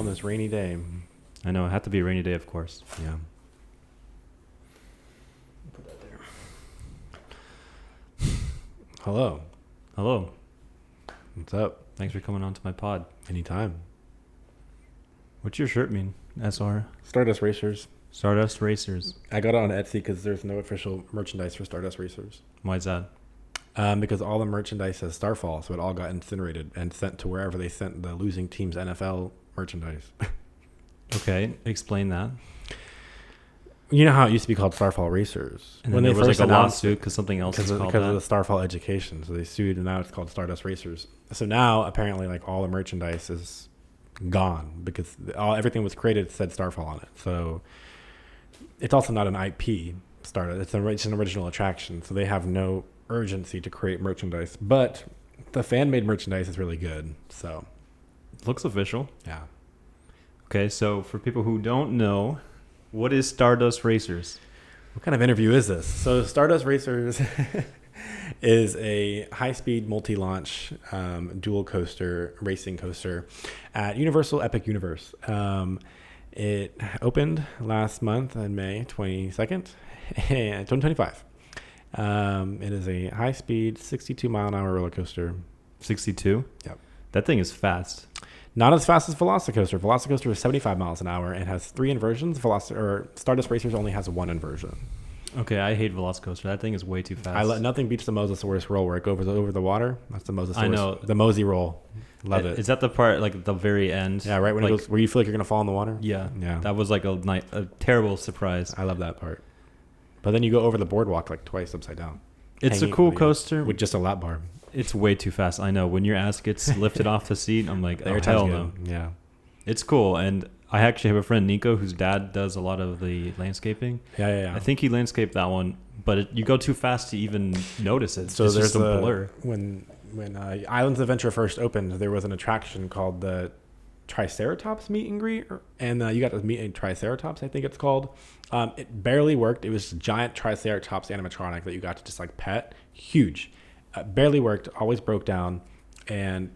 on this rainy day. I know. It had to be a rainy day, of course. Yeah. Put that there. Hello. Hello. What's up? Thanks for coming on to my pod. Anytime. What's your shirt mean? SR? Stardust Racers. Stardust Racers. I got it on Etsy because there's no official merchandise for Stardust Racers. Why is that? Because all the merchandise says Starfall, so it all got incinerated and sent to wherever they sent the losing team's NFL merchandise. Okay, explain that. You know how it used to be called Starfall Racers? And then there was like a lawsuit because something else is called that. Because of the Starfall Education. So they sued, and now it's called Stardust Racers. So now, apparently, like all the merchandise is gone because everything was created said Starfall on it. So it's also not an IP Stardust. It's an original attraction. So they have no urgency to create merchandise. But the fan-made merchandise is really good. So Looks official. yeah. Okay, so for people who don't know, what is Stardust Racers? What kind of interview is this? So Stardust Racers is a high-speed multi-launch dual coaster, racing coaster at Universal Epic Universe. It opened last month on May 22nd, 2025. It is a high-speed 62-mile-an-hour roller coaster. 62? Yep. That thing is fast. Not as fast as Velocicoaster. Velocicoaster is 75 miles an hour and has 3 inversions. Stardust Racers only has 1 inversion. Okay, I hate Velocicoaster. That thing is way too fast. Nothing beats the Mosasaurus roll where it goes over the water. That's the Mosasaurus. I know. The Mosey roll. Love it. Is that the part, like, at the very end? Yeah, right when it goes, where you feel like you're going to fall in the water? Yeah. Yeah. That was like a terrible surprise. I love that part. But then you go over the boardwalk like twice upside down. It's a cool coaster. With just a lap bar. It's way too fast. I know. When your ass gets lifted off the seat, I'm like, oh, hell no. Yeah. It's cool. And I actually have a friend, Nico, whose dad does a lot of the landscaping. Yeah. I think he landscaped that one, but you go too fast to even notice it. So it's there's just a blur. When Islands Adventure first opened, there was an attraction called the Triceratops meet and greet, and you got to meet a Triceratops, I think it's called. It barely worked. It was a giant Triceratops animatronic that you got to just like pet. Huge. Barely worked, always broke down, and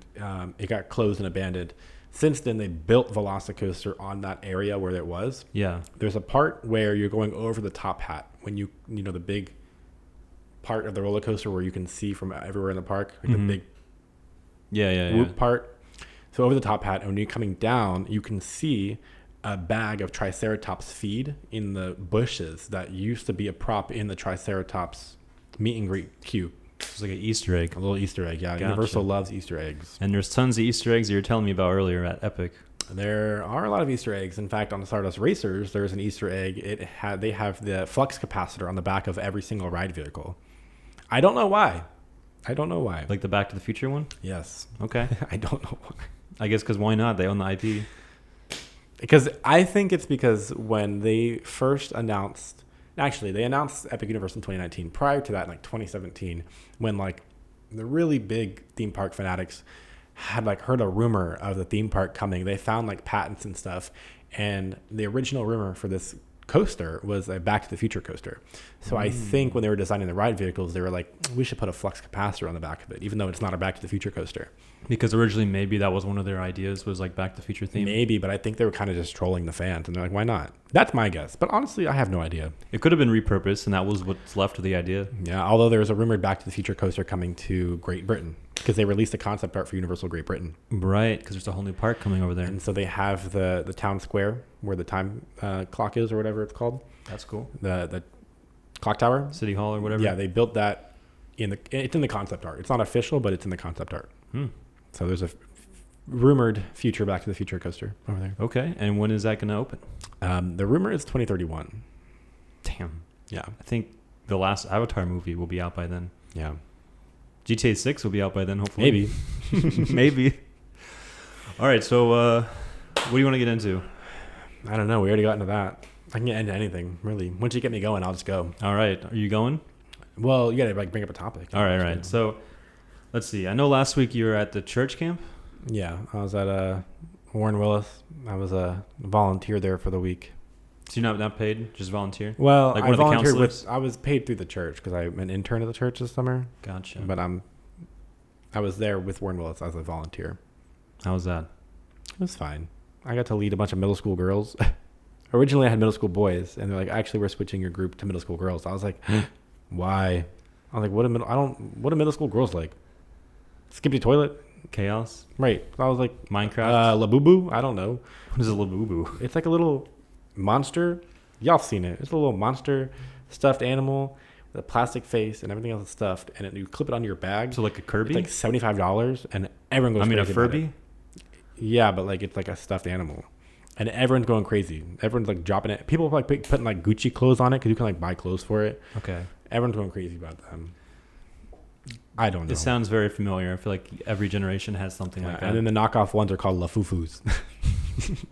it got closed and abandoned. Since then, they built Velocicoaster on that area where it was. Yeah. There's a part where you're going over the top hat when you know the big part of the roller coaster where you can see from everywhere in the park, like the big whoop part. So over the top hat, and when you're coming down, you can see a bag of Triceratops feed in the bushes that used to be a prop in the Triceratops meet and greet queue. It's like an Easter egg. A little Easter egg, yeah. Gotcha. Universal loves Easter eggs. And there's tons of Easter eggs that you were telling me about earlier at Epic. There are a lot of Easter eggs. In fact, on the Stardust Racers, there's an Easter egg. They have the flux capacitor on the back of every single ride vehicle. I don't know why. Like the Back to the Future one? Yes. Okay. I don't know why. I guess because why not? They own the IP. Because I think it's because when they first announced... Actually, they announced Epic Universe in 2019. Prior to that, in like 2017, when like the really big theme park fanatics had like heard a rumor of the theme park coming, they found like patents and stuff. And the original rumor for this coaster was a Back to the Future coaster. So I think when they were designing the ride vehicles, they were like, we should put a flux capacitor on the back of it, even though it's not a Back to the Future coaster. Because originally maybe that was one of their ideas, was like Back to the Future theme. Maybe, but I think they were kind of just trolling the fans, and they're like, why not? That's my guess. But honestly, I have no idea. It could have been repurposed, and that was what's left of the idea. Yeah, although there's a rumored Back to the Future coaster coming to Great Britain, because they released a concept art for Universal Great Britain. Right, because there's a whole new park coming over there. And so they have the town square where the time clock is, or whatever it's called. That's cool. The clock tower. City Hall or whatever. Yeah, they built that it's in the concept art. It's not official, but it's in the concept art. So there's a rumored future Back to the Future coaster over there. Okay, and when is that going to open? The rumor is 2031. Damn. Yeah. I think the last Avatar movie will be out by then. Yeah. GTA 6 will be out by then, hopefully. Maybe. Maybe. All right, so what do you want to get into? I don't know. We already got into that. I can get into anything, really. Once you get me going, I'll just go. All right. Are you going? Well, you got to like bring up a topic. All right. So let's see. I know last week you were at the church camp. Yeah, I was at Warren Willis. I was a volunteer there for the week. So you're not paid, just volunteer? Well, like I volunteered I was paid through the church because I'm an intern at the church this summer. Gotcha. But I was there with Warren Willis as a volunteer. How was that? It was fine. I got to lead a bunch of middle school girls. Originally, I had middle school boys, and they're like, actually, we're switching your group to middle school girls. I was like, why? I was like, what do middle school girls like? Skip the toilet? Chaos? Right. I was like, Minecraft? Labubu? I don't know. What is a Labubu? It's like a little monster. Y'all seen it. It's a little monster stuffed animal with a plastic face and everything else is stuffed. And you clip it onto your bag. So like a Kirby? It's like $75 and everyone goes crazy. A Furby? Yeah, but like it's like a stuffed animal. And everyone's going crazy. Everyone's like dropping it. People are like putting like Gucci clothes on it because you can like buy clothes for it. Okay. Everyone's going crazy about them. I don't know. It sounds very familiar. I feel like every generation has something like that. And then the knockoff ones are called Lafufus.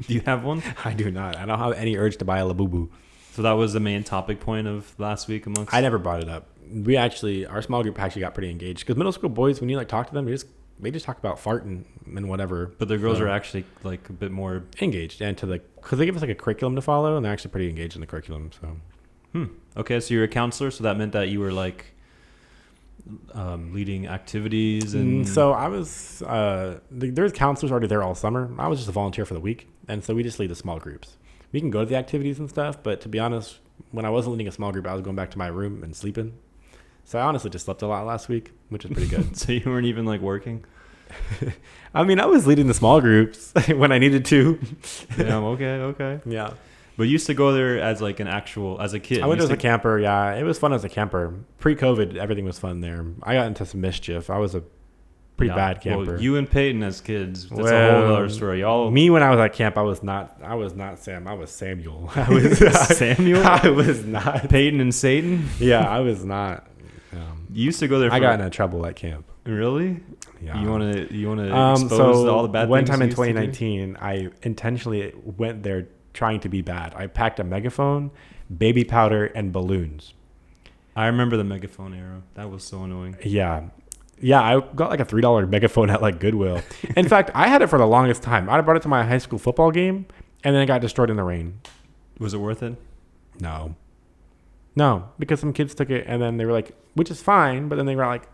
Do you have one? I do not. I don't have any urge to buy a Labubu. So that was the main topic point of last week amongst... I never brought it up. Our small group actually got pretty engaged. Because middle school boys, when you like talk to them, they just talk about farting and whatever. But the girls are actually like a bit more... engaged. And because they give us like a curriculum to follow, and they're actually pretty engaged in the curriculum. So. Okay, so you're a counselor, so that meant that you were like... leading activities and so I was there's counselors already there all summer. I was just a volunteer for the week, and so we just lead the small groups. We can go to the activities and stuff, but to be honest, when I wasn't leading a small group, I was going back to my room and sleeping. So I honestly just slept a lot last week, which is pretty good. So you weren't even like working? I mean, I was leading the small groups when I needed to. Yeah, okay. Yeah. But you used to go there as like as a kid. I went as a camper, yeah. It was fun as a camper. Pre-COVID, everything was fun there. I got into some mischief. I was a pretty bad camper. Well, you and Peyton as kids, that's a whole other story. Me when I was at camp, I was not Sam. I was Samuel. I was Samuel? I was not. Peyton and Satan? Yeah, I was not. You used to go there I got into trouble at camp. Really? Yeah. You want to expose all the bad things? One time in 2019, I intentionally went there trying to be bad. I packed a megaphone, baby powder, and balloons. I remember the megaphone era. That was so annoying. Yeah, I got like a $3 megaphone at like Goodwill. In fact, I had it for the longest time. I brought it to my high school football game, and then it got destroyed in the rain. Was it worth it? No, because some kids took it, and then they were like, which is fine, but then they were like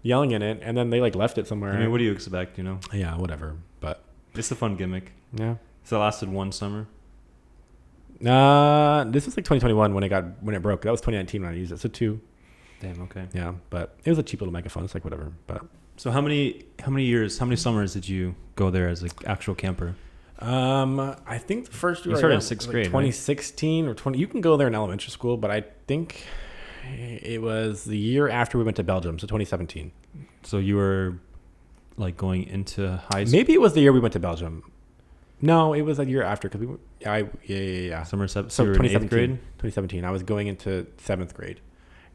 yelling in it, and then they like left it somewhere. I mean, what do you expect, Yeah, whatever. But it's a fun gimmick. Yeah. So it lasted one summer. This was like 2021 when it broke. That was 2019 when I used it. So 2. Damn. Okay. Yeah, but it was a cheap little megaphone. It's like whatever. But so how many summers did you go there as an actual camper? I think the first year you started in 6th grade, 2016 or 20. You can go there in elementary school, but I think it was the year after we went to Belgium, so 2017. So you were like going into high school. Maybe it was the year we went to Belgium. No, it was a year after because yeah. Summer 7th. So you were in 2017. 8th grade. 2017. I was going into 7th grade,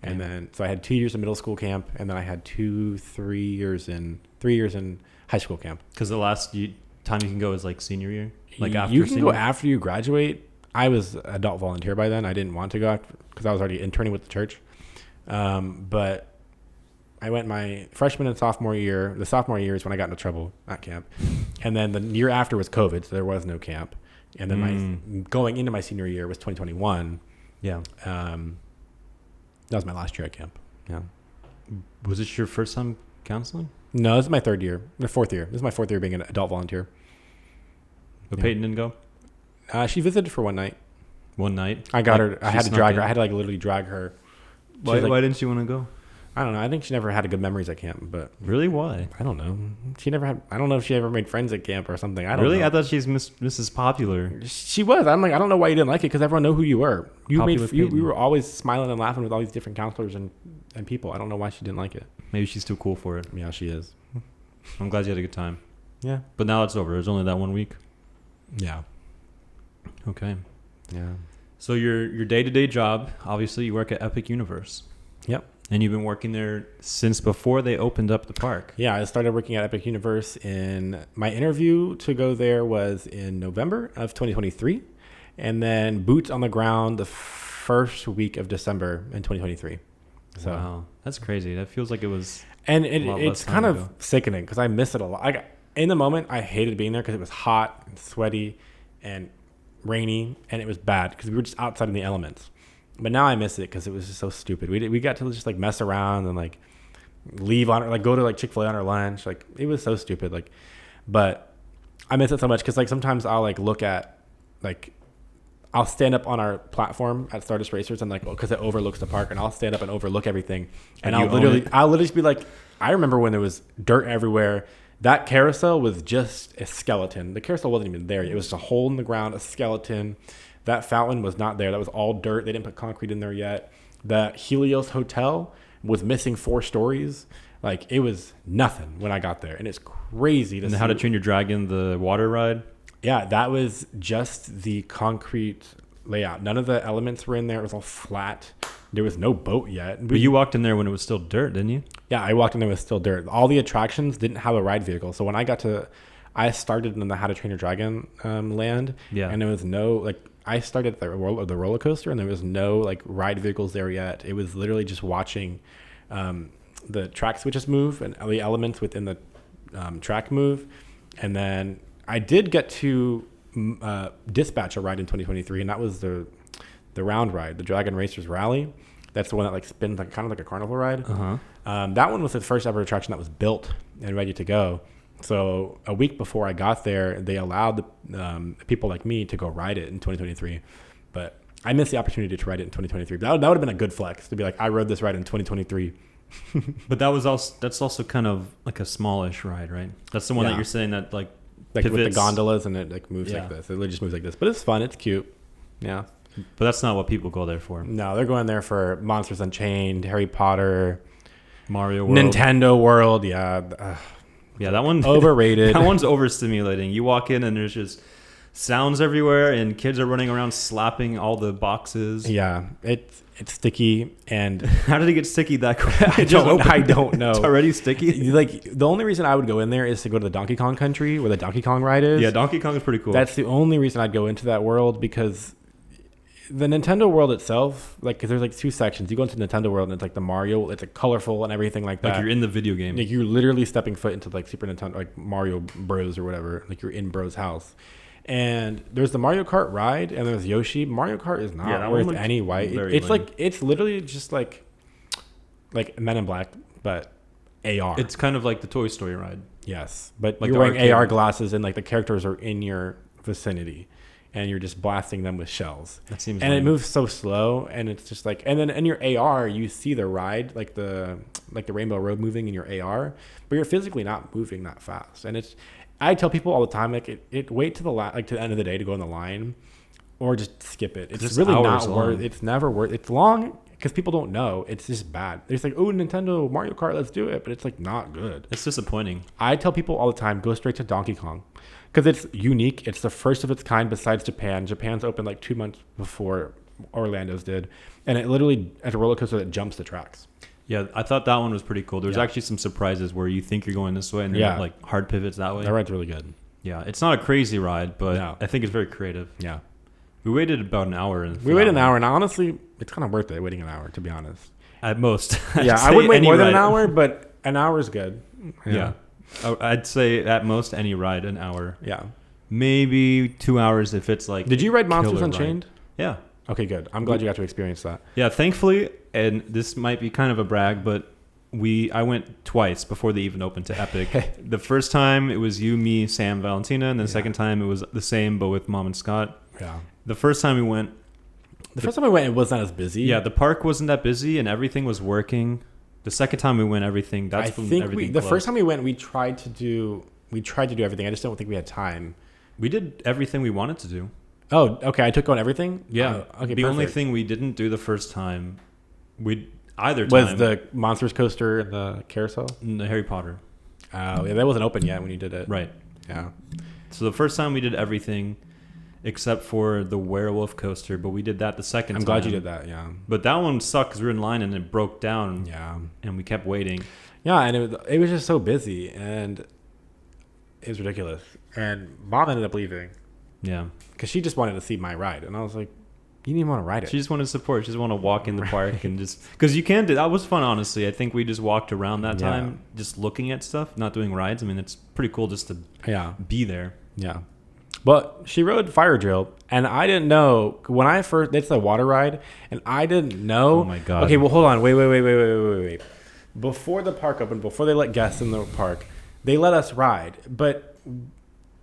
and then so I had 2 years in middle school camp, and then I had 3 years in high school camp. Because the last time you can go is like senior year, like after you can senior? go after you graduate. I was adult volunteer by then. I didn't want to go because I was already interning with the church, but I went my freshman and sophomore year. The sophomore year is when I got into trouble at camp. And then the year after was COVID, so there was no camp. And then my going into my senior year was 2021. Yeah. That was my last year at camp. Yeah. Was it your first time counseling? No, this is my 4th year. This is my 4th year being an adult volunteer. But Peyton didn't go? She visited for one night. One night? I got her. I had to drag her. I had to like literally drag her. Why didn't you want to go? I don't know. I think she never had good memories at camp, but really, why? I don't know. She never had. I don't know if she ever made friends at camp or something. I don't really. know. I thought she's Mrs. Popular. She was. I'm like, I don't know why you didn't like it because everyone knew who you were. We were always smiling and laughing with all these different counselors and people. I don't know why she didn't like it. Maybe she's too cool for it. Yeah, she is. I'm glad you had a good time. Yeah, but now it's over. It was only that 1 week. Yeah. Okay. Yeah. So your day-to-day job, obviously, you work at Epic Universe. Yep. And you've been working there since before they opened up the park. Yeah, I started working at Epic Universe my interview to go there was in November of 2023. And then boots on the ground the first week of December in 2023. So wow, that's crazy. That feels like it was. And it's kind of sickening because I miss it a lot. In the moment, I hated being there because it was hot and sweaty and rainy, and it was bad because we were just outside in the elements. But now I miss it because it was just so stupid. We got to just like mess around and like leave on like go to like Chick-fil-A on our lunch. Like it was so stupid. Like, but I miss it so much because like sometimes I'll like look at like I'll stand up on our platform at Stardust Racers and like because it overlooks the park, and I'll stand up and overlook everything, and I'll literally just be like, I remember when there was dirt everywhere. That carousel was just a skeleton. The carousel wasn't even there. It was just a hole in the ground, a skeleton. That fountain was not there. That was all dirt. They didn't put concrete in there yet. The Helios Hotel was missing 4 stories. Like, it was nothing when I got there. And it's crazy to see. And How to Train Your Dragon, the water ride? Yeah, that was just the concrete layout. None of the elements were in there. It was all flat. There was no boat yet. But you walked in there when it was still dirt, didn't you? Yeah, I walked in there with still dirt. All the attractions didn't have a ride vehicle. So when I started in the How to Train Your Dragon land. Yeah. And there was no, like, I started at the roller coaster, and there was no like ride vehicles there yet. It was literally just watching the track switches move and the elements within the track move. And then I did get to dispatch a ride in 2023, and that was the round ride, the Dragon Racers Rally. That's the one that like spins like kind of like a carnival ride. Uh-huh. That one was the first ever attraction that was built and ready to go. So a week before I got there, they allowed the people like me to go ride it in 2023. But I missed the opportunity to ride it in 2023. That would have been a good flex to be like, I rode this ride in 2023. But that's also kind of like a smallish ride, right? That's the one that you're saying that like pivots. With the gondolas, and it like moves like this. It literally just moves like this. But it's fun. It's cute. Yeah. But that's not what people go there for. No, they're going there for Monsters Unchained, Harry Potter, Mario World, Nintendo World. Yeah. Yeah, that one overrated. That one's overstimulating. You walk in and there's just sounds everywhere, and kids are running around slapping all the boxes. Yeah, it's sticky. And how did it get sticky that quick? I don't know. It's already sticky. Like, the only reason I would go in there is to go to the Donkey Kong Country where the Donkey Kong ride is. Yeah, Donkey Kong is pretty cool. That's the only reason I'd go into that world, because the Nintendo World itself, like, because there's like 2 sections. You go into Nintendo World and it's like the Mario, it's like colorful and everything like that. Like you're in the video game. Like you're literally stepping foot into like Super Nintendo, like Mario Bros or whatever. Like you're in Bros' house. And there's the Mario Kart ride, and there's Yoshi. Mario Kart is not worth any white. It's like, it's literally just like Men in Black, but AR. It's kind of like the Toy Story ride. Yes, but like you're wearing AR glasses, and like the characters are in your vicinity, and you're just blasting them with shells. That seems. And lame. It moves so slow, and it's just like, and then in your AR, you see the ride, like the Rainbow Road moving in your AR, but you're physically not moving that fast. And it's, I tell people all the time, like it wait to the end of the day to go in the line, or just skip it. It's really not worth. It's never worth. It's long because people don't know. It's just bad. They're just like, oh, Nintendo Mario Kart, let's do it, but it's like not good. It's disappointing. I tell people all the time, go straight to Donkey Kong. Because it's unique. It's the first of its kind besides Japan. Japan's opened like 2 months before Orlando's did. And it literally, as a roller coaster that jumps the tracks. Yeah, I thought that one was pretty cool. There's actually some surprises where you think you're going this way, and then like hard pivots that way. That ride's really good. Yeah, it's not a crazy ride, but I think it's very creative. Yeah. We waited about an hour. We waited an hour, and honestly, it's kind of worth it waiting an hour, to be honest. At most. Yeah, I wouldn't wait more than an hour, but an hour is good. Yeah. I'd say at most any ride an hour. Yeah. Maybe 2 hours if it's like. Did you ride Monsters Unchained? Yeah. Okay, good. I'm glad you got to experience that. Yeah, thankfully, and this might be kind of a brag, but I went twice before they even opened to Epic. The first time it was you, me, Sam, Valentina, and the second time it was the same but with Mom and Scott. Yeah. The first time we went, it wasn't as busy. Yeah, the park wasn't that busy and everything was working. The second time we went, everything the first time we went, we tried to do everything. I just don't think we had time. We did everything we wanted to do. Oh, okay. I took on everything? Yeah. Okay. The only thing we didn't do the first time, was the Monsters Coaster and the carousel? And the Harry Potter. Oh, yeah. That wasn't open yet when you did it. Right. Yeah. So the first time we did everything except for the Werewolf Coaster, but we did that the second time. I'm glad you did that, yeah. But that one sucked because we were in line and it broke down. Yeah. And we kept waiting. Yeah, and it was just so busy, and it was ridiculous. And Mom ended up leaving. Yeah. Because she just wanted to see my ride. And I was like, you didn't even want to ride it. She just wanted support. She just wanted to walk in the park and just... Because you can do... That was fun, honestly. I think we just walked around that time just looking at stuff, not doing rides. I mean, it's pretty cool just to be there. Yeah. But she rode Fire Drill, and I didn't know... When I first... It's a water ride, and I didn't know... Oh, my God. Okay, well, hold on. Wait. Before the park opened, before they let guests in the park, they let us ride. But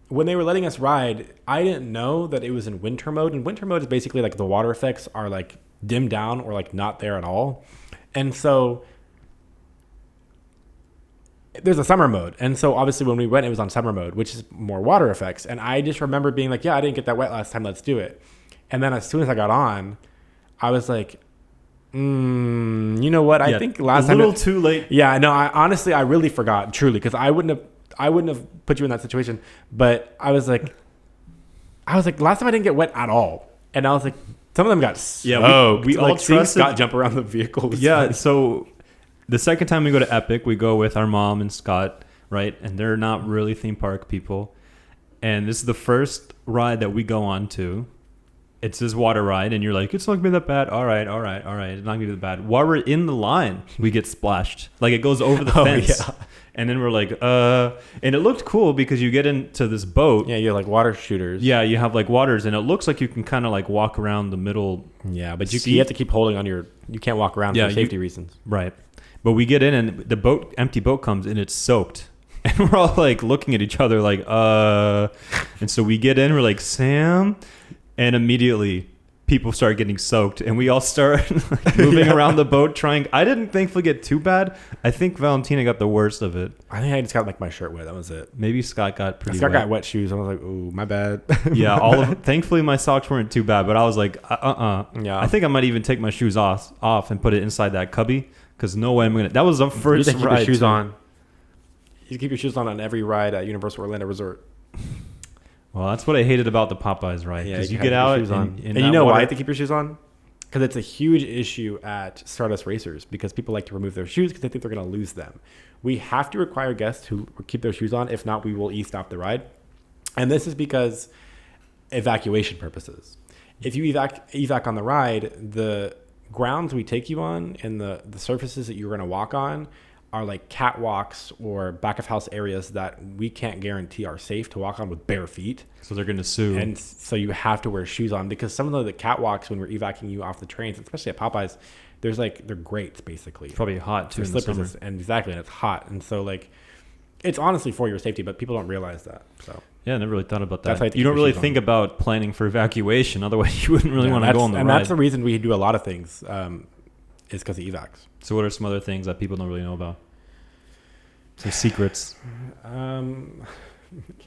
when they were letting us ride, I didn't know that it was in winter mode. And winter mode is basically like the water effects are like dimmed down or like not there at all. And so there's a summer mode. And so obviously when we went, it was on summer mode, which is more water effects. And I just remember being like, yeah, I didn't get that wet last time. Let's do it. And then as soon as I got on, I was like, you know what? I think last time a little too late. Yeah, no, honestly, I really forgot, truly, because I wouldn't have put you in that situation. But I was like, last time I didn't get wet at all. And I was like, some of them got soaked. We all seeing trusted Scott jump around the vehicle. Yeah, funny. so the second time we go to Epic, we go with our mom and Scott, right? And they're not really theme park people. And this is the first ride that we go on to. It's this water ride, and you're like, it's not gonna be that bad. All right. It's not gonna be that bad. While we're in the line, we get splashed. Like it goes over the fence. Yeah. And then we're like, and it looked cool because you get into this boat. Yeah, you're like water shooters. Yeah, you have like waters, and it looks like you can kind of like walk around the middle. Yeah, but you have to keep holding on you can't walk around for safety reasons. Right. But we get in, and the empty boat comes, and it's soaked. And we're all like looking at each other like, And so we get in, we're like, Sam. And immediately people start getting soaked, and we all start like, moving around the boat trying. I didn't thankfully get too bad. I think Valentina got the worst of it. I think I just got like my shirt wet. That was it. Maybe Scott got pretty Scott wet. got wet shoes. I was like, ooh, my bad. Yeah, thankfully my socks weren't too bad, but I was like, Yeah. I think I might even take my shoes off and put it inside that cubby, because no way I'm gonna. That was the first you keep ride. your shoes on. You keep your shoes on every ride at Universal Orlando Resort. Well, that's what I hated about the Popeyes ride. Yeah, because you get out and you know why I have to keep your shoes on? Because it's a huge issue at Stardust Racers, because people like to remove their shoes because they think they're going to lose them. We have to require guests to keep their shoes on. If not, we will e-stop the ride. And this is because evacuation purposes. If you evac on the ride, the grounds we take you on and the surfaces that you're going to walk on are like catwalks or back of house areas that we can't guarantee are safe to walk on with bare feet. So they're going to sue. And so you have to wear shoes on, because some of the catwalks when we're evacuating you off the trains, especially at Popeyes, they're grates basically. It's probably hot too in the summer. And exactly, and it's hot. And so like, it's honestly for your safety, but people don't realize that. So yeah, I never really thought about that. That's why you don't really think about planning for evacuation. Otherwise, you wouldn't really want to go on the ride. And that's the reason we do a lot of things, is because of evacs. So what are some other things that people don't really know about? Some secrets. Can't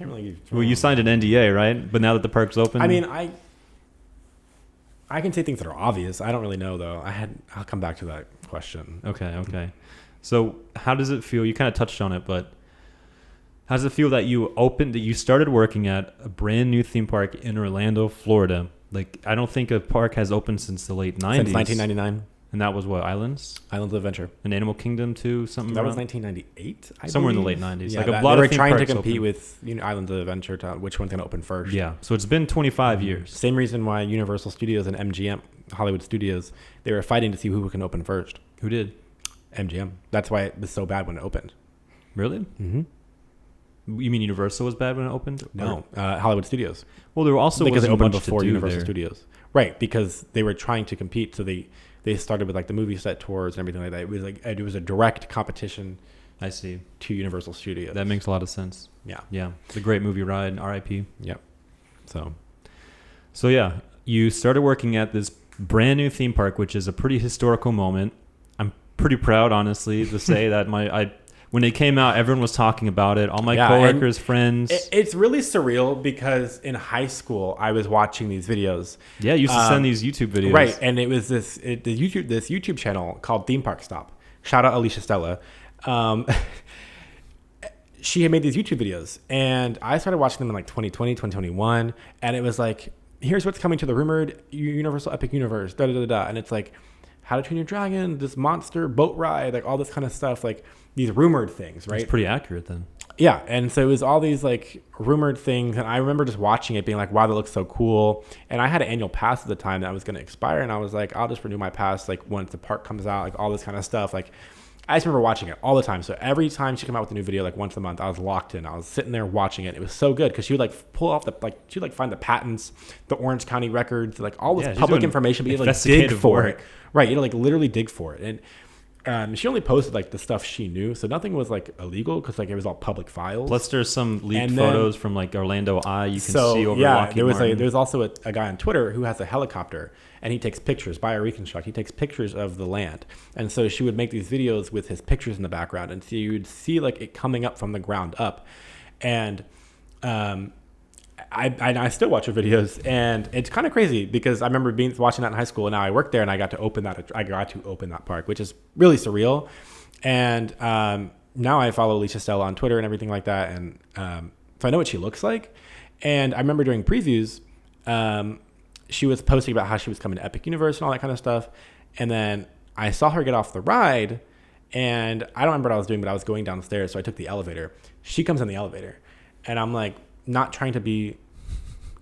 really give. Well, you signed an NDA, right? But now that the park's open, I mean, I can say things that are obvious. I don't really know though. I'll come back to that question. Okay. So how does it feel? You kind of touched on it, but how does it feel that you started working at a brand new theme park in Orlando, Florida? Like, I don't think a park has opened since the late 90s. Since 1999. And that was what, Islands? Islands of Adventure. And Animal Kingdom too, something that around? was 1998, somewhere believe. in the late 90s. Yeah, like a lot they were of theme trying to parks compete opened. with Islands of Adventure to which one's going to open first. Yeah, so it's been 25 years. Same reason why Universal Studios and MGM, Hollywood Studios, they were fighting to see who can open first. Who did? MGM. That's why it was so bad when it opened. Really? Mm-hmm. You mean Universal was bad when it opened? No, Hollywood Studios. Well, there also because wasn't it opened much before to do Universal there. Studios. Right, because they were trying to compete, so they started with like the movie set tours and everything like that. It was a direct competition. I see. To Universal Studios. That makes a lot of sense. Yeah. Yeah. It's a great movie ride. R.I.P. Yep. So yeah, you started working at this brand new theme park, which is a pretty historical moment. I'm pretty proud, honestly, to say that when it came out, everyone was talking about it. All my coworkers, friends. It's really surreal because in high school I was watching these videos. Yeah, you used to send these YouTube videos. Right, and it was this YouTube channel called Theme Park Stop. Shout out Alicia Stella. She had made these YouTube videos, and I started watching them in like 2020, 2021, and it was like, here's what's coming to the rumored Universal Epic Universe, and it's like, How to Train Your Dragon, this monster boat ride, like all this kind of stuff, like these rumored things, right? It's pretty accurate then. Yeah, and so it was all these like rumored things, and I remember just watching it being like, wow, that looks so cool. And I had an annual pass at the time that was going to expire, and I was like, I'll just renew my pass like once the park comes out, like all this kind of stuff. Like I just remember watching it all the time. So every time she came out with a new video, like once a month, I was locked in. I was sitting there watching it. It was so good because she would like pull off she'd like find the patents, the Orange County records, like all this public information, but you had to like dig for it. Right, you had to like literally dig for it. she only posted like the stuff she knew, so nothing was like illegal because like it was all public files. Plus, there's some leaked And then- photos from like Orlando Eye you can see over Lockheed Martin. There's also a guy on Twitter who has a helicopter and he takes pictures, bioreconstruct. He takes pictures of the land, and so she would make these videos with his pictures in the background, and so you'd see like it coming up from the ground up, and I still watch her videos, and it's kind of crazy because I remember watching that in high school, and now I work there, and I got to open that park, which is really surreal. And now I follow Alicia Stella on Twitter and everything like that, and so I know what she looks like. And I remember during previews, she was posting about how she was coming to Epic Universe and all that kind of stuff, and then I saw her get off the ride, and I don't remember what I was doing, but I was going downstairs, so I took the elevator. She comes in the elevator, and I'm like, not trying to be,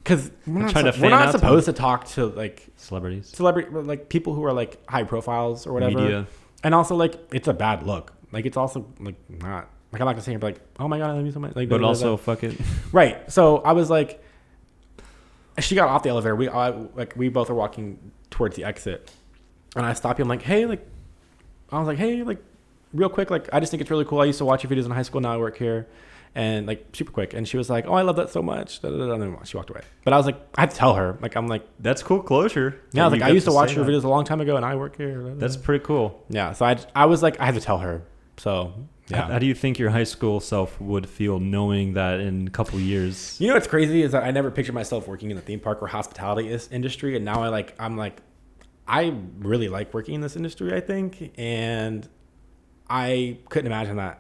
because we're not supposed to talk to like like people who are like high profiles or whatever. Media. And also like it's a bad look. Like it's also like not like I'm not gonna say like, oh my god, I love you so much. Like, but also fuck it. Right. So I was like, she got off the elevator. We both are walking towards the exit, and I stopped you. I'm like, hey, like, I was like, hey, like, real quick, like, I just think it's really cool. I used to watch your videos in high school. Now I work here. And like super quick, and she was like, "Oh, I love that so much." And then she walked away. But I was like, I had to tell her. Like, I'm like, that's cool closure. Yeah, I was like, I used to watch your videos a long time ago, and I work here. That's pretty cool. Yeah, so I was like, I had to tell her. So yeah. How do you think your high school self would feel knowing that in a couple of years? You know what's crazy is that I never pictured myself working in the theme park or hospitality industry, and now I'm like, I really like working in this industry. I think, and I couldn't imagine that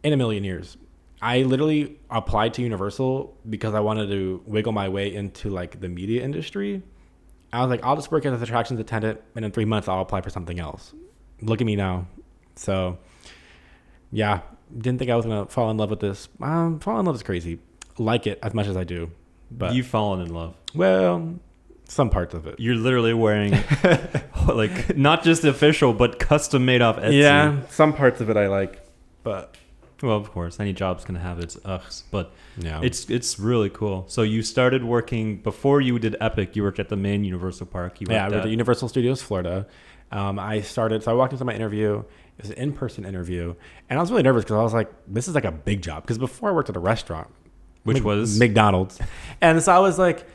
in a million years. I literally applied to Universal because I wanted to wiggle my way into like the media industry. I was like, I'll just work as an attractions attendant, and in 3 months I'll apply for something else. Look at me now. So yeah, didn't think I was gonna fall in love with this. Fall in love is crazy. Like it as much as I do, but you've fallen in love. Well, some parts of it. You're literally wearing like not just official, but custom made off Etsy. Yeah, some parts of it I like, but. Well, of course, any job's gonna have its ughs, but yeah, it's really cool. So you started working before you did Epic. You worked at the main Universal Park. I worked at Universal Studios Florida. I walked into my interview. It was an in-person interview, and I was really nervous because I was like, this is like a big job. Because before I worked at a restaurant, which was McDonald's, and so I was like,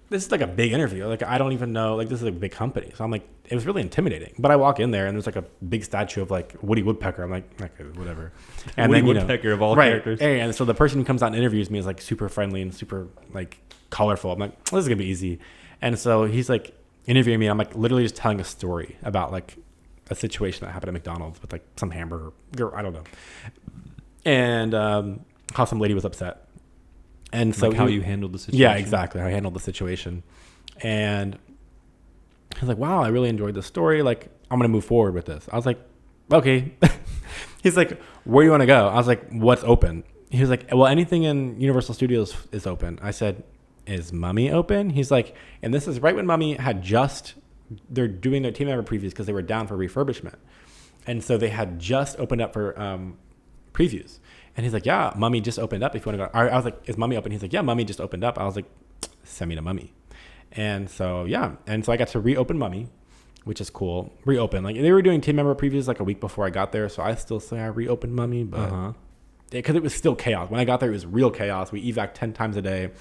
this is like a big interview. Like, I don't even know, like, this is a big company. So I'm like, it was really intimidating. But I walk in there and there's like a big statue of like Woody Woodpecker. I'm like, okay, whatever. And Woody then, Woodpecker of all characters. And so the person who comes out and interviews me is like super friendly and super like colorful. I'm like, well, this is gonna be easy. And so he's like interviewing me. I'm like literally just telling a story about like a situation that happened at McDonald's with like some hamburger, I don't know. And how some lady was upset. And so like how you handled the situation. Yeah, exactly. How I handled the situation. And I was like, wow, I really enjoyed the story. Like, I'm going to move forward with this. I was like, okay. He's like, where do you want to go? I was like, what's open? He was like, well, anything in Universal Studios is open. I said, is Mummy open? He's like, and this is right when Mummy they're doing their team member previews because they were down for refurbishment. And so they had just opened up for previews. And he's like, yeah, Mummy just opened up if you want to go. I was like, is Mummy open? He's like, yeah, Mummy just opened up. I was like, send me to Mummy. And so, yeah. And so I got to reopen Mummy, which is cool. Reopen. Like, they were doing team member previews like a week before I got there. So I still say I reopened Mummy, but because it was still chaos. When I got there, it was real chaos. We evac 10 times a day.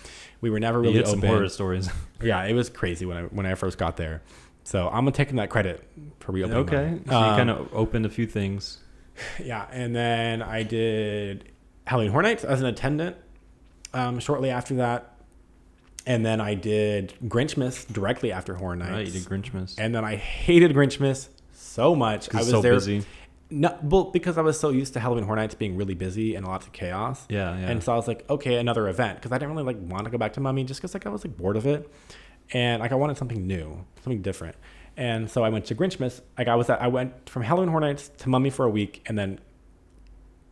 We were never really open. Some horror stories. Yeah, it was crazy when I first got there. So I'm taking that credit for reopening Mummy. So you kind of opened a few things. Yeah, and then I did Halloween Horror Nights as an attendant shortly after that. And then I did Grinchmas directly after Horror Nights. Right, you did Grinchmas. And then I hated Grinchmas so much. I was so there busy. No, well, because I was so used to Halloween Horror Nights being really busy and lots of chaos. Yeah. And so I was like, okay, another event. Because I didn't really want to go back to Mummy just because I was bored of it. And I wanted something new, something different. And so I went to Grinchmas. I went from Halloween Horror Nights to Mummy for a week and then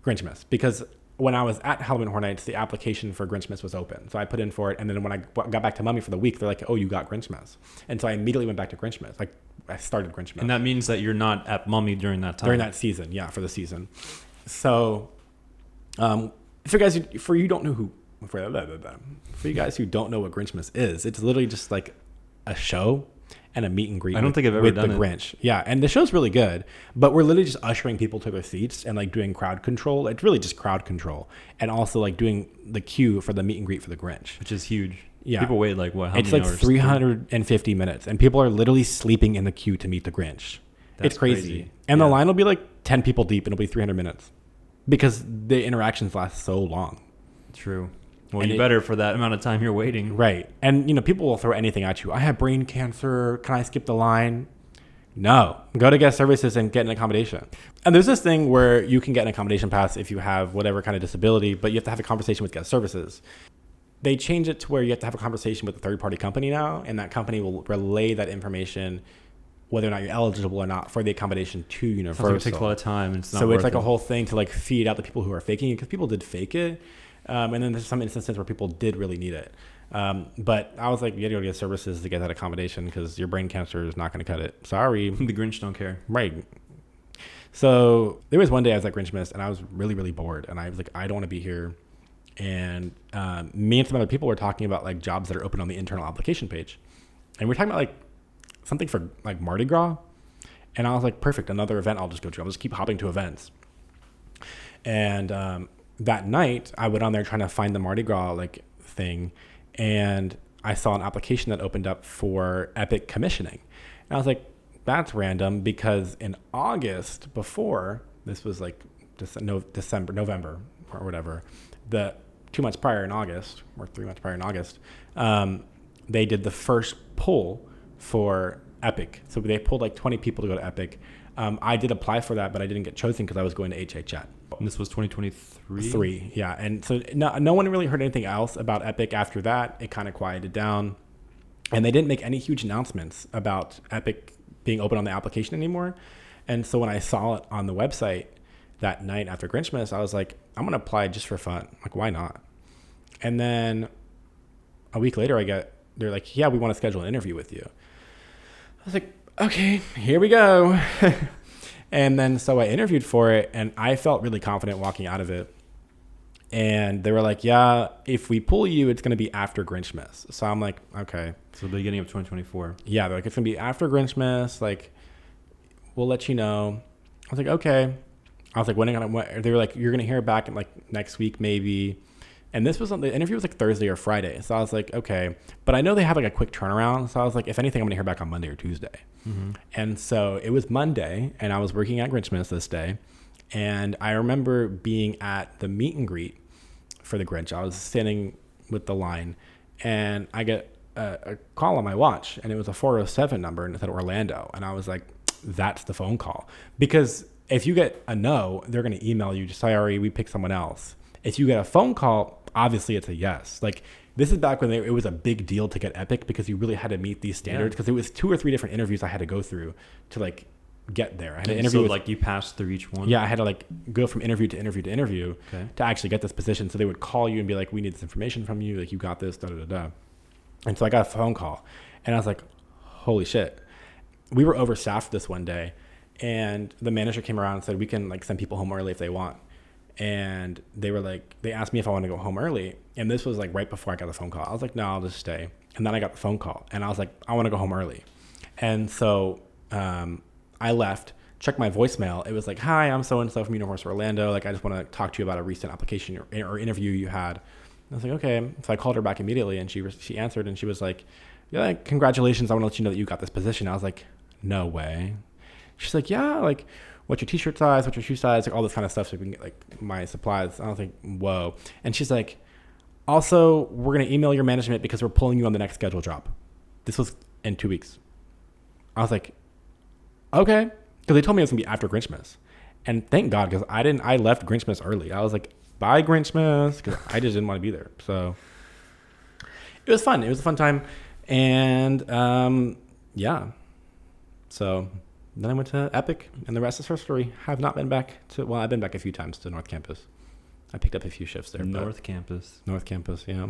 Grinchmas. Because when I was at Halloween Horror Nights, the application for Grinchmas was open. So I put in for it. And then when I got back to Mummy for the week, they're like, oh, you got Grinchmas. And so I immediately went back to Grinchmas. Like, I started Grinchmas. And that means that you're not at Mummy during that time. During that season, yeah, for the season. So, for you don't know for you guys who don't know what Grinchmas is, it's literally just like a show and a meet and greet. I don't think I've ever with done the it. Grinch. Yeah, and the show's really good, but we're literally just ushering people to their seats and like doing crowd control. It's really just crowd control, and also like doing the queue for the meet and greet for the Grinch, which is huge. Yeah, people wait like what? How it's many like hours? 350 minutes, and people are literally sleeping in the queue to meet the Grinch. That's it's crazy. And the line will be like 10 people deep, and it'll be 300 minutes because the interactions last so long. True. Well, And you better for that amount of time you're waiting. Right. And, you know, people will throw anything at you. I have brain cancer. Can I skip the line? No. Go to guest services and get an accommodation. And there's this thing where you can get an accommodation pass if you have whatever kind of disability, but you have to have a conversation with guest services. They change it to where you have to have a conversation with a third-party company now, and that company will relay that information, whether or not you're eligible or not, for the accommodation to Universal. Like it takes a lot of time. And it's not so worth it's like it. a whole thing to like feed out the people who are faking it, because people did fake it. And then there's some instances where people did really need it. But I was like, you got to go get services to get that accommodation because your brain cancer is not going to cut it. Sorry. The Grinch don't care. Right. So there was one day I was at Grinchmas and I was really, really bored. And I was like, I don't want to be here. And me and some other people were talking about like jobs that are open on the internal application page. And we're talking about like something for like Mardi Gras. And I was like, perfect, another event I'll just go to. I'll just keep hopping to events. And that night I went on there trying to find the Mardi Gras like thing, and I saw an application that opened up for Epic commissioning. And I was like, that's random, because in August before, this was like November or whatever, the 2 months prior in August, or 3 months prior in August, they did the first poll for Epic. So they pulled like 20 people to go to Epic. I did apply for that, but I didn't get chosen because I was going to HHN. And this was 2023? 3, yeah. And so no one really heard anything else about Epic after that. It kind of quieted down. And they didn't make any huge announcements about Epic being open on the application anymore. And so when I saw it on the website that night after Grinchmas, I was like, I'm going to apply just for fun. Like, why not? And then a week later, they're like, yeah, we want to schedule an interview with you. I was like, okay, here we go. And then so I interviewed for it, and I felt really confident walking out of it. And they were like, yeah, if we pull you, it's going to be after Grinchmas. So I'm like, okay. So the beginning of 2024. Yeah, they're like, it's going to be after Grinchmas. Like, we'll let you know. I was like, okay. I was like, they were like, you're going to hear back in like next week maybe. And the interview was like Thursday or Friday. So I was like, okay. But I know they have like a quick turnaround. So I was like, if anything, I'm going to hear back on Monday or Tuesday. Mm-hmm. And so it was Monday, and I was working at Grinchmas this day. And I remember being at the meet and greet for the Grinch. I was standing with the line, and I get a call on my watch, and it was a 407 number, and it said Orlando. And I was like, that's the phone call. Because if you get a no, they're going to email you, just sorry, we picked someone else. If you get a phone call, obviously it's a yes. Like, this is back when it was a big deal to get Epic, because you really had to meet these standards, because it was 2 or 3 different interviews I had to go through to like get there. I had to interview like you passed through each one? Yeah, I had to like go from interview to interview to interview to actually get this position. So they would call you and be like, we need this information from you. Like, you got this, da-da-da-da. And so I got a phone call, and I was like, holy shit. We were overstaffed this one day, and the manager came around and said, we can like send people home early if they want. And they asked me if I wanted to go home early. And this was like right before I got the phone call. I was like, no, I'll just stay. And then I got the phone call, and I was like, I want to go home early. And so I left, checked my voicemail. It was like, hi, I'm so-and-so from Universal Orlando. Like, I just want to talk to you about a recent application or interview you had. And I was like, okay. So I called her back immediately, and she answered, and she was like, yeah, congratulations. I want to let you know that you got this position. I was like, no way. She's like, yeah, like, what's your t-shirt size, what's your shoe size, like all this kind of stuff, so we can get like my supplies. I was like, whoa. And she's like, also, we're going to email your management because we're pulling you on the next schedule drop. This was in 2 weeks. I was like, okay. Because they told me it was going to be after Grinchmas. And thank God, because I left Grinchmas early. I was like, bye Grinchmas, because I just didn't want to be there. So it was fun. It was a fun time. And yeah. So then I went to Epic, and the rest is history. I've not been back I've been back a few times to North Campus. I picked up a few shifts there. North Campus, yeah.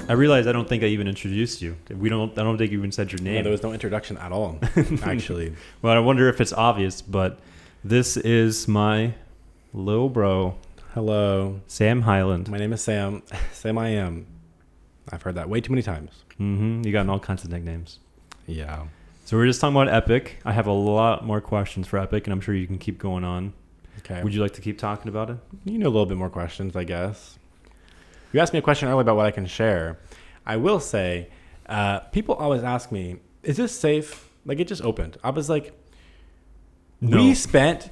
I realized I don't think I even introduced you. I don't think you even said your name. Yeah, there was no introduction at all, actually. Well, I wonder if it's obvious, but This is my little bro, Hello. Sam Highland. My name is Sam. Sam I am. I've heard that way too many times. You got all kinds of nicknames. Yeah. So we're just talking about Epic. I have a lot more questions for Epic, and I'm sure you can keep going on. Okay. Would you like to keep talking about it? You know a little bit more questions, I guess. You asked me a question earlier about what I can share. I will say, people always ask me, is this safe? Like, it just opened. I was like, No. we spent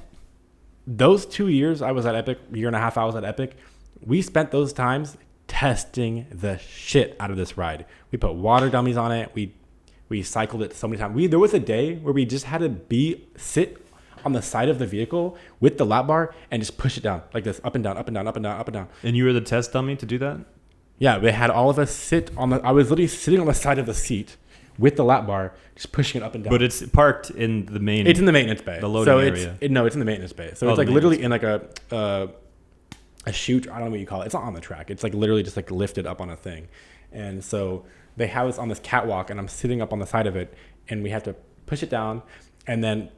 those 2 years I was at Epic, year and a half I was at Epic, we spent those times testing the shit out of this ride. We put water dummies on it. We cycled it so many times. There was a day where we just had to sit on the side of the vehicle with the lap bar and just push it down like this, up and down, up and down, up and down, up and down. And you were the test dummy to do that? Yeah, we had all of us sit I was literally sitting on the side of the seat with the lap bar, just pushing it up and down. But it's parked in the main. It's in the maintenance bay. The loading area. It's in the maintenance bay. So it's like literally in like a chute. I don't know what you call it. It's not on the track. It's like literally just like lifted up on a thing. And so they have us on this catwalk, and I'm sitting up on the side of it, and we have to push it down, and then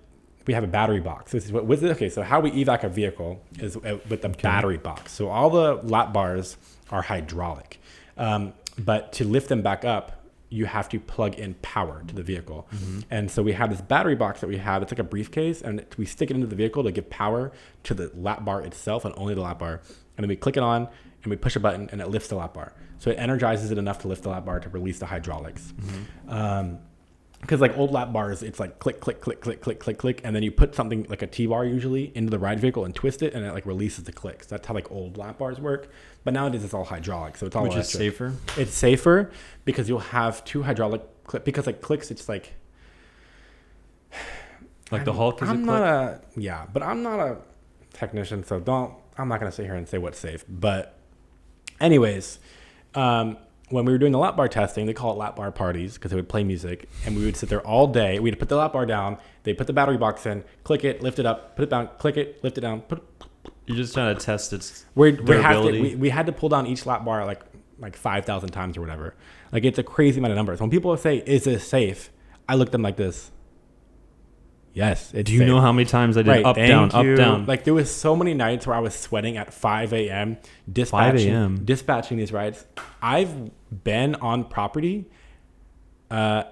we have a battery box. This is okay. So how we evac a vehicle is with the battery box. So all the lap bars are hydraulic, but to lift them back up, you have to plug in power to the vehicle. Mm-hmm. And so we have this battery box that we have. It's like a briefcase, and we stick it into the vehicle to give power to the lap bar itself and only the lap bar. And then we click it on, and we push a button, and it lifts the lap bar. So it energizes it enough to lift the lap bar to release the hydraulics. Mm-hmm. Because like old lap bars, it's like click, click, click, click, click, click, click, and then you put something like a T-bar usually into the ride vehicle and twist it, and it like releases the clicks. That's how like old lap bars work. But nowadays it's all hydraulic, so it's all electric. Which is safer? It's safer because you'll have two hydraulic clips. Because like clicks, it's like the Hulk is but I'm not a technician, so I'm not gonna sit here and say what's safe. But anyways, when we were doing the lap bar testing, they call it lap bar parties because they would play music, and we would sit there all day. We'd put the lap bar down, they put the battery box in, click it, lift it up, put it down, click it, lift it down. You're just trying to test its durability. We had to pull down each lap bar like 5,000 times or whatever. Like, it's a crazy amount of numbers. When people say, "Is this safe?" I look at them like this. Yes, it's Do you safe. know how many times I did up, down, up, down? Like, there was so many nights where I was sweating at 5 a.m. dispatching these rides. I've been on property at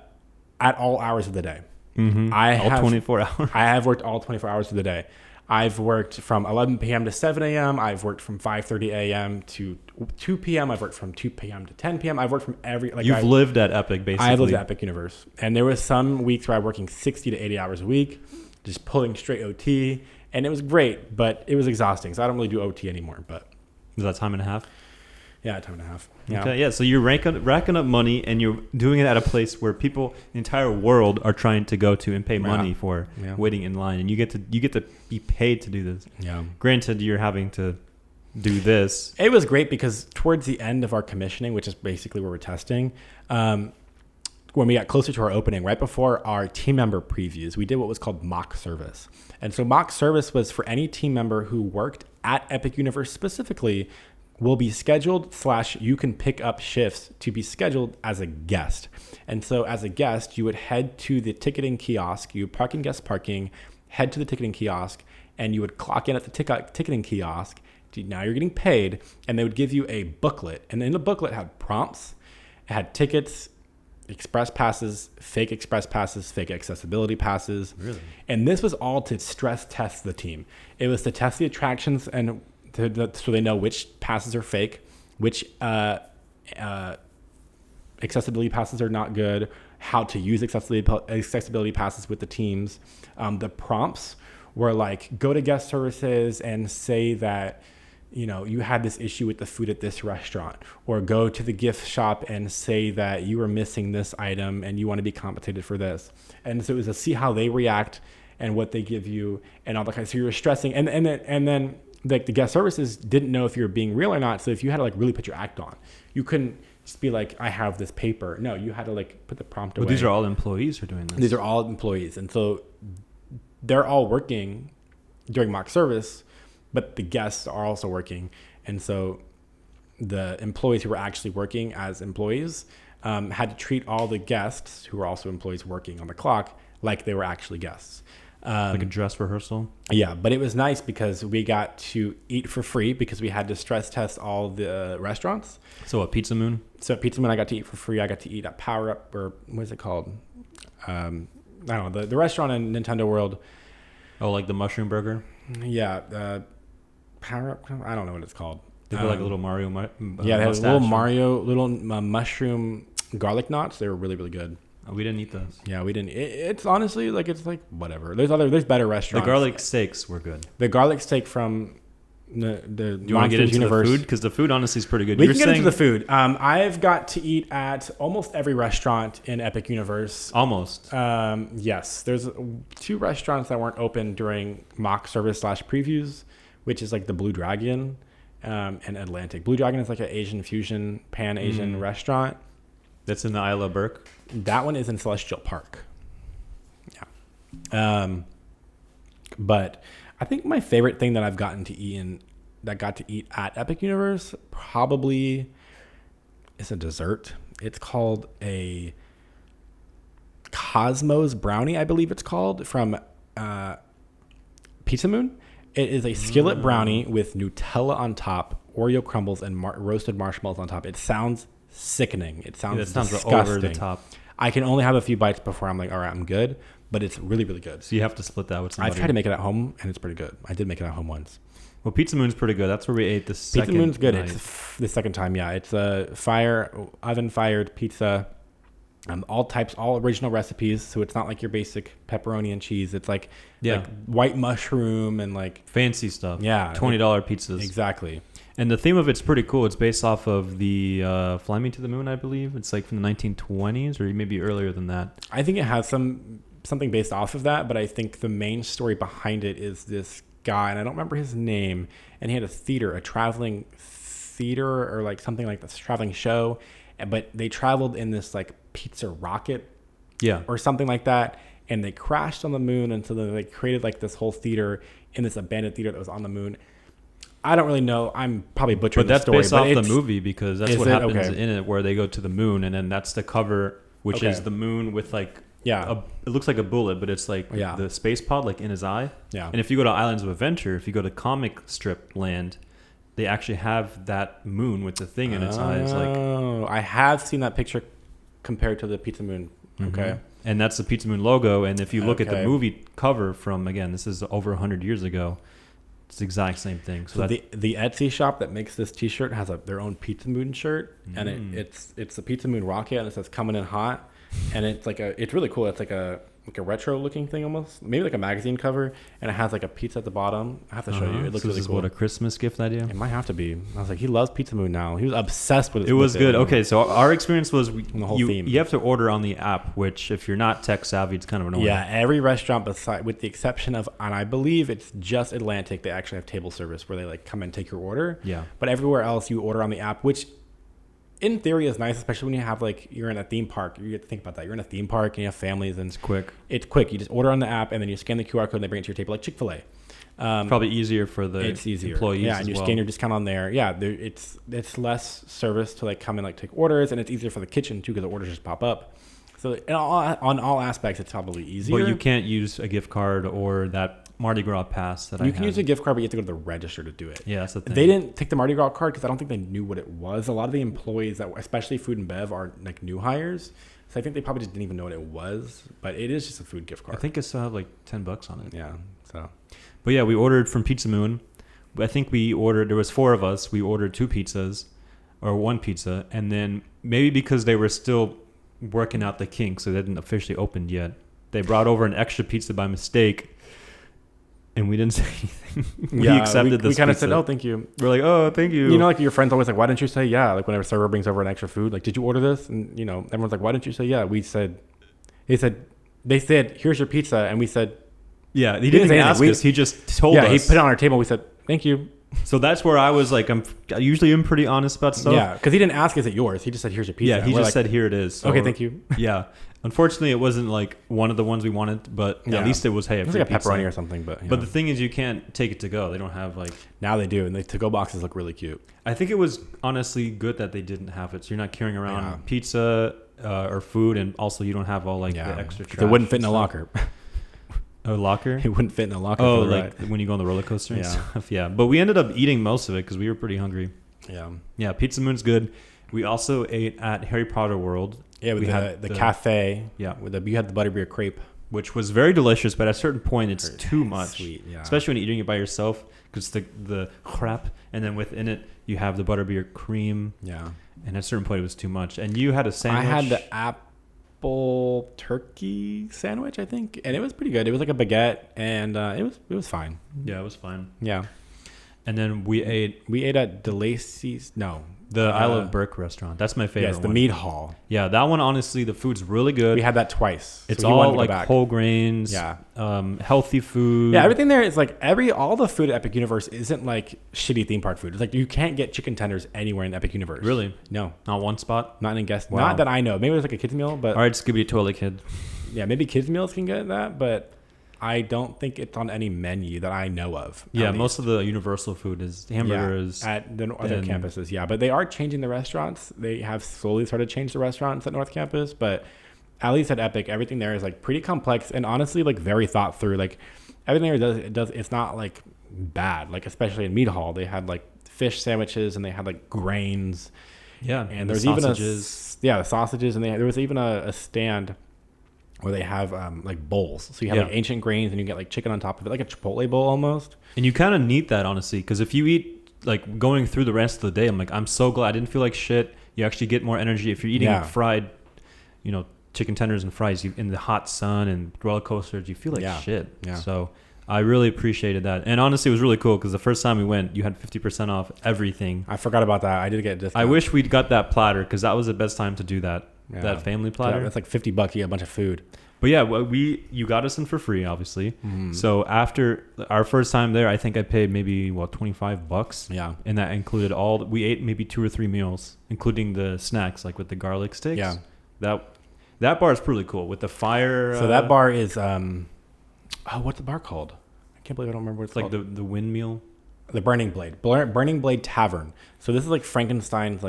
all hours of the day. Mm-hmm. All 24 hours. I have worked all 24 hours of the day. I've worked from 11 p.m. to 7 a.m. I've worked from 5:30 a.m. to 2 p.m. I've worked from 2 p.m. to 10 p.m. I've worked from You've lived at Epic, basically. I've lived at Epic Universe. And there was some weeks where I was working 60 to 80 hours a week, just pulling straight OT. And it was great, but it was exhausting. So I don't really do OT anymore. But is that time and a half? Yeah, time and a half. Yeah. Okay, yeah. So you're racking up money, and you're doing it at a place where people, the entire world, are trying to go to and pay money for waiting in line, and you get to be paid to do this. Yeah. Granted, you're having to do this. It was great because towards the end of our commissioning, which is basically where we're testing, when we got closer to our opening, right before our team member previews, we did what was called mock service. And so mock service was for any team member who worked at Epic Universe specifically will be scheduled / you can pick up shifts to be scheduled as a guest. And so as a guest, you would head to the ticketing kiosk, you would park in guest parking, head to the ticketing kiosk, and you would clock in at the ticketing kiosk. Now you're getting paid, and they would give you a booklet. And in the booklet it had prompts, it had tickets, express passes, fake accessibility passes. Really? And this was all to stress test the team. It was to test the attractions and so they know which passes are fake, which accessibility passes are not good, how to use accessibility passes with the teams. The prompts were like, go to guest services and say that, you had this issue with the food at this restaurant, or go to the gift shop and say that you were missing this item and you want to be compensated for this. And so it was to see how they react and what they give you and all that kind of, so you were stressing. And then like the guest services didn't know if you were being real or not. So if you had to like really put your act on, you couldn't just be like, I have this paper. No, you had to like put the prompt away. But these are all employees who are doing this. These are all employees. And so they're all working during mock service, but the guests are also working. And so the employees who were actually working as employees had to treat all the guests who were also employees working on the clock like they were actually guests. Like a dress rehearsal. Yeah, but it was nice because we got to eat for free because we had to stress test all the restaurants. So a Pizza Moon? So at Pizza Moon, I got to eat for free. I got to eat at Power Up, or what is it called? I don't know, the restaurant in Nintendo World. Oh, like the mushroom burger? Yeah, Power Up. I don't know what it's called. They put like a little Mario. Yeah, they had a little Mario, little mushroom garlic knots. They were really, really good. Oh, we didn't eat those. Yeah, we didn't. It's honestly it's like whatever. There's better restaurants. The garlic steaks were good. The garlic steak from the Do you want to get into universe. the food? Because the food honestly is pretty good. We can get into the food. I've got to eat at almost every restaurant in Epic Universe. Almost. Yes, there's 2 restaurants that weren't open during mock service / previews, which is like the Blue Dragon and Atlantic. Blue Dragon is like an Asian fusion, Pan-Asian restaurant. That's in the Isla Burke. That one is in Celestial Park. Yeah. But I think my favorite thing that I've gotten to eat at Epic Universe probably is a dessert. It's called a Cosmos Brownie, I believe it's called, from Pizza Moon. It is a skillet brownie with Nutella on top, Oreo crumbles, and roasted marshmallows on top. It sounds sickening. It sounds disgusting. Over the top. I can only have a few bites before I'm like, all right, I'm good. But it's really, really good. So you have to split that with somebody. I've tried to make it at home, and it's pretty good. I did make it at home once. Well, Pizza Moon's pretty good. That's where we ate the second Pizza Moon's good. night. It's the second time, yeah. It's a oven-fired pizza. All original recipes. So it's not like your basic pepperoni and cheese. It's like white mushroom and like fancy stuff. Yeah. $20 pizzas. Exactly. And the theme of it's pretty cool. It's based off of the Fly Me to the Moon, I believe. It's like from the 1920s or maybe earlier than that. I think it has something based off of that, but I think the main story behind it is this guy, and I don't remember his name, and he had a traveling theater or like something like this, traveling show, but they traveled in this like pizza rocket or something like that, and they crashed on the moon, and so then they created like this whole theater in this abandoned theater that was on the moon. I don't really know. I'm probably butchering the story. But that's based off the movie because that's what happens in it, where they go to the moon, and then that's the cover, which is the moon with like it looks like a bullet, but it's like the space pod like in his eye. Yeah. And if you go to Islands of Adventure, if you go to comic strip land, they actually have that moon with the thing in its eyes. Like, I have seen that picture compared to the Pizza Moon. Okay. And that's the Pizza Moon logo. And if you look at the movie cover from, again, this is over 100 years ago, it's the exact same thing. So the Etsy shop that makes this T-shirt has their own Pizza Moon shirt, and it's a Pizza Moon rocket, and it says "Coming in hot," and it's really cool. It's like a retro looking thing almost, maybe like a magazine cover, and it has like a pizza at the bottom. I have to show you. It looks really cool. This is what, a Christmas gift idea? It might have to be. I was like, he loves Pizza Moon now. He was obsessed with it. It was good. Okay, so our experience was the whole theme. You have to order on the app, which if you're not tech savvy, it's kind of annoying. Yeah, every restaurant with the exception of, and I believe it's just Atlantic, they actually have table service where they like come and take your order. Yeah. But everywhere else you order on the app, which in theory is nice, especially when you have like, you're in a theme park. You get to think about that. You're in a theme park and you have families, and it's quick. It's quick. You just order on the app and then you scan the QR code and they bring it to your table, like Chick-fil-A. Probably easier for the employees. Yeah, and you scan your discount on there. Yeah, it's less service to like come and like take orders, and it's easier for the kitchen too because the orders just pop up. So on all aspects, it's probably easier. But you can't use a gift card or that Mardi Gras pass that you can use a gift card, but you have to go to the register to do it. Yeah, that's the thing. They didn't take the Mardi Gras card because I don't think they knew what it was. A lot of the employees that, especially food and bev, are like new hires. So I think they probably just didn't even know what it was. But it is just a food gift card. I think it still have like $10 on it. Yeah. So. But yeah, we ordered from Pizza Moon. I think there was 4 of us. We ordered 2 pizzas or 1 pizza. And then maybe because they were still working out the kinks, so they hadn't officially opened yet, they brought over an extra pizza by mistake. And we didn't say anything. We accepted this. We kind of said, "Oh, thank you." We're like, "Oh, thank you." You know, like your friends always like, "Why didn't you say yeah?" Like whenever a server brings over an extra food, like, "Did you order this?" And you know, everyone's like, "Why didn't you say yeah?" We said, they said, "Here's your pizza," and we said, "Yeah." He didn't even ask us. He just told us. Yeah, he put it on our table. We said, "Thank you." So that's where I was like, I usually am pretty honest about stuff. Yeah, because he didn't ask, "Is it yours?" He just said, "Here's your pizza." Yeah, he just said, "Here it is." So okay, thank you. Yeah. Unfortunately, it wasn't like one of the ones we wanted, but at least it was, hey, it was like a pepperoni or something. But the thing is, you can't take it to go. They don't have like... Now they do, and the to-go boxes look really cute. I think it was honestly good that they didn't have it, so you're not carrying around pizza or food, and also you don't have all like the extra trash. It wouldn't fit in a locker. A locker? It wouldn't fit in a locker. Oh, for the like ride. when you go on the roller coaster and Yeah. stuff. Yeah. But we ended up eating most of it because we were pretty hungry. Yeah. Yeah, Pizza Moon's good. We also ate at Harry Potter World. Yeah, with We the had cafe. Yeah. With you had the butterbeer crepe. Which was very delicious, but at a certain point, it's too much. Sweet, yeah. Especially when you're eating it by yourself, because the crap, and then within it, you have the butterbeer cream. Yeah. And at a certain point, it was too much. And you had a sandwich. I had the apple turkey sandwich, I think, and it was pretty good. It was like a baguette, and it was fine. Yeah, it was fine. Yeah. And then we ate at DeLacy's. No. the Isle of Burke restaurant. That's my favorite Yes, the one. meat hall. Yeah, that one, honestly, the food's really good. We had that twice. It's so we wanted all to go like back. whole grains, Yeah. healthy food. Yeah, everything there is like all the food at Epic Universe isn't like shitty theme park food. It's like you can't get chicken tenders anywhere in Epic Universe. Really? No. Not one spot? Not in guest. Wow. Not that I know. Maybe there's like a kids meal, but All right, Scooby Toilet Kid. yeah, maybe kids meals can get that, but I don't think it's on any menu that I know of. Yeah, most of the Universal food is hamburgers. At the other and- campuses, yeah. But they are changing the restaurants. They have slowly started to change the restaurants at North Campus, but at least at Epic, everything there is like pretty complex and honestly like very thought through. Like everything there does it's not like bad. Like especially in Meat Hall, they had like fish sandwiches and they had like grains. Yeah, And the there's sausages. even the sausages, and there was even a stand where they have like bowls. So you have like ancient grains, and you get like chicken on top of it, like a Chipotle bowl almost. And you kind of need that, honestly, because if you eat, like, going through the rest of the day, I'm so glad I didn't feel like shit. You actually get more energy. If you're eating fried, chicken tenders and fries in the hot sun and roller coasters, you feel like shit. Yeah. So I really appreciated that. And honestly, it was really cool because the first time we went, you had 50% off everything. I forgot about that. I did get a discount. I wish we'd got that platter because that was the best time to do that. Yeah. That family platter. Yeah, that's like $50. You get a bunch of food. But yeah, you got us in for free, obviously. Mm-hmm. So after our first time there, I think I paid maybe $25. Yeah. And that included we ate maybe 2 or 3 meals, including the snacks, like with the garlic sticks. Yeah. That bar is pretty cool with the fire. So that bar is what's the bar called? I can't believe I don't remember what it's like called. the windmill. The Burning Blade. Burning Blade Tavern. So this is like Frankenstein's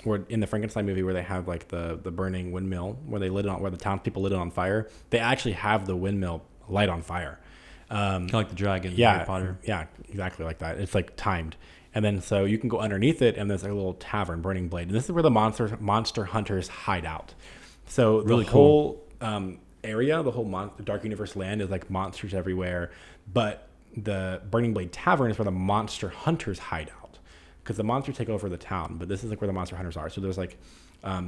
where in the Frankenstein movie where they have like the burning windmill where the townspeople lit it on fire. They actually have the windmill light on fire. Kind of like the dragon. Yeah, Harry Potter. yeah, exactly like that. It's like timed, and then so you can go underneath it, and there's like a little tavern, Burning Blade, and this is where the monster hunters hide out. So Really the whole area, the whole Dark Universe land is like monsters everywhere, but the Burning Blade Tavern is where the monster hunters hide out. Because the monsters take over the town, but this is like where the monster hunters are. So there's like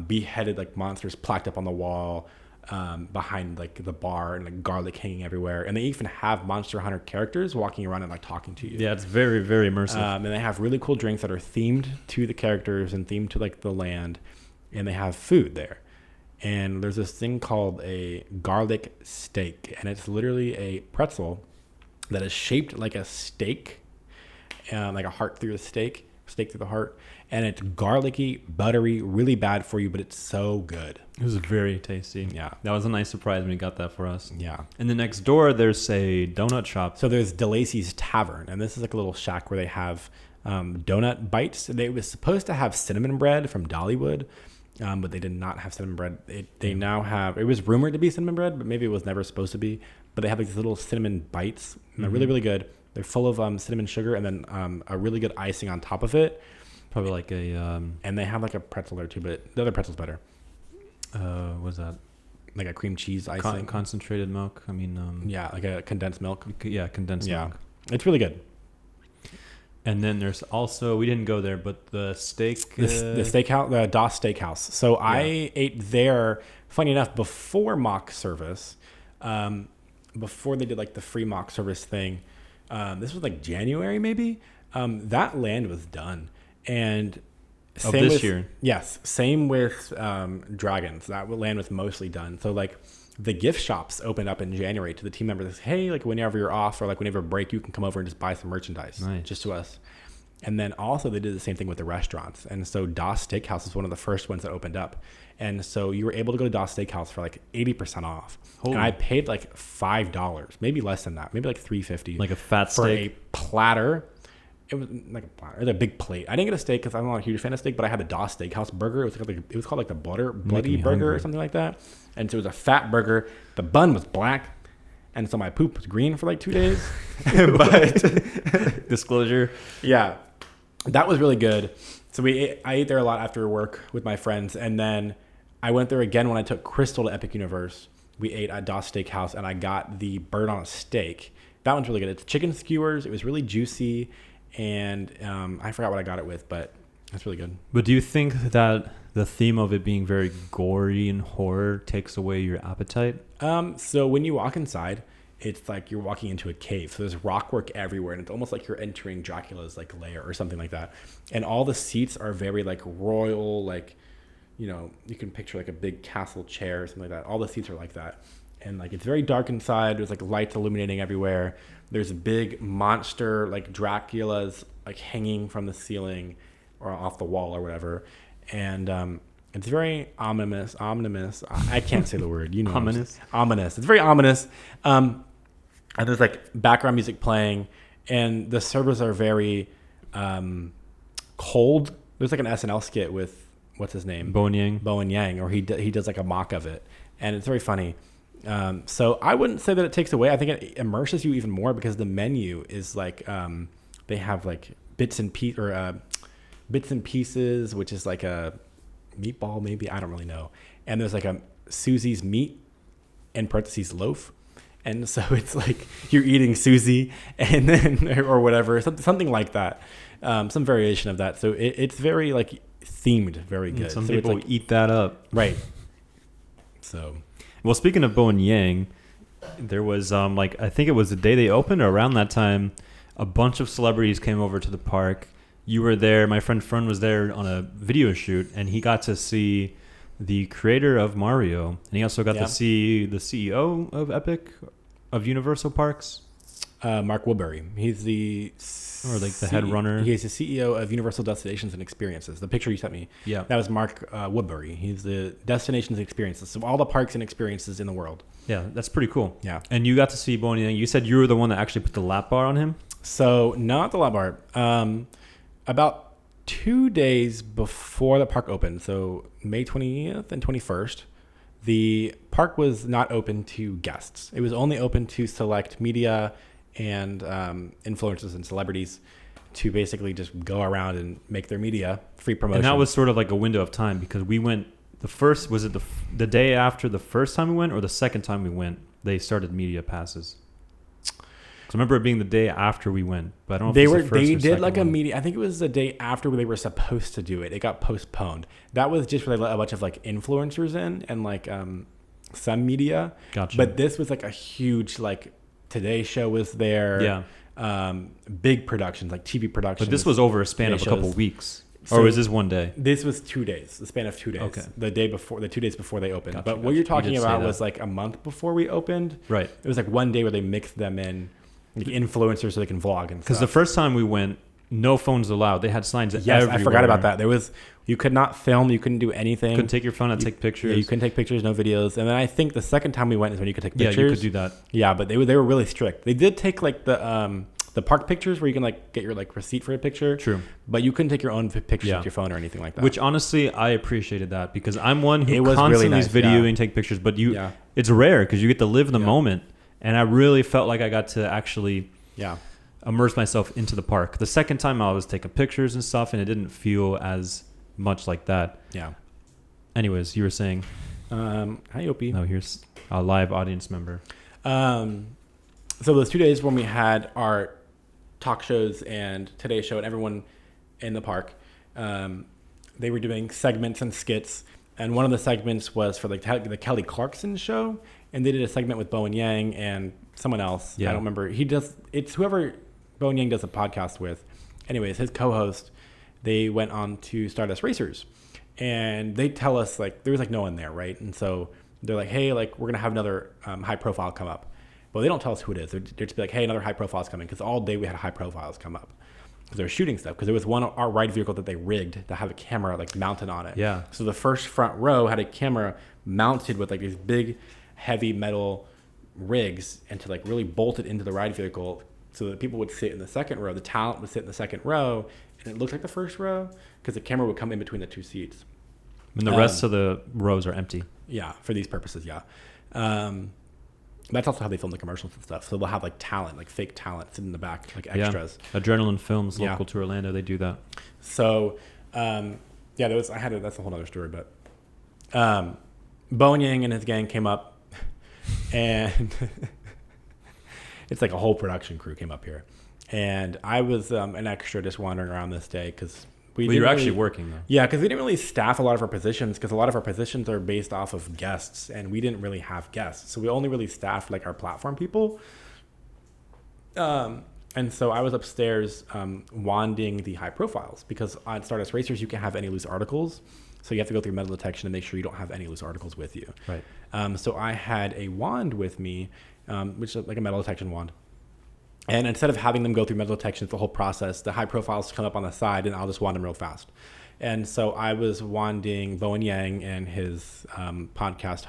beheaded like monsters plaqued up on the wall behind like the bar, and like garlic hanging everywhere. And they even have monster hunter characters walking around and like talking to you. Yeah, it's very, very immersive. And they have really cool drinks that are themed to the characters and themed to like the land. And they have food there. And there's this thing called a garlic steak, and it's literally a pretzel that is shaped like a steak, like a heart through a steak through the heart, and it's garlicky, buttery, really bad for you, but it's so good. It was very tasty. Yeah. That was a nice surprise when you got that for us. Yeah. And then next door, there's a donut shop. So there's DeLacy's Tavern, and this is like a little shack where they have donut bites. They was supposed to have cinnamon bread from Dollywood, but they did not have cinnamon bread. They now have, it was rumored to be cinnamon bread, but maybe it was never supposed to be. But they have like these little cinnamon bites, and they're really, really good. They're full of cinnamon sugar and then a really good icing on top of it. Probably like a... and they have like a pretzel there too, but the other pretzel's better. what's that? Like a cream cheese icing. Concentrated milk. I mean... yeah, like a condensed milk. Yeah, condensed milk. It's really good. And then there's also... We didn't go there, but the steak... The steakhouse, the Das Steakhouse. So I ate there, funny enough, before mock service. Before they did like the free mock service thing. This was like January maybe. That land was done, and same this with, year. Yes, same with Dragons. That land was mostly done. So like the gift shops opened up in January to the team members. Hey, like whenever you're off or like whenever a break, you can come over and just buy some merchandise, just to us. And then also they did the same thing with the restaurants. And so Das Steakhouse is one of the first ones that opened up. And so you were able to go to Das Steakhouse for like 80% off. Holy. And I paid like $5, maybe less than that, maybe like $3.50. Like a fat for steak? a platter. It was like a platter. It was a big plate. I didn't get a steak because I'm not a huge fan of steak, but I had the Das Steakhouse burger. It was called like the bloody burger or something like that. And so it was a fat burger. The bun was black. and so my poop was green for like 2 days. But disclosure. Yeah, that was really good. So I ate there a lot after work with my friends, and then I went there again when I took Crystal to Epic Universe. We ate at Doss Steakhouse, and I got the bird on a steak. That one's really good. It's chicken skewers. It was really juicy, and I forgot what I got it with, but it's really good. But do you think that the theme of it being very gory and horror takes away your appetite? So when you walk inside, it's like you're walking into a cave. So there's rockwork everywhere, and it's almost like you're entering Dracula's like lair or something like that. And all the seats are very like royal, like, you know, you can picture like a big castle chair or something like that. All the seats are like that. And like it's very dark inside. There's like lights illuminating everywhere. There's a big monster like Dracula's like hanging from the ceiling or off the wall or whatever. And it's very ominous. I can't say the word. You know, ominous. It's very ominous. And there's like background music playing, and the servers are very cold. There's like an SNL skit with what's his name, Bowen Yang, or he does like a mock of it, and it's very funny. So I wouldn't say that it takes away. I think it immerses you even more because the menu is like they have like bits and pieces, which is like a meatball, maybe, I don't really know. And there's like a Susie's meat in parentheses loaf, and so it's like you're eating Susie and then or whatever, something like that, some variation of that. So it's very like themed, very good. Some so people like, eat that up, right? So, well, speaking of Bowen Yang, there was like I think it was the day they opened or around that time, a bunch of celebrities came over to the park. You were there. My friend Fern was there on a video shoot, and he got to see the creator of Mario, and he also got to see the CEO of of Universal Parks, Mark Woodbury. He's the head runner. He's the CEO of Universal Destinations and Experiences. The picture you sent me, that was Mark Woodbury. He's the Destinations and Experiences, so all the parks and experiences in the world. Yeah, that's pretty cool. Yeah, and you got to see Bowen Yang. You said you were the one that actually put the lap bar on him. So not the lap bar. About 2 days before the park opened, so May 20th and 21st, the park was not open to guests. It was only open to select media and influencers and celebrities to basically just go around and make their media free promotion. And that was sort of like a window of time because we went was it the day after the first time we went or the second time we went, they started media passes. I remember it being the day after we went, but I don't know if they did like a media. I think it was the day after they were supposed to do it. It got postponed. That was just where they let a bunch of like influencers in and like some media. Gotcha. But this was like a huge like Today Show was there. Yeah. Big productions like TV productions. But this was over a span of a couple weeks. So or was this one day? This was 2 days. The span of 2 days. Okay. The 2 days before they opened. But what you're talking about was like a month before we opened. Right. It was like one day where they mixed them in. Like influencers so they can vlog and stuff. Because the first time we went, no phones allowed. They had signs everywhere. I forgot about that. You could not film. You couldn't do anything. Couldn't take your phone and take pictures. Yeah, you couldn't take pictures, no videos. And then I think the second time we went is when you could take pictures. Yeah, you could do that. Yeah, but they were really strict. They did take like the park pictures where you can like get your like receipt for a picture. True. But you couldn't take your own pictures with your phone or anything like that. Which honestly, I appreciated that because I'm one who really constantly nice, is videoing and take pictures. But it's rare because you get to live the moment. And I really felt like I got to actually immerse myself into the park. The second time I was taking pictures and stuff, and it didn't feel as much like that. Yeah. Anyways, you were saying. Hi, Opie. No, here's a live audience member. So those 2 days when we had our talk shows and Today Show and everyone in the park, they were doing segments and skits. And one of the segments was for like the Kelly Clarkson show. And they did a segment with Bowen Yang and someone else. Yeah. I don't remember. It's whoever Bowen Yang does a podcast with. Anyways, his co-host, they went on to Stardust Racers. And they tell us, like, there was, like, no one there, right? And so they're like, hey, like, we're going to have another high profile come up. Well, they don't tell us who it is. They're just be like, hey, another high profile is coming. Because all day we had high profiles come up. Because they were shooting stuff. Because there was our ride vehicle that they rigged to have a camera, like, mounted on it. Yeah. So the first front row had a camera mounted with, like, these big heavy metal rigs and to like really bolt it into the ride vehicle so that people would sit in the second row. The talent would sit in the second row and it looked like the first row because the camera would come in between the two seats. And the rest of the rows are empty. Yeah, for these purposes, yeah. That's also how they film the commercials and stuff. So they'll have like talent, like fake talent sitting in the back, like extras. Yeah. Adrenaline Films, local to Orlando, they do that. So, that's a whole other story, but Bowen Yang and his gang came up, and it's like a whole production crew came up here. And I was an extra just wandering around this day because you're actually working though. Yeah, because we didn't really staff a lot of our positions because a lot of our positions are based off of guests, and we didn't really have guests. So we only really staffed like our platform people. And so I was upstairs wanding the high profiles because on Stardust Racers, you can't have any loose articles. So you have to go through metal detection and make sure you don't have any loose articles with you. Right. So I had a wand with me, which is like a metal detection wand. And instead of having them go through metal detection, it's the whole process, the high profiles come up on the side, and I'll just wand them real fast. And so I was wanding Bowen Yang and his podcast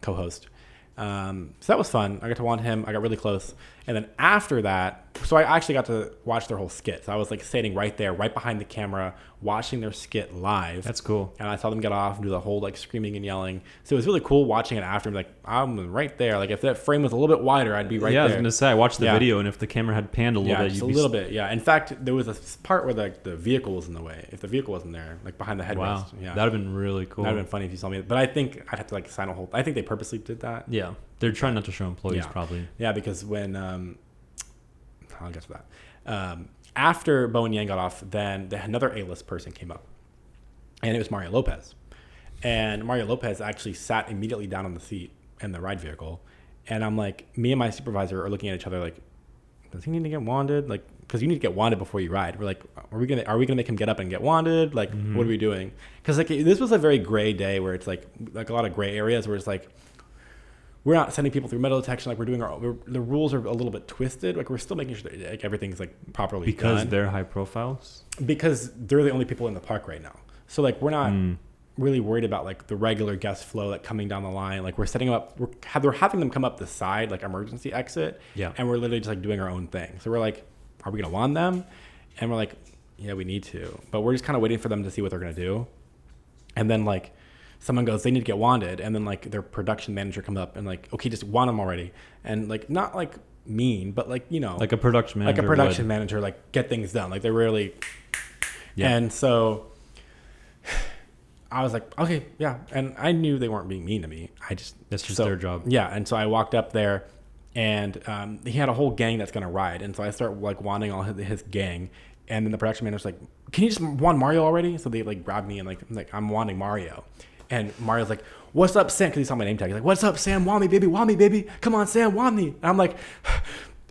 co-host. So that was fun. I got to wand him. I got really close. And then after that, so I actually got to watch their whole skit. So I was like standing right there, right behind the camera, watching their skit live. That's cool. And I saw them get off and do the whole like screaming and yelling. So it was really cool watching it after. Like, I'm right there. Like if that frame was a little bit wider, I'd be right there. Yeah, I was going to say, I watched the video, and if the camera had panned a little bit, just a little bit. Yeah. In fact, there was a part where like the vehicle was in the way. If the vehicle wasn't there, like behind the headrest. Wow. Yeah. That'd have been really cool. That'd have been funny if you saw me. But I think I'd have to like sign a whole. I think they purposely did that. Yeah. They're trying not to show employees, probably. Yeah, because when I'll get to that. After Bowen Yang got off, then another A-list person came up, and it was Mario Lopez. And Mario Lopez actually sat immediately down on the seat in the ride vehicle, and I'm like, me and my supervisor are looking at each other like, does he need to get wanded? Like, because you need to get wanded before you ride. We're like, are we gonna make him get up and get wanded? Like, what are we doing? Because like this was a very gray day where it's like a lot of gray areas where it's like, we're not sending people through metal detection. Like we're doing the rules are a little bit twisted. Like we're still making sure that like everything's like properly because done. they're high profiles. Because they're the only people in the park right now. So like we're not really worried about like the regular guest flow like coming down the line. Like we're setting them up. We're having them come up the side like emergency exit. Yeah. And we're literally just like doing our own thing. So we're like, are we gonna wand them? And we're like, yeah, we need to. But we're just kind of waiting for them to see what they're gonna do. And then like, someone goes, they need to get wanded, and then like their production manager comes up and like, okay, just wand them already, and like not like mean, but like like a production manager, like get things done. Like they're really, yeah. And so I was like, okay, yeah, and I knew they weren't being mean to me. That's just their job. Yeah, and so I walked up there, and he had a whole gang that's gonna ride, and so I start like wanding all his gang. And then the production manager's like, can you just wand Mario already? So they like grabbed me and like I'm wanding Mario. And Mario's like, what's up, Sam? Because he saw my name tag. He's like, what's up, Sam? Wand me, baby. Come on, Sam, wand me. And I'm like,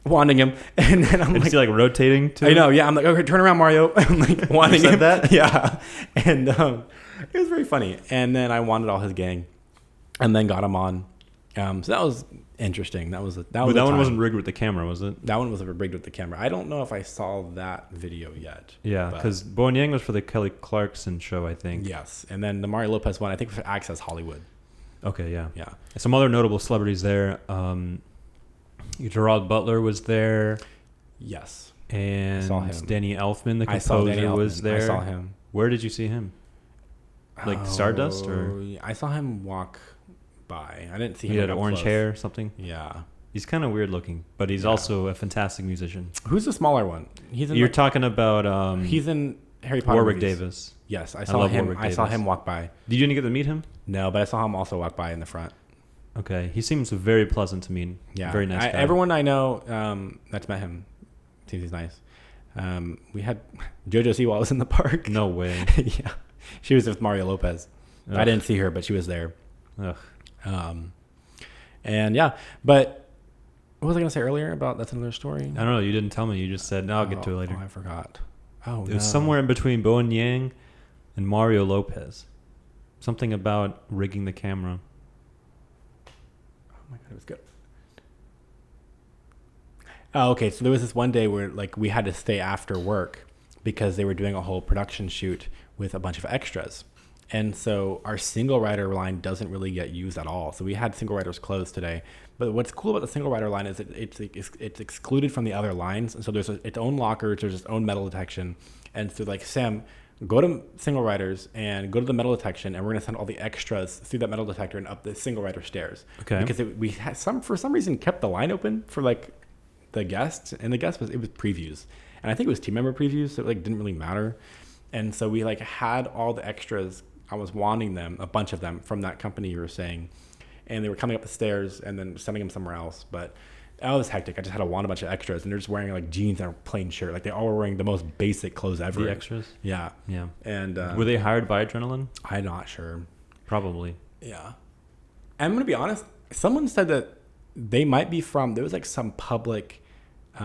wanding him. And then I'm like rotating too? I know, yeah. I'm like, okay, turn around, Mario. I'm like, wanding him. That? Yeah. And it was very funny. And then I wanded all his gang and then got him on. So that was interesting. That one wasn't rigged with the camera, was it? That one was rigged with the camera. I don't know if I saw that video yet. Yeah, because Bowen Yang was for the Kelly Clarkson show, I think. Yes, and then the Mario Lopez one, I think for Access Hollywood. Okay, yeah. Yeah. Some other notable celebrities there. Gerard Butler was there. Yes. And I saw him. Danny Elfman, the composer, was there. I saw him. Where did you see him? Like Stardust? Or I saw him walk by. I didn't see him. He had orange hair or something? Yeah. He's kind of weird looking, but he's also a fantastic musician. Who's the smaller one? You're talking about... he's in Harry Potter Warwick movies. Davis. Yes, I saw him. I saw him walk by. Did you get to meet him? No, but I saw him also walk by in the front. Okay. He seems very pleasant to me. Yeah. Very nice guy. Everyone I know that's met him seems he's nice. We had JoJo Siwa was in the park. No way. Yeah. She was with Mario Lopez. Ugh. I didn't see her, but she was there. Ugh. And yeah, but what was I going to say earlier about that's another story? I don't know. You didn't tell me. You just said, no, I'll get to it later. Oh, I forgot. Oh, it was somewhere in between Bowen Yang and Mario Lopez. Something about rigging the camera. Oh my God, it was good. Oh, okay. So there was this one day where like we had to stay after work because they were doing a whole production shoot with a bunch of extras. And so our single rider line doesn't really get used at all. So we had single riders closed today. But what's cool about the single rider line is it's excluded from the other lines. And so there's its own lockers, there's its own metal detection. And so like, Sam, go to single riders and go to the metal detection, and we're gonna send all the extras through that metal detector and up the single rider stairs. Okay. Because we had for some reason kept the line open for like the guests, and the guest was previews, and I think it was team member previews, so it like didn't really matter. And so we like had all the extras. I was wanting them, a bunch of them from that company you were saying, and they were coming up the stairs and then sending them somewhere else. But that was hectic. I just had to want a bunch of extras, and they're just wearing like jeans and a plain shirt. Like they all were wearing the most basic clothes ever. The extras? Yeah. Yeah. And were they hired by Adrenaline? I'm not sure. Probably. Yeah. I'm going to be honest. Someone said that they might be from, there was like some public, what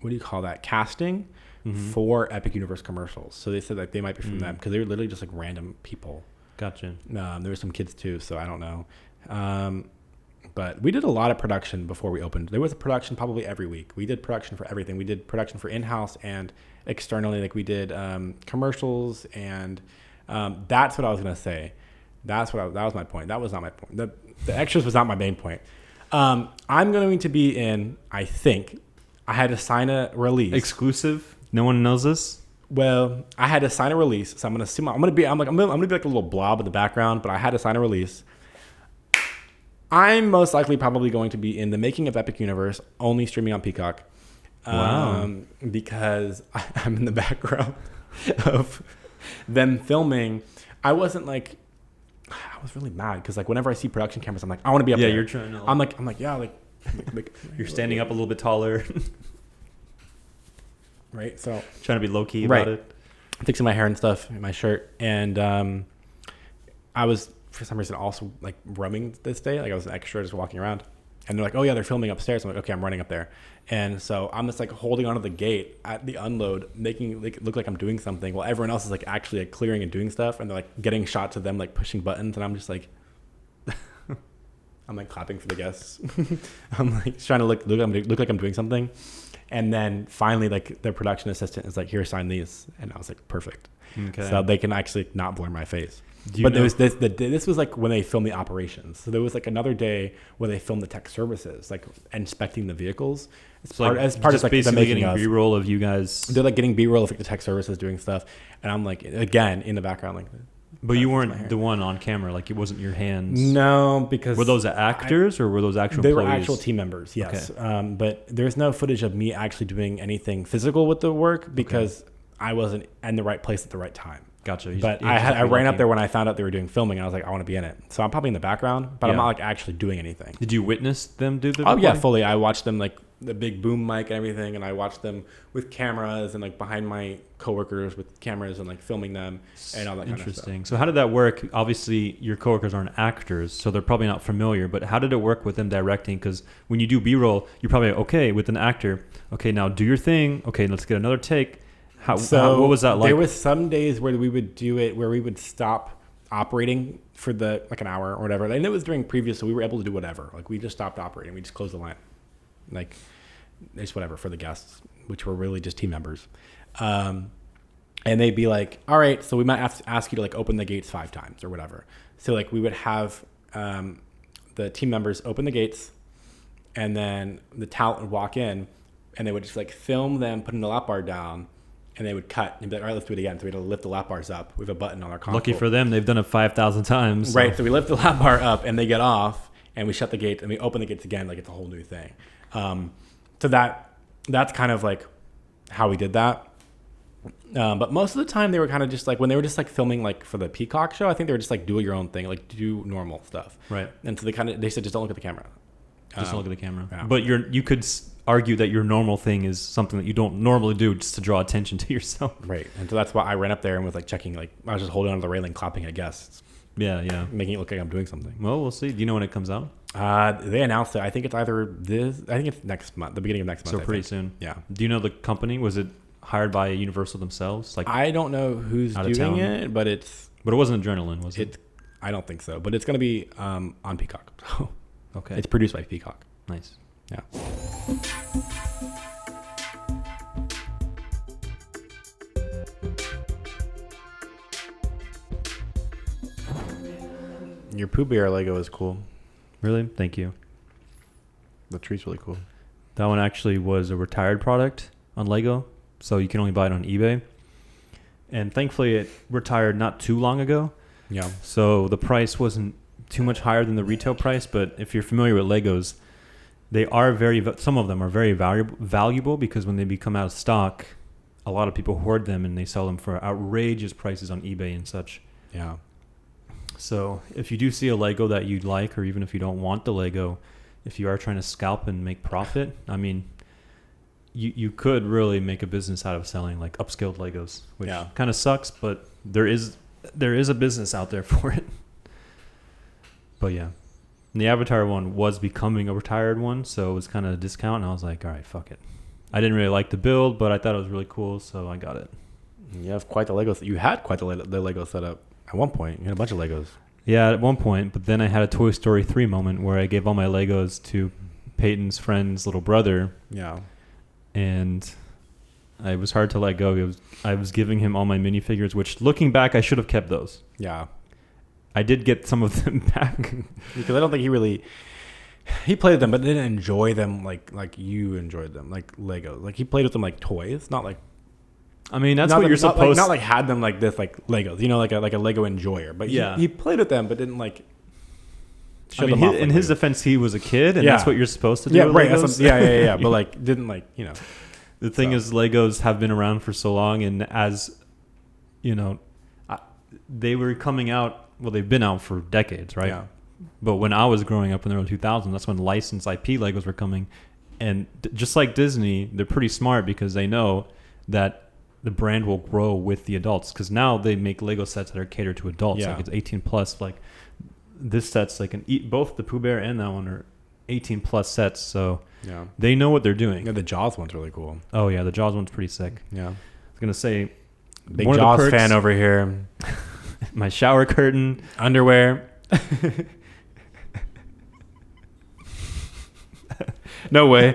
do you call that? Casting for Epic Universe commercials. So they said like they might be from them because they were literally just like random people. Gotcha. There were some kids too, so I don't know. But we did a lot of production before we opened. There was a production probably every week. We did production for everything. We did production for in-house and externally. Like we did commercials, and that's what I was gonna say. That was my point. That was not my point. The extras was not my main point. I'm going to be in. I think I had to sign a release. Exclusive. No one knows this. Well, I had to sign a release, so I'm gonna be like a little blob in the background, but I had to sign a release. I'm most likely probably going to be in the making of Epic Universe, only streaming on Peacock. Wow. Because I'm in the background of them filming. I was really mad because like whenever I see production cameras, I'm like, I want to be up there. Yeah, you're trying to. I'm like, yeah, like you're standing up a little bit taller. Right. So trying to be low key about it. Fixing my hair and stuff, and my shirt, and I was for some reason also like roaming this day. Like I was an extra, just walking around, and they're like, "Oh yeah, they're filming upstairs." I'm like, "Okay, I'm running up there," and so I'm just like holding onto the gate at the unload, making it look like I'm doing something, while everyone else is like actually like clearing and doing stuff, and they're like getting shots of them like pushing buttons, and I'm just like, I'm like clapping for the guests. I'm like trying to look like I'm doing something. And then finally, like the production assistant is like, "Here, sign these," and I was like, "Perfect." Okay. So they can actually not blur my face. But there was this was like when they filmed the operations. So there was like another day where they filmed the tech services, like inspecting the vehicles. As part of like the making getting of B-roll of you guys. They're like getting B-roll of like, the tech services doing stuff, and I'm like again in the background like. But you weren't the one on camera, like it wasn't your hands. No, because were those actors or were those actual? They employees? were actual team members, yes. Okay. But there's no footage of me actually doing anything physical with the work because I wasn't in the right place at the right time. Gotcha. But I ran up there when I found out they were doing filming, and I was like, I want to be in it. So I'm probably in the background, but I'm not like actually doing anything. Did you witness them do the? Oh yeah, fully. I watched them like the big boom mic and everything, and I watched them with cameras and like behind my coworkers with cameras and like filming them and all that kind of stuff. Interesting. So how did that work? Obviously, your coworkers aren't actors, so they're probably not familiar. But how did it work with them directing? Because when you do B-roll, you're probably okay with an actor. Okay, now do your thing. Okay, let's get another take. What was that like? There was some days where we would do it where we would stop operating for like an hour or whatever, and it was during preview, so we were able to do whatever. Like we just stopped operating. We just closed the line. Like it's whatever for the guests, which were really just team members. And they'd be like, all right, so we might have to ask you to like open the gates 5 times or whatever. So like we would have the team members open the gates, and then the talent would walk in, and they would just like film them putting the lap bar down, and they would cut and be like, all right, let's do it again. So we had to lift the lap bars up. We have a button on our console. Lucky for them, they've done it 5,000 times. So. Right, so we lift the lap bar up, and they get off, and we shut the gates, and we open the gates again, like it's a whole new thing. So that's kind of like how we did that. But most of the time they were kind of just like, when they were just like filming like for the Peacock show, I think they were just like, do your own thing, like do normal stuff. Right. And so they said, just don't look at the camera. Just don't look at the camera. Yeah. But you could argue that your normal thing is something that you don't normally do just to draw attention to yourself. Right. And so that's why I ran up there and was like checking, like I was just holding onto the railing, clapping at guests. Yeah. Making it look like I'm doing something. Well, we'll see. Do you know when it comes out? They announced it. I think it's next month, the beginning of next month. So pretty soon. Yeah. Do you know the company? Was it hired by Universal themselves? Like I don't know who's doing it, but it wasn't Adrenaline, was it? I don't think so. But it's going to be on Peacock. Okay. It's produced by Peacock. Nice. Yeah. Your Pooh Bear Lego is cool. Really? Thank you. The tree's really cool. That one actually was a retired product on Lego, so you can only buy it on eBay. And thankfully, it retired not too long ago. Yeah. So the price wasn't too much higher than the retail price. But if you're familiar with Legos, they are some of them are very valuable because when they become out of stock, a lot of people hoard them and they sell them for outrageous prices on eBay and such. Yeah. So if you do see a Lego that you'd like, or even if you don't want the Lego, if you are trying to scalp and make profit, I mean, you could really make a business out of selling like upscaled Legos, which kind of sucks, but there is a business out there for it. But yeah, and the Avatar one was becoming a retired one, so it was kind of a discount, and I was like, all right, fuck it. I didn't really like the build, but I thought it was really cool, so I got it. You have quite the Legos. You had quite the Lego setup at one point. You had a bunch of Legos. Yeah, at one point, but then I had a Toy Story 3 moment where I gave all my Legos to Peyton's friend's little brother. Yeah. And it was hard to let go. I was giving him all my minifigures, which looking back, I should have kept those. Yeah. I did get some of them back. Because I don't think he played with them, but didn't enjoy them like you enjoyed them, like Legos. Like he played with them like toys, not like. I mean, that's what you're supposed. Not like had them like this, like Legos. You know, like a Lego enjoyer. But yeah, he played with them, but didn't like. I mean, in his defense, he was a kid, and that's what you're supposed to do. Yeah, with right. Legos. Yeah. But like, didn't like, you know. The thing is, Legos have been around for so long, and as you know, they were coming out. Well, they've been out for decades, right? Yeah. But when I was growing up in the early 2000s, that's when licensed IP Legos were coming, and just like Disney, they're pretty smart because they know that the brand will grow with the adults. Because now they make Lego sets that are catered to adults, like it's 18 plus. Like this set's like both the Pooh Bear and that one are 18 plus sets, so they know what they're doing. Yeah, the Jaws one's really cool. Oh yeah, the Jaws one's pretty sick. Yeah, I was gonna say, big Jaws fan over here. My shower curtain, underwear. No way.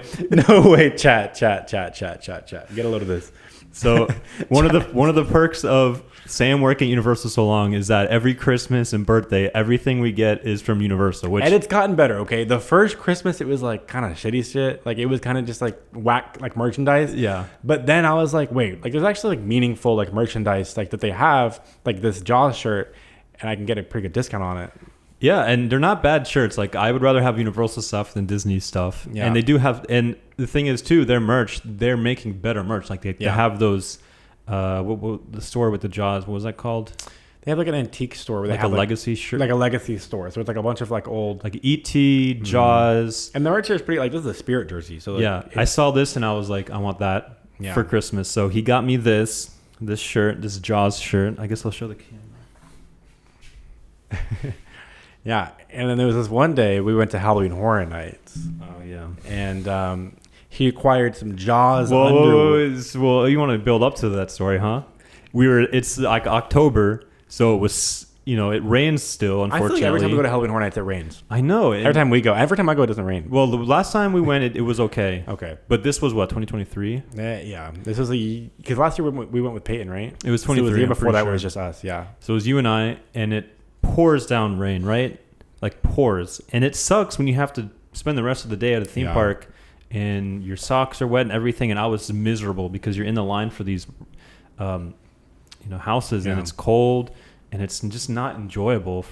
Chat. Get a load of this. So one of the perks of Sam working at Universal so long is that every Christmas and birthday, everything we get is from Universal. And it's gotten better, okay? The first Christmas, it was like kind of shitty shit. Like it was kind of just like whack, like merchandise. Yeah. But then I was like, wait, like there's actually like meaningful like merchandise like that they have, like this Jaws shirt, and I can get a pretty good discount on it. Yeah, and they're not bad shirts. Like I would rather have Universal stuff than Disney stuff. Yeah. And they do have, and the thing is too, their merch, they're making better merch. Like they have those, the store with the Jaws, what was that called? They have like an antique store where they like have a legacy shirt, like a legacy store. So it's like a bunch of like old, like E.T., Jaws, and the merch is pretty. Like this is a Spirit jersey. So like, I saw this and I was like, I want that for Christmas. So he got me this shirt, this Jaws shirt. I guess I'll show the camera. Yeah, and then there was this one day we went to Halloween Horror Nights. Oh yeah, and he acquired some Jaws underwear. Well, you want to build up to that story, huh? It's like October, so it was, it rains still. Unfortunately, I feel like every time we go to Halloween Horror Nights, it rains. I know. Every time I go, it doesn't rain. Well, the last time we went, it was okay. Okay, but this was what, 2023? Yeah, this was because last year we went with Peyton, right? It was 23. So the year before that was just us. Yeah. So it was you and I, and it pours down rain, right? Like pours, and it sucks when you have to spend the rest of the day at a theme park and your socks are wet and everything. And I was miserable because you're in the line for these houses and it's cold and it's just not enjoyable.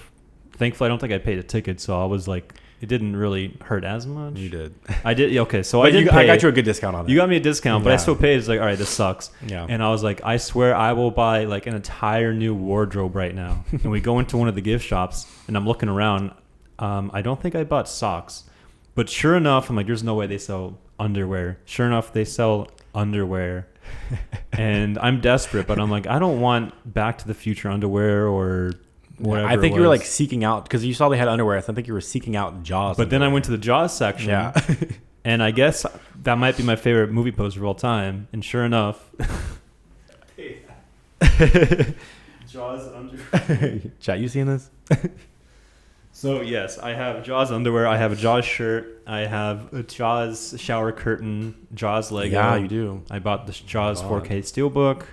Thankfully, I don't think I paid a ticket, so I was like, it didn't really hurt as much. You did. I did. Okay, so I did. I got you a good discount on it. You got me a discount, but I still paid. It's like, all right, this sucks. Yeah. And I was like, I swear I will buy like an entire new wardrobe right now. And we go into one of the gift shops, and I'm looking around. I don't think I bought socks, but sure enough, I'm like, there's no way they sell underwear. Sure enough, they sell underwear. And I'm desperate, but I'm like, I don't want Back to the Future underwear or whatever. I think you were like seeking out, because you saw they had underwear. So I think you were seeking out Jaws. But then I went to the Jaws section. Yeah. And I guess that might be my favorite movie poster of all time. And sure enough, Jaws underwear. Chat, you seeing this? So yes, I have Jaws underwear. I have a Jaws shirt. I have a Jaws shower curtain. Jaws Lego. Yeah, you do. I bought the Jaws 4K Steelbook.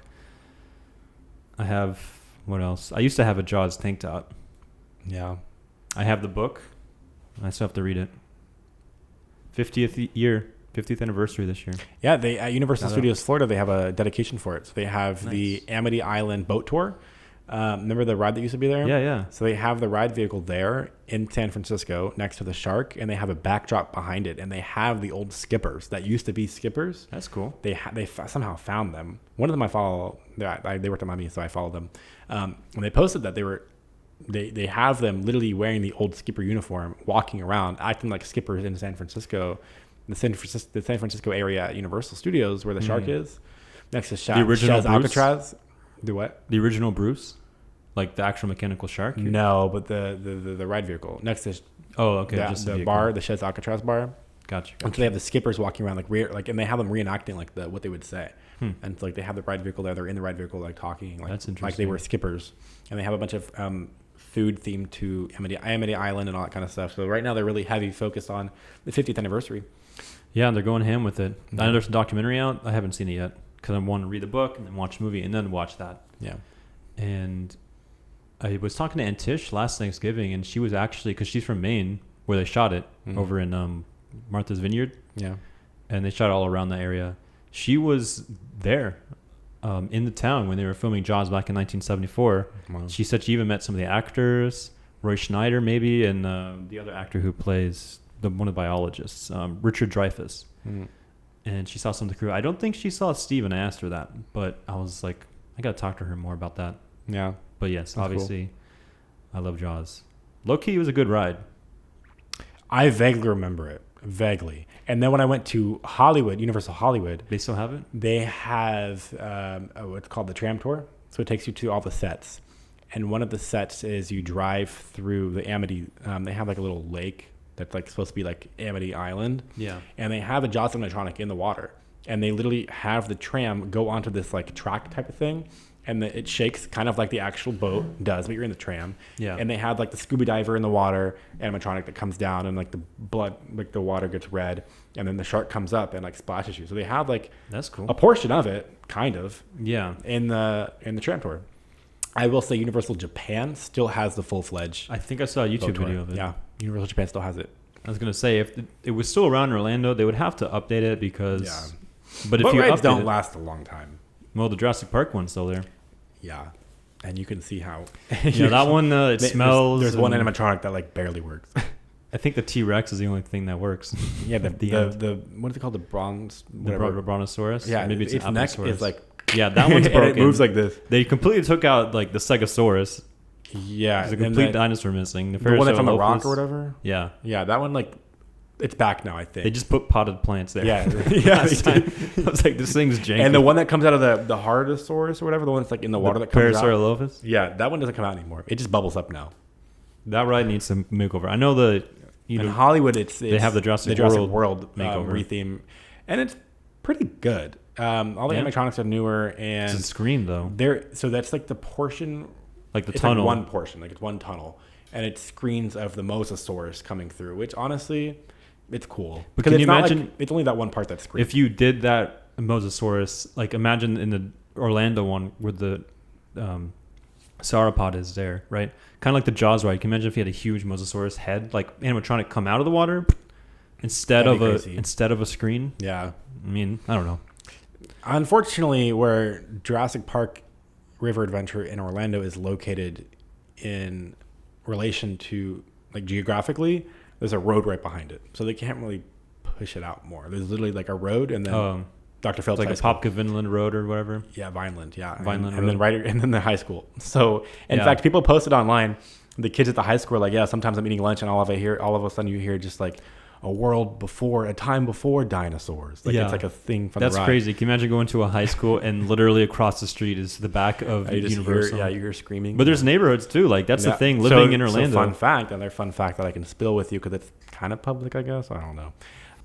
I have, what else? I used to have a Jaws tank top. Yeah. I have the book. I still have to read it. 50th year. 50th anniversary this year. Yeah, they at Universal Studios Florida, they have a dedication for it. So they have the Amity Island boat tour. Remember the ride that used to be there? Yeah. So they have the ride vehicle there in San Francisco next to the shark, and they have a backdrop behind it, and they have the old skippers that used to be skippers. That's cool. They somehow found them. One of them I follow. They worked at Miami, so I followed them. And they posted that they have them literally wearing the old skipper uniform, walking around, acting like skippers in San Francisco, the San Francisco area at Universal Studios where the shark is, next to the original Shaz Alcatraz. The what? The original Bruce, like the actual mechanical shark. No, but the ride vehicle next to. Oh, okay. Just the bar, the Shaz Alcatraz bar. Gotcha. And so they have the skippers walking around and they have them reenacting like what they would say. And it's like they have the ride vehicle there. They're in the ride vehicle like talking That's interesting. like they were skippers, and they have a bunch of food themed to Amity Island and all that kind of stuff. So right now they're really heavy focused on the 50th anniversary. Yeah, they're going ham with it. Mm-hmm. I know there's a documentary out. I haven't seen it yet because I want to read the book and then watch the movie and then watch that. Yeah. And I was talking to Aunt Tish last Thanksgiving, and she was actually, because she's from Maine, where they shot it, over in Martha's Vineyard. Yeah. And they shot all around the area. She was there in the town when they were filming Jaws back in 1974. Wow. She said she even met some of the actors, Roy Schneider maybe, and the other actor who plays one of the biologists, Richard Dreyfuss. And she saw some of the crew. I don't think she saw Steve, and I asked her that, but I was like, I got to talk to her more about that. Yeah. But yes, That's obviously, cool. I love Jaws. Low-key was a good ride. I vaguely remember it. Vaguely. And then when I went to Hollywood, Universal Hollywood. They still have it? They have what's called the tram tour. So it takes you to all the sets. And one of the sets is you drive through the Amity. They have like a little lake that's like supposed to be like Amity Island. Yeah. And they have a Jaws animatronic in the water. And they literally have the tram go onto this like track type of thing. And it shakes kind of like the actual boat does, but you're in the tram. Yeah. And they have like the scuba diver in the water animatronic that comes down, and like the blood, like the water gets red, and then the shark comes up and like splashes you. So they have like That's cool. a portion of it, kind of, Yeah. in the tram tour. I will say Universal Japan still has the full-fledged I think I saw a YouTube tour. video of it. Yeah, Universal Japan still has it. I was going to say, if it was still around in Orlando, they would have to update it because... Yeah. But if you rides update don't it, last a long time. well, the Jurassic Park one's still there. Yeah, and you can see how. Yeah, that one, it smells. There's one animatronic that like barely works. I think the T-Rex is the only thing that works. Yeah, the what is it called? The Brontosaurus? Yeah, maybe it's its an neck Apatosaurus. is like. Yeah, that one's broken. And it moves like this. They completely took out like the Stegosaurus. Yeah, There's a complete dinosaur missing. The one that's on the Parasaurolophus. rock or whatever. Yeah. Yeah, that one like, it's back now. I think They just put potted plants there. Yeah, yeah. Last time. I was like, this thing's janky. And the one that comes out of the Hardosaurus or whatever, the one that's like in the water that comes out. Parasaurolophus? Yeah, that one doesn't come out anymore. It just bubbles up now. That ride needs some makeover. I know In Hollywood, it's they have the Jurassic World makeover retheme, and it's pretty good. All the animatronics are newer, and it's a screen though. So that's like the portion, Like the it's tunnel. like one portion, like it's one tunnel, and it's screens of the Mosasaurus coming through, which honestly, it's cool. But Because can you it's not imagine like, it's only that one part that's screen. if you did that Mosasaurus? Like imagine in the Orlando one where the sauropod is there, right? Kind of like the Jaws ride. Can you imagine if you had a huge Mosasaurus head, like animatronic, come out of the water instead That'd of be a crazy. screen? Yeah. I mean, I don't know. Unfortunately, where Jurassic Park River Adventure in Orlando is located in relation to, like, geographically, there's a road right behind it. So they can't really push it out more. There's literally like a road, and then Dr. Phelps Like High a School. Popka Vinland Road or whatever. Yeah, Vineland, yeah. Vineland and then Road. and then the high school. So in Yeah. fact, people posted online, the kids at the high school are like, yeah, sometimes I'm eating lunch and all of a sudden you hear just like a time before dinosaurs. Like Yeah. it's like a thing from That's the ride. crazy. Can you imagine going to a high school and literally across the street is the back of You just Universal? you hear screaming. But there's neighborhoods too. Like that's the Yeah. thing. Living in So Orlando. fun fact, another fun fact that I can spill with you because it's kind of public, I guess. I don't know.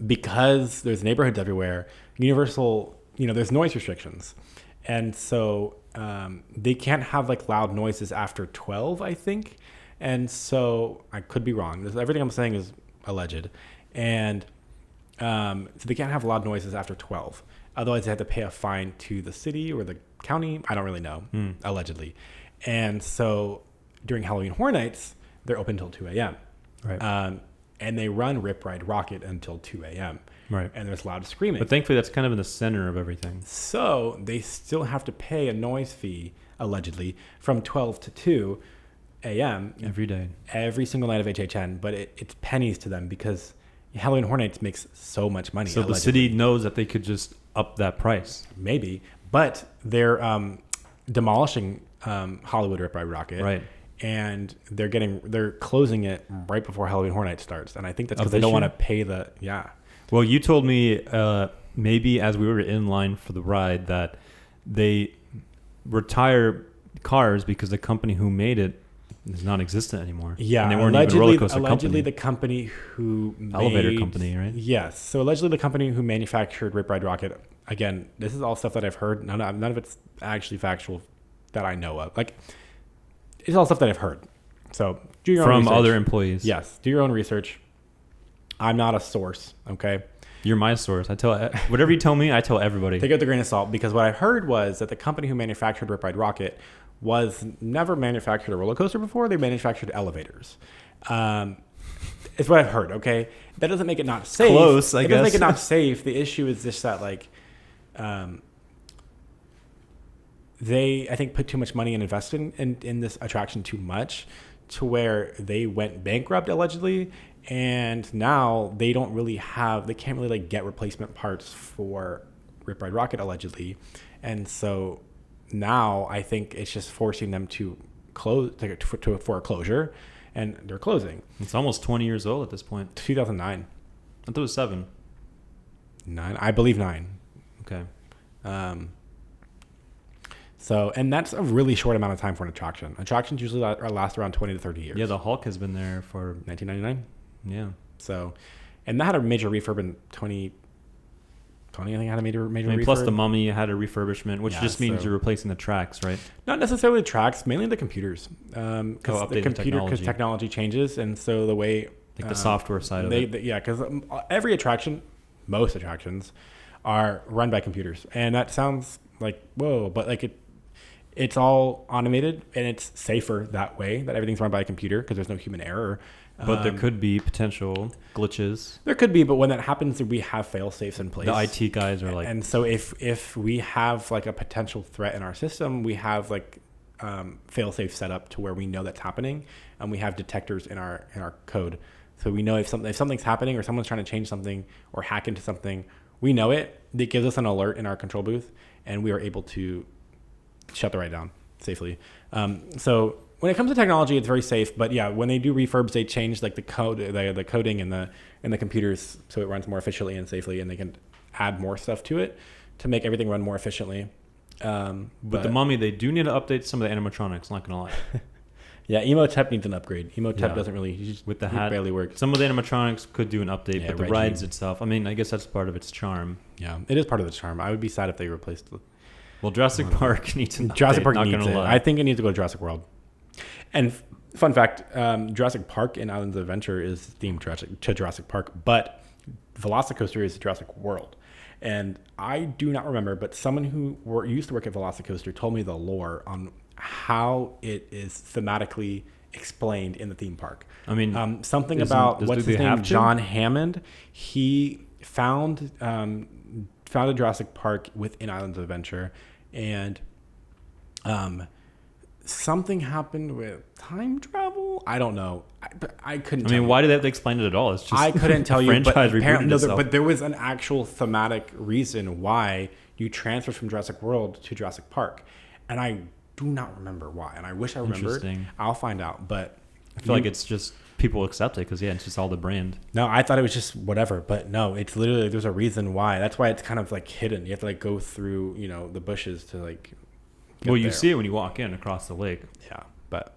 Because there's neighborhoods everywhere, Universal, there's noise restrictions. And so they can't have like loud noises after 12, I think. And so I could be wrong. Everything I'm saying is alleged. And so they can't have loud noises after 12. Otherwise, they have to pay a fine to the city or the county. I don't really know, allegedly. And so during Halloween Horror Nights, they're open until 2 a.m. Right. And they run Rip Ride Rocket until 2 a.m. Right. and there's loud screaming. But thankfully, that's kind of in the center of everything. So they still have to pay a noise fee, allegedly, from 12 to 2 a.m. Every day. every single night of HHN, but it's pennies to them because Halloween Horror Nights makes so much money. So allegedly. the city knows that they could just up that price. Maybe, but they're demolishing Hollywood Rip Ride Rocket. Right. And they're closing it right before Halloween Horror Nights starts. And I think that's because Of they this don't want year? to pay the, yeah. Well, you told me maybe as we were in line for the ride that they retire cars because the company who made it is non-existent anymore. Yeah, and they weren't even a roller coaster allegedly company. the company who Elevator made, company, right? Yes. So allegedly the company who manufactured Rip Ride Rocket, again, this is all stuff that I've heard. None of it's actually factual that I know of. Like, it's all stuff that I've heard. So do your own From research. other employees. Yes, do your own research. I'm not a source, okay? You're my source. I tell whatever you tell me, I tell everybody. Take it with a grain of salt, because what I heard was that the company who manufactured Rip Ride Rocket was never manufactured a roller coaster before. They manufactured elevators. It's what I've heard, okay? That doesn't make it not safe. Close, I It doesn't make guess. it not safe. The issue is just that, like, they, I think, put too much money and invested in this attraction too much to where they went bankrupt, allegedly. And now they don't really have, they can't really like get replacement parts for Rip Ride Rocket, allegedly. And so now I think it's just forcing them to close, for a closure, and they're closing. It's almost 20 years old at this point. 2009. I thought it was 7. 9, I believe 9. Okay. So, and that's a really short amount of time for an attraction. Attractions usually last around 20 to 30 years. Yeah, the Hulk has been there for 1999. yeah. So, and that had a major refurb in 2020. I think it had a major I mean, refurb. plus the Mummy had a refurbishment, which Yeah, just means so- you're replacing the tracks, right? Not necessarily the tracks, mainly the computers. Because the updating because technology changes, and so the way Like the software side of it. yeah, because every attraction, most attractions, are run by computers, and that sounds like whoa, but like it's all automated and it's safer that way, that everything's run by a computer because there's no human error. But there could be potential glitches. There could be, but when that happens, we have fail safes in place. The IT guys are like, And so if we have like a potential threat in our system, we have like fail safe set up to where we know that's happening, and we have detectors in our code, so we know if something's happening or someone's trying to change something or hack into something, we know it. It gives us an alert in our control booth, and we are able to shut the ride down safely. So when it comes to technology, it's very safe. But yeah, when they do refurbs, they change like the code, the coding in the computers, so it runs more efficiently and safely, and they can add more stuff to it to make everything run more efficiently. with the Mummy, they do need to update some of the animatronics. Not gonna lie. Yeah, Emotep needs an upgrade. Emotep Yeah. doesn't really, he just, With the he hat, barely works. some of the animatronics could do an update, Yeah, but the Reggie. rides itself, I mean, I guess that's part of its charm. Yeah, it is part of the charm. I would be sad if they replaced the Well, Jurassic Park needs an Jurassic update, Park not needs gonna it. lie. I think it needs to go to Jurassic World. And fun fact, Jurassic Park in Islands of Adventure is themed to Jurassic Park, but Velocicoaster is Jurassic World. And I do not remember, but someone who used to work at Velocicoaster told me the lore on how it is thematically explained in the theme park. I mean, Something isn't- about, do what's they his name, have to? John Hammond. He founded Jurassic Park within Islands of Adventure, and something happened with time travel. I don't know. I couldn't. I tell mean, you. why do they have to explain it at all? It's just I couldn't tell you. But franchise apparently, rebooted no, itself. but there was an actual thematic reason why you transferred from Jurassic World to Jurassic Park, and I do not remember why. And I wish I remembered. Interesting. I'll find out. But I feel like it's just people accept it because it's just all the brand. no, I thought it was just whatever, but no, it's literally, there's a reason why. That's why it's kind of like hidden. You have to like go through, the bushes to like get Well, you there. see it when you walk in across the lake, Yeah, but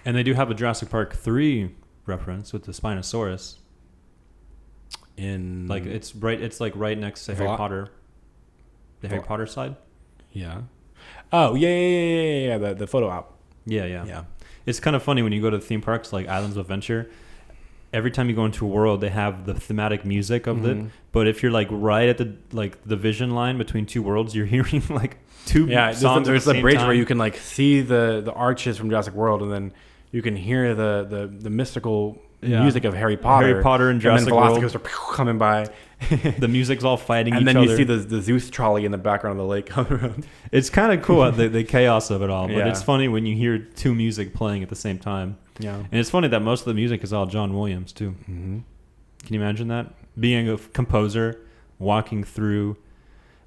and they do have a Jurassic Park 3 reference with the Spinosaurus. in Like it's like right next to Harry Velo- Potter. The Harry Velo- Potter side. yeah. Oh, yeah, the photo op. Yeah. Yeah. It's kind of funny when you go to theme parks like Islands of Adventure. Every time you go into a world, they have the thematic music of it. But if you're like right at the vision line between two worlds, you're hearing like two songs. There's at a the bridge same where time. you can like see the arches from Jurassic World, and then you can hear the mystical music of Harry Potter and Jurassic and then World. Velociraptors are coming by. The music's all fighting and each then other. you see the Zeus trolley in the background of the lake coming around. It's kind of cool, the chaos of it all. But Yeah. it's funny when you hear two music playing at the same time. Yeah. And it's funny that most of the music is all John Williams, too. Mm-hmm. Can you imagine that? Being a composer, walking through,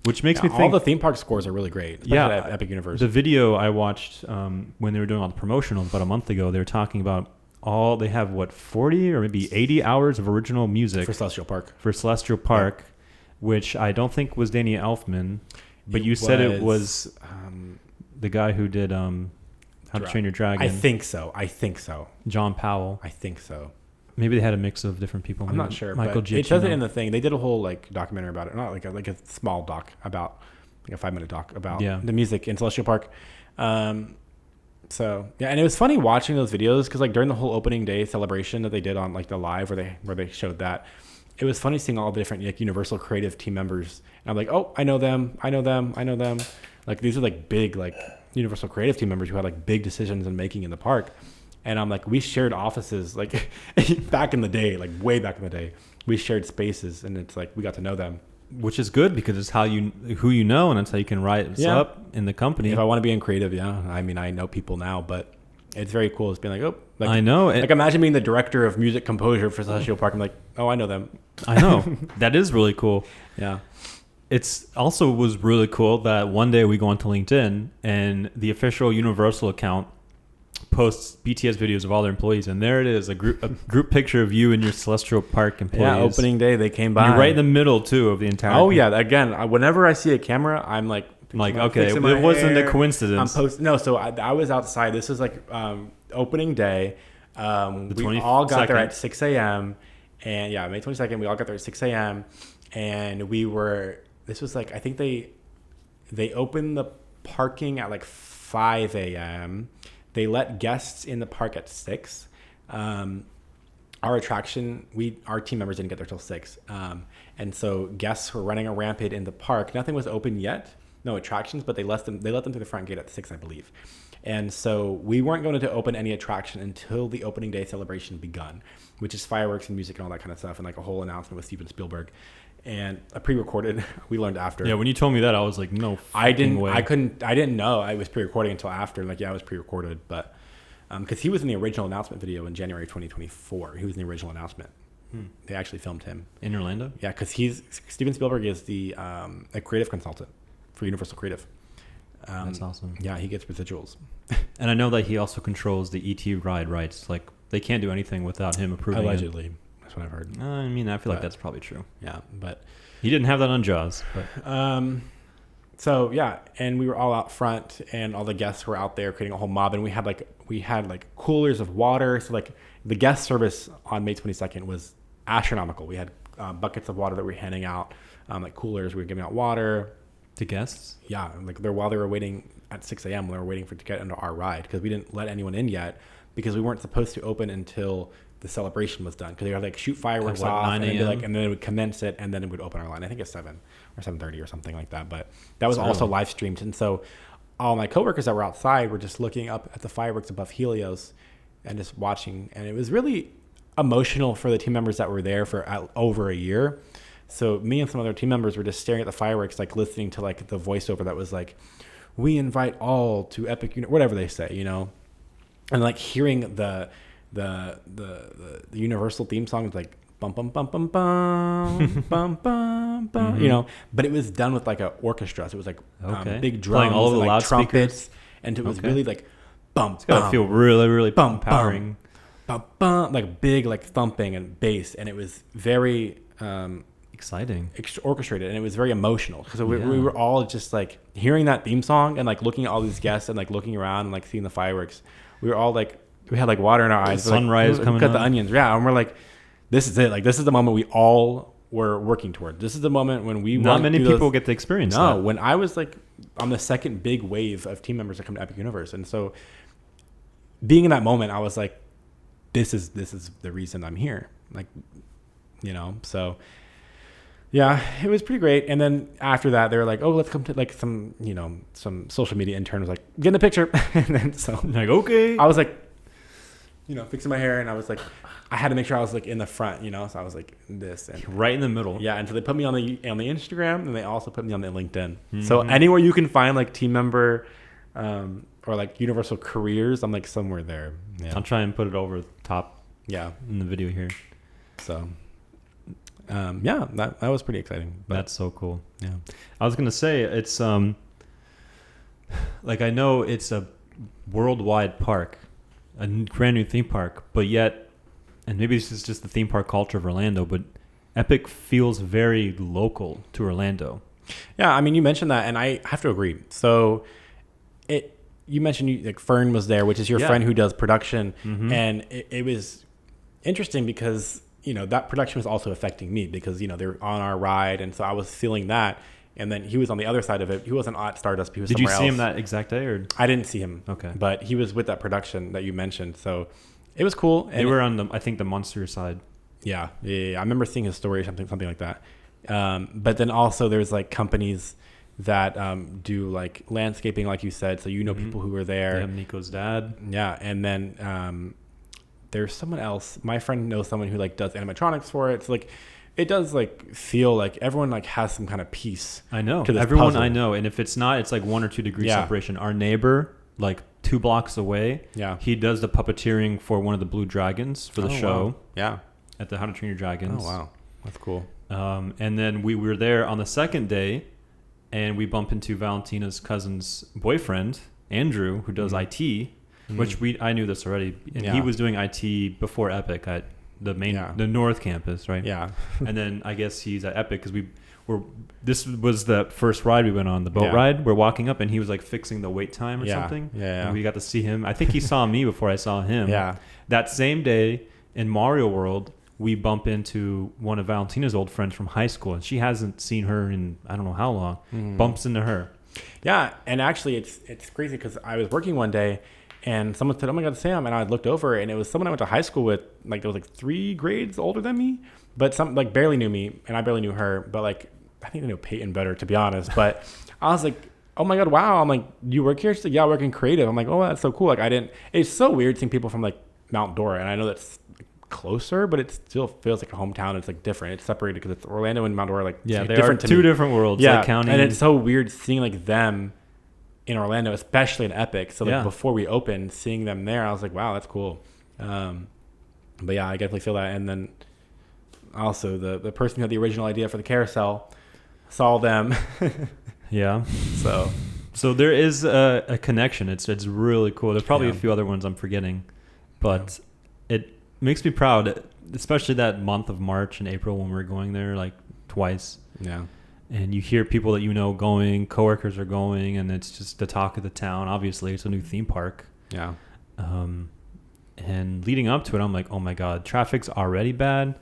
which makes me think... all the theme park scores are really great. Especially Yeah, at Epic Universe. The video I watched when they were doing all the promotionals about a month ago, they were talking about they have, 40 or maybe 80 hours of original music for Celestial Park. Park, which I don't think was Danny Elfman, but you said it was the guy who did How to Train Your Dragon. I think so. John Powell. I think so. Maybe they had a mix of different people. I'm not sure. Michael but Giacchino. it says it in the thing. They did a whole documentary about it. Not like a small doc about a 5-minute doc about the music in Celestial Park. So yeah, and it was funny watching those videos because during the whole opening day celebration that they did on the live where they showed that, it was funny seeing all the different Universal creative team members. And I'm like, oh, I know them. These are big Universal creative team members who had big decisions in making in the park. And I'm we shared offices back in the day, way back in the day. We shared spaces, and it's we got to know them. Which is good because it's who you know, and that's how you can rise up in the company. If I want to be in creative, I mean, I know people now, but it's very cool. It's being I know. Imagine being the director of music composure for Celestial Park. I'm oh, I know them. I know. That is really cool. Yeah. It's also was really cool that one day we go onto LinkedIn and the official Universal account posts BTS videos of all their employees, and there it is, a group picture of you and your Celestial Park employees. Yeah, opening day they came by. You're right in the middle too of the entire. Oh yeah, again, whenever I see a camera, I'm okay, it wasn't a coincidence. So I was outside. This is opening day. We all got there at 6 a.m. and May 22nd. We all got there at 6 a.m. and we were. This was I think they opened the parking at 5 a.m. They let guests in the park at 6. Our attraction, our team members didn't get there till 6. And so guests were running rampant in the park. Nothing was open yet, no attractions, but they let them through the front gate at 6, I believe. And so we weren't going to open any attraction until the opening day celebration begun, which is fireworks and music and all that kind of stuff, and a whole announcement with Steven Spielberg. And a pre-recorded, we learned after. Yeah, when you told me that, I was like, no fucking way. I didn't know I was pre-recording until after. It was pre-recorded, but because he was in the original announcement video in January 2024. He was in the original announcement. They actually filmed him in Orlando. Yeah, because Steven Spielberg is the a creative consultant for Universal Creative. That's awesome. Yeah, he gets residuals. And I know that he also controls the ET ride rights. They can't do anything without him approving. Allegedly. That's what I've heard. I mean, I feel like that's probably true. Yeah, but he didn't have that on Jaws. But so yeah, and we were all out front, and all the guests were out there creating a whole mob, and we had coolers of water. So the guest service on May 22nd was astronomical. We had buckets of water that we were handing out, coolers. We were giving out water to guests. Yeah, while they were waiting at 6 a.m. They were waiting to get into our ride because we didn't let anyone in yet because we weren't supposed to open until the celebration was done, because they would shoot fireworks off 9 a.m. and then it would commence it, and then it would open our line. I think it's 7 or 7:30 or something like that. But that was also live streamed, and so all my coworkers that were outside were just looking up at the fireworks above Helios and just watching, and it was really emotional for the team members that were there for over a year. So me and some other team members were just staring at the fireworks, listening to the voiceover that was "We invite all to Epic," whatever they say, and hearing the Universal theme song is bum bum bum bum bum bum bum bum, but it was done with an orchestra, so it was big drums, playing all of the and trumpets, and it was really bum. It's gotta feel really, really empowering. Bum bum, big thumping and bass, and it was very exciting, orchestrated, and it was very emotional because we were all just hearing that theme song and looking at all these guests and looking around and seeing the fireworks. We were all we had water in our eyes. Sunrise coming cut up. The onions, yeah, and we're this is it. This is the moment we all were working toward. This is the moment when we not many people get to experience. No, that. when I was on the second big wave of team members that come to Epic Universe, and so being in that moment, I was this is the reason I'm here. So yeah, it was pretty great. And then after that, they were oh, let's come to some social media intern was get in the picture, and then so okay. I was fixing my hair, and I was like, I had to make sure I was like in the front, so I was like this and Right in the middle. yeah, and so they put me on the Instagram, and they also put me on the LinkedIn. So anywhere you can find like team member, or like Universal Careers, I'm like somewhere there. Yeah, I'll try and put it over the top. Yeah, in the video here. So, yeah, that was pretty exciting. That's so cool. Yeah, I was gonna say it's like I know it's a worldwide park, a brand new theme park, but yet, and maybe this is just the theme park culture of Orlando, but Epic feels very local to Orlando. Yeah, I mean, you mentioned that, and I have to agree. So, you mentioned like Fern was there, which is your friend who does production, and it was interesting because that production was also affecting me because they're on our ride, and so I was feeling that. And then he was on the other side of it. He wasn't at Stardust, but he was somewhere somewhere else. Did you see him that exact day? Or I didn't see him. Okay. But he was with that production that you mentioned. So it was cool. They were on I think the Monster side. Yeah. I remember seeing his story or something like that. But then also there's like companies that do like landscaping, like you said. So people who were there. Yeah, Nico's dad. Yeah. And then there's someone else. My friend knows someone who like does animatronics for it. So like it does like feel like everyone like has some kind of piece. I know. To this everyone puzzle. I know. And if it's not, it's like 1 or 2 degrees separation. Our neighbor, like 2 blocks away, he does the puppeteering for one of the Blue Dragons for the show. Wow. Yeah. At the How to Train Your Dragons. Oh, wow. That's cool. And then we were there on the second day, and we bump into Valentina's cousin's boyfriend, Andrew, who does IT, which I knew this already. And he was doing IT before Epic at the main, the North Campus, right? Yeah. And then I guess he's at Epic because this was the first ride we went on, the boat ride. We're walking up, and he was like fixing the wait time or something. Yeah. And we got to see him. I think he saw me before I saw him. Yeah. That same day in Mario World, we bump into one of Valentina's old friends from high school, and she hasn't seen her in I don't know how long. Bumps into her. Yeah, and actually it's crazy because I was working one day, and someone said, "Oh my God, Sam!" And I looked over, and it was someone I went to high school with. Like there was like 3 grades older than me, but some like barely knew me, and I barely knew her. But like I think they know Peyton better, to be honest. But I was like, "Oh my God, wow!" I'm like, "You work here?" She's like, "Yeah, I work in creative." I'm like, "Oh, that's so cool!" Like I didn't. It's so weird seeing people from like Mount Dora, and I know that's closer, but it still feels like a hometown. It's like different. It's separated because it's Orlando and Mount Dora. Like they different are 2 different worlds. Yeah, like county, and it's so weird seeing like them in Orlando, especially in Epic. So like before we opened, seeing them there, I was like, wow, that's cool. But yeah, I definitely feel that. And then also the person who had the original idea for the carousel saw them. Yeah. So there is a connection. It's really cool. There's probably a few other ones I'm forgetting, but it makes me proud, especially that month of March and April when we're going there like twice. Yeah. And you hear people that going, coworkers are going, and it's just the talk of the town. Obviously, it's a new theme park. Yeah. And leading up to it, I'm like, oh my God, traffic's already bad.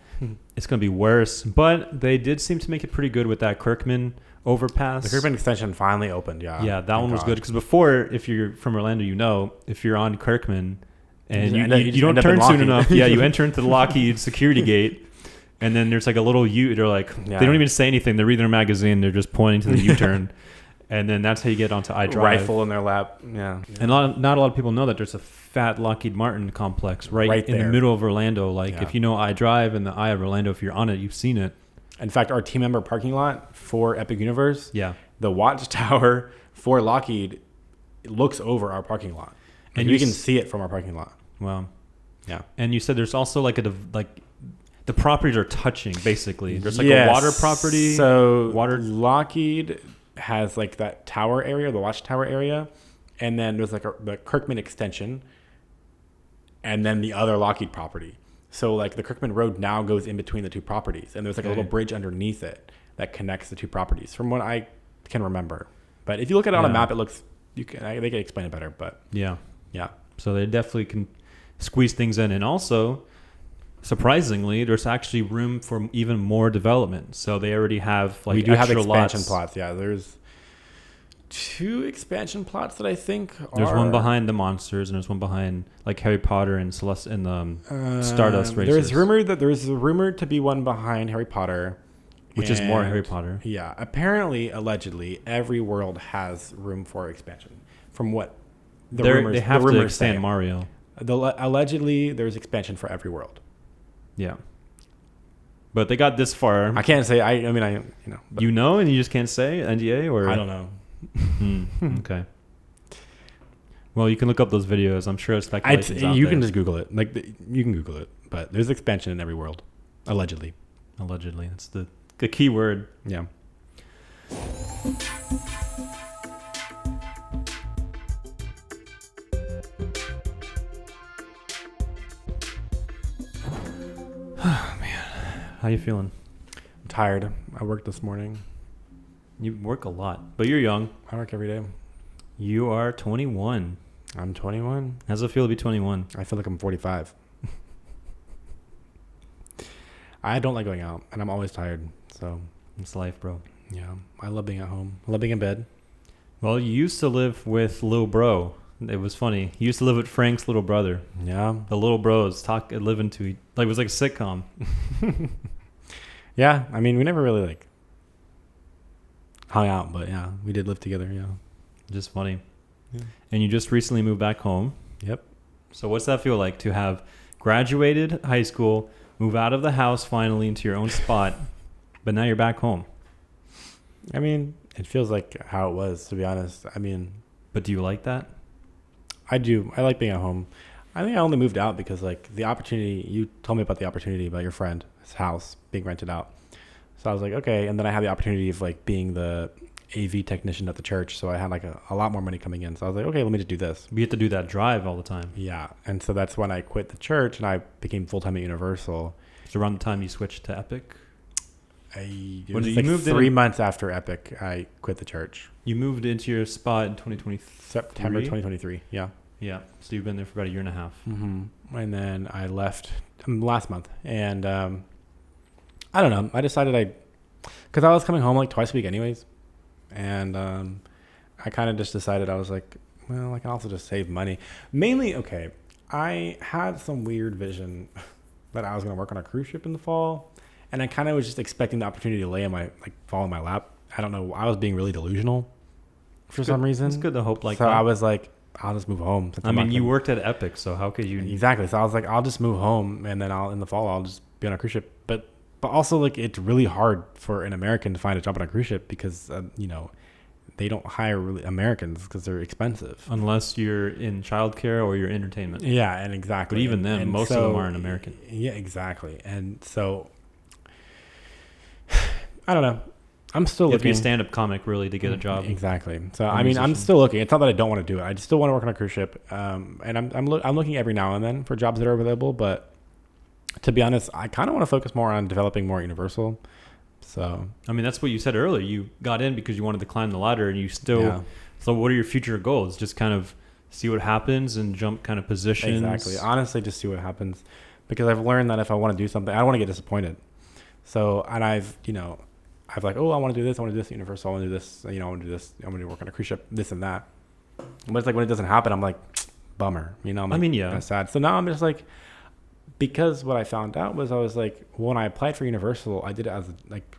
It's going to be worse. But they did seem to make it pretty good with that Kirkman overpass. The Kirkman extension finally opened. Yeah. Yeah, that one was good. Because before, if you're from Orlando, if you're on Kirkman and you don't turn soon enough, you enter into the Lockheed security gate. And then there's like a little U. They're like, they don't even say anything. They're reading their magazine. They're just pointing to the U-turn. And then that's how you get onto iDrive. Rifle in their lap. Yeah. And not a lot of people know that there's a fat Lockheed Martin complex right in the middle of Orlando. Like if you know iDrive and the Eye of Orlando, if you're on it, you've seen it. In fact, our team member parking lot for Epic Universe, the watchtower for Lockheed looks over our parking lot. And you can see it from our parking lot. Wow. Yeah. And you said there's also like the properties are touching, basically. There's like a water property. So Lockheed has like that tower area, the watchtower area, and then there's like the Kirkman extension, and then the other Lockheed property. So like the Kirkman Road now goes in between the 2 properties, and there's like a little bridge underneath it that connects the 2 properties, from what I can remember. But if you look at it on a map, it looks they can explain it better. But yeah. So they definitely can squeeze things in, and also, surprisingly, there's actually room for even more development. So they already have like expansion plots. Yeah, there's 2 expansion plots that I think there's one behind the monsters, and there's one behind like Harry Potter and Celeste and the Stardust races. There's rumored to be one behind Harry Potter, which is more Harry Potter. Yeah, apparently, allegedly, every world has room for expansion. From what they have to expand Mario. Allegedly, there's expansion for every world. Yeah. But they got this far. I can't say. I mean, but And you just can't say NDA or I don't know. Okay. Well, you can look up those videos. I'm sure it's speculations out You there. can just Google it. You can Google it. But there's expansion in every world, allegedly. Allegedly, that's the key word. Yeah. How you feeling? I'm tired. I worked this morning. You work a lot, but you're young. I work every day. You are 21. I'm 21. How does it feel to be 21? I feel like I'm 45. I don't like going out, and I'm always tired. So It's life, bro. yeah, I love being at home. I love being in bed. Well, you used to live with Lil Bro. It was funny. You used to live with Frank's little brother. Yeah. The little bros living to like it was like a sitcom. Yeah. I mean, we never really like hung out, but yeah, we did live together. Yeah. Just funny. Yeah. And you just recently moved back home. Yep. So what's that feel like to have graduated high school, move out of the house finally into your own spot, but now you're back home? I mean, it feels like how it was, to be honest. I mean, But do you like that? I do. I like being at home. I think I only moved out because like the opportunity, you told me about the opportunity about your friend, his house being rented out. So I was like, okay. And then I had the opportunity of like being the AV technician at the church. So I had like a lot more money coming in. So I was like, okay, let me just do this. We have to do that drive all the time. Yeah. And so that's when I quit the church and I became full-time at Universal. It's around the time you switched to Epic. It When was you like moved 3 in- months after Epic, I quit the church. You moved into your spot in 2023. September 2023. Yeah. Yeah. So you've been there for about a year and a half. Mm-hmm. And then I left last month. And I don't know. I decided because I was coming home like twice a week anyways. And I kind of just decided I was like, well, I can also just save money. Mainly, okay, I had some weird vision that I was going to work on a cruise ship in the fall. And I kind of was just expecting the opportunity to fall in my lap. I don't know. I was being really delusional for some reason. It's good to hope like so that. I was like, I'll just move home. I mean, you worked at Epic, so how could you? Exactly. So I was like, I'll just move home, and then in the fall I'll just be on a cruise ship. But also like it's really hard for an American to find a job on a cruise ship because they don't hire really Americans because they're expensive. Unless you're in childcare or you're entertainment. Yeah, and exactly. But even then, and most of them aren't American. Yeah, exactly. And so I don't know. I'm still You have to be looking. a stand-up comic really to get a job. Exactly. So Or I mean, I'm musician. still looking. It's not that I don't want to do it. I just still want to work on a cruise ship. And I'm looking every now and then for jobs that are available. But to be honest, I kind of want to focus more on developing more Universal. So I mean, that's what you said earlier. You got in because you wanted to climb the ladder, and you still. yeah, So, what are your future goals? Just kind of see what happens and jump kind of positions. exactly. Honestly, just see what happens, because I've learned that if I want to do something, I don't want to get disappointed. So, and I've like, oh, I want to do this. I want to do this at Universal. I want to do this. I want to do this. I want to work on a cruise ship. This and that. But it's like when it doesn't happen, I'm like, bummer. I'm I mean, yeah. kind of sad. So now I'm just like, because what I found out was I was like, when I applied for Universal, I did it as like,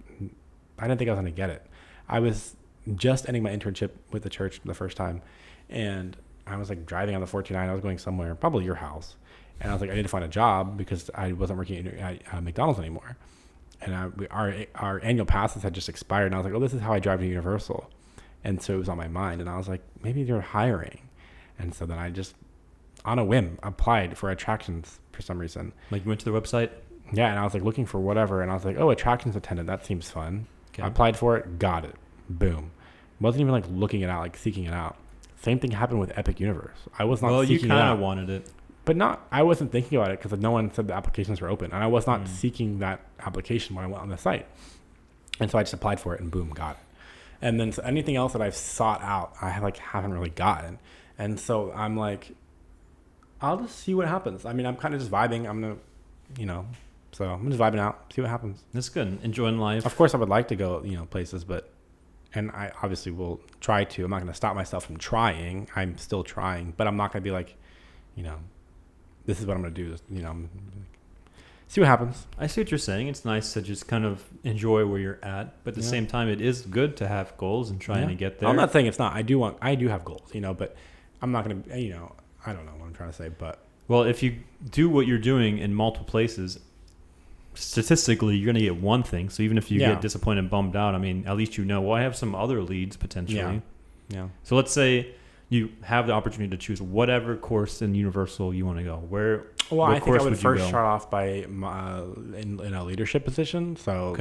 I didn't think I was going to get it. I was just ending my internship with the church the first time, and I was like driving on the 429. I was going somewhere, probably your house, and I was like, I need to find a job because I wasn't working at McDonald's anymore, and our annual passes had just expired. And I was like, oh, this is how I drive to Universal, and so it was on my mind, and I was like, maybe they're hiring, and so then I just, on a whim, applied for attractions for some reason. Like you went to the website. Yeah, and I was like looking for whatever, and I was like, oh, attractions attendant, that seems fun. Okay. I applied for it, got it, boom. Wasn't even like looking it out, like seeking it out. Same thing happened with Epic Universe. I was not Well, you seeking it kind out, of wanted it. but not. I wasn't thinking about it because no one said the applications were open, and I was not seeking that application when I went on the site. And so I just applied for it, and boom, got it. And then so anything else that I've sought out, I haven't really gotten. And so I'm like, I'll just see what happens. I mean, I'm kind of just vibing. I'm gonna, so I'm just vibing out, see what happens. That's good. Enjoying life. Of course, I would like to go, places, and I obviously will try to. I'm not going to stop myself from trying. I'm still trying, but I'm not going to be like, this is what I'm going to do. See what happens. I see what you're saying. It's nice to just kind of enjoy where you're at, but at the same time, it is good to have goals and trying to get there. I'm not saying it's not. I do have goals, but I'm not going to, I don't know what I'm trying to say, but. Well, if you do what you're doing in multiple places, statistically, you're going to get one thing. So even if you get disappointed and bummed out, I mean, at least well, I have some other leads potentially. Yeah. So let's say you have the opportunity to choose whatever course in Universal you want to go. Well, I think I would first start off by in a leadership position. So,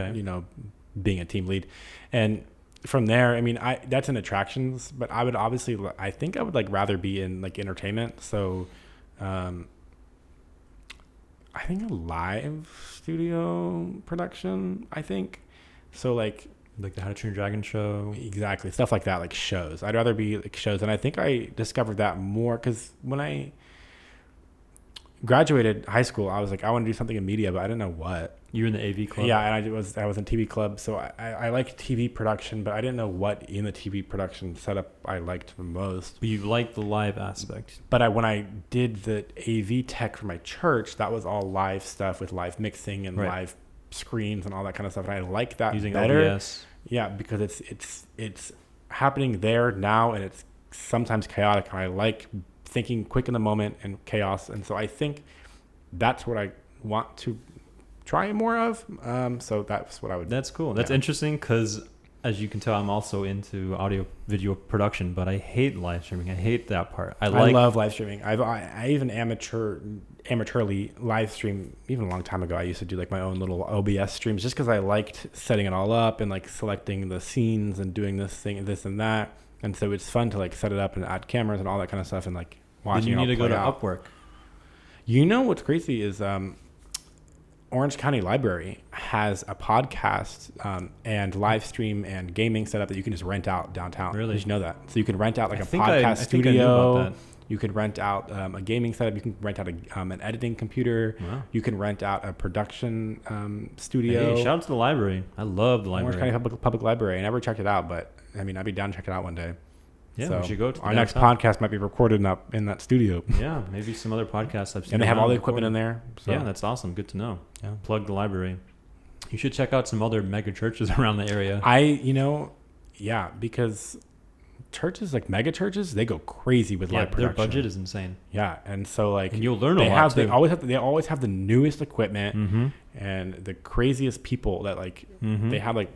being a team lead. And from there, I mean, that's in attractions, but I would obviously, I think I would like rather be in like entertainment. So, I think a live studio production, I think. So like the How to Train Your Dragon show. Exactly. Stuff like that, like shows. I'd rather be like shows. And I think I discovered that more because when I graduated high school, I was like, I want to do something in media, but I didn't know what. You were in the AV club? Yeah, and I was in TV club, so I like TV production, but I didn't know what in the TV production setup I liked the most. But you liked the live aspect. But when I did the AV tech for my church, that was all live stuff with live mixing and live screens and all that kind of stuff, and I like that using better. OBS. Yeah, because it's happening there now, and it's sometimes chaotic, and I like thinking quick in the moment and chaos, and so I think that's what I want to try more of. So that's what I would. That's cool. That's interesting because, as you can tell, I'm also into audio video production, but I hate live streaming. I hate that part. I love live streaming. I even amateurly live stream even a long time ago. I used to do like my own little OBS streams just because I liked setting it all up and like selecting the scenes and doing this and that. And so it's fun to like set it up and add cameras and all that kind of stuff and like watching. Then you need to go to out. Upwork. You know what's crazy is Orange County Library has a podcast and live stream and gaming setup that you can just rent out downtown. Really? Did you know that? So you can rent out like a podcast studio. I knew about that. You could rent out a gaming setup. You can rent out an editing computer. Wow. You can rent out a production studio. Hey, shout out to the library. I love the library. Orange County Public Library. I never checked it out, but I mean, I'd be down to check it out one day. Yeah, so we should go to our next podcast might be recorded in that studio. Yeah, maybe some other podcasts I've seen. And they have all the equipment in there. So. Yeah, that's awesome. Good to know. Yeah. Plug the library. You should check out some other mega churches around the area. Because churches like mega churches, they go crazy with live production. Their budget is insane. Yeah, and so like and you'll learn a lot. They always have the newest equipment and the craziest people that like they have like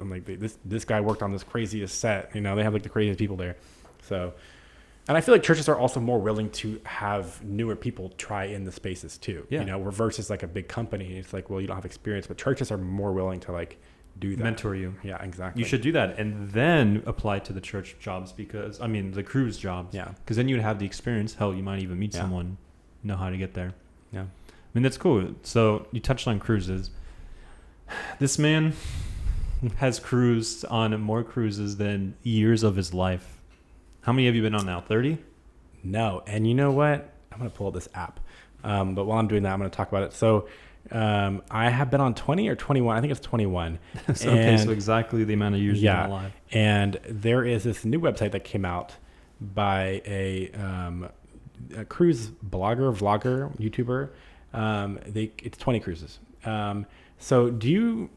this guy worked on this craziest set. They have like the craziest people there. So, and I feel like churches are also more willing to have newer people try in the spaces too. Yeah. Versus like a big company, it's like, well, you don't have experience, but churches are more willing to like do that. Mentor you. Yeah, exactly. You should do that and then apply to the church jobs the cruise jobs. Yeah. Because then you'd have the experience. Hell, you might even meet someone, know how to get there. Yeah. I mean, that's cool. So you touched on cruises. This man has cruised on more cruises than years of his life. How many have you been on now? 30? No. And you know what? I'm going to pull up this app. But while I'm doing that, I'm going to talk about it. So I have been on 20 or 21. I think it's 21. So exactly the amount of years you've been alive. And there is this new website that came out by a cruise vlogger, YouTuber. It's 20 cruises. So do you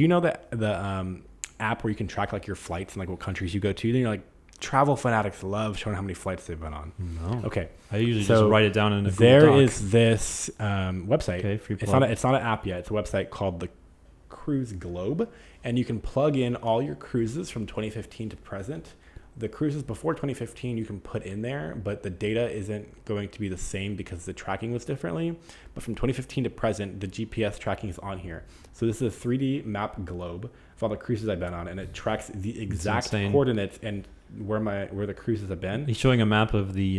know that the app where you can track like your flights and like what countries you go to? Then like travel fanatics love showing how many flights they've been on. No. Okay. I usually just write it down in a Google There Doc. is this website. Okay, free plug. It's not an app yet. It's a website called the Cruise Globe, and you can plug in all your cruises from 2015 to present. The cruises before 2015 you can put in there, but the data isn't going to be the same because the tracking was differently. But from 2015 to present, the GPS tracking is on here. So this is a 3D map globe of all the cruises I've been on, and it tracks the exact coordinates and where the cruises have been. He's showing a map of the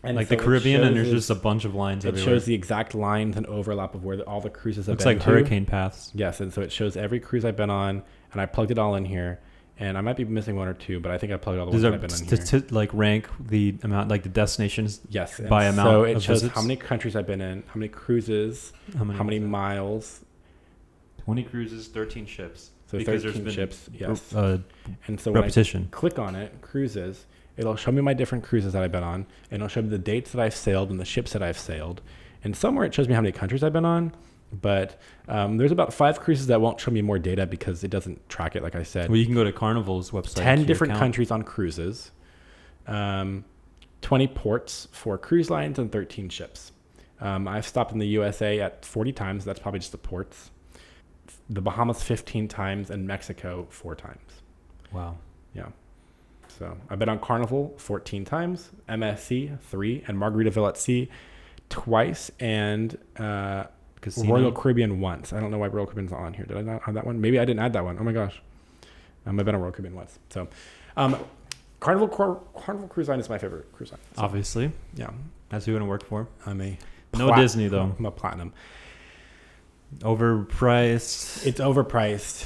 the Caribbean, and there's just a bunch of lines everywhere. It shows the exact lines and overlap of where all the cruises have been. Looks like hurricane paths. Yes, and so it shows every cruise I've been on, and I plugged it all in here. And I might be missing one or two, but I think I plugged all the ones that I've been in here. Does it like rank the amount, like the destinations? Yes, by amount. So it of shows visits? how many countries I've been in, how many cruises, how many miles. 20 cruises, 13 ships. So because 13 ships, yes. And so repetition. When I click on it, cruises, it'll show me my different cruises that I've been on, and it'll show me the dates that I've sailed and the ships that I've sailed. And somewhere it shows me how many countries I've been on. But there's about 5 cruises that won't show me more data because it doesn't track it, like I said. Well, you can go to Carnival's website. 10 different countries on cruises. 20 ports, 4 cruise lines, and 13 ships. I've stopped in the USA at 40 times. That's probably just the ports. The Bahamas 15 times, and Mexico 4 times. Wow. Yeah. So I've been on Carnival 14 times, MSC 3, and Margaritaville at Sea twice, and Royal Caribbean once. I don't know why Royal Caribbean's not on here. Did I not have that one? Maybe I didn't add that one. Oh my gosh. I've been on Royal Caribbean once. So Carnival Cruise Line is my favorite cruise line. So, obviously. Yeah. That's who you want to work for. No Disney, though. I'm a platinum. Overpriced. It's overpriced.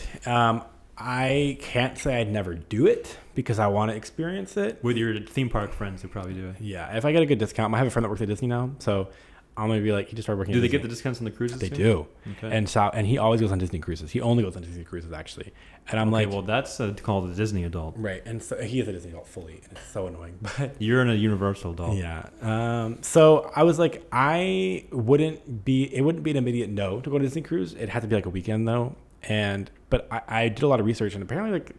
I can't say I'd never do it because I want to experience it. With your theme park friends who probably do it. Yeah. If I get a good discount, I have a friend that works at Disney now. So I'm going to be like, he just started working Do at they Disney. get the discounts on the cruises? They too? do. Okay. And he always goes on Disney cruises. He only goes on Disney cruises, actually. And I'm like, well, that's called a Disney adult. Right. And so he is a Disney adult fully. And it's so annoying. But you're in a Universal adult. Yeah. So I was like, it wouldn't be an immediate no to go to Disney cruise. It had to be like a weekend though. But I did a lot of research, and apparently like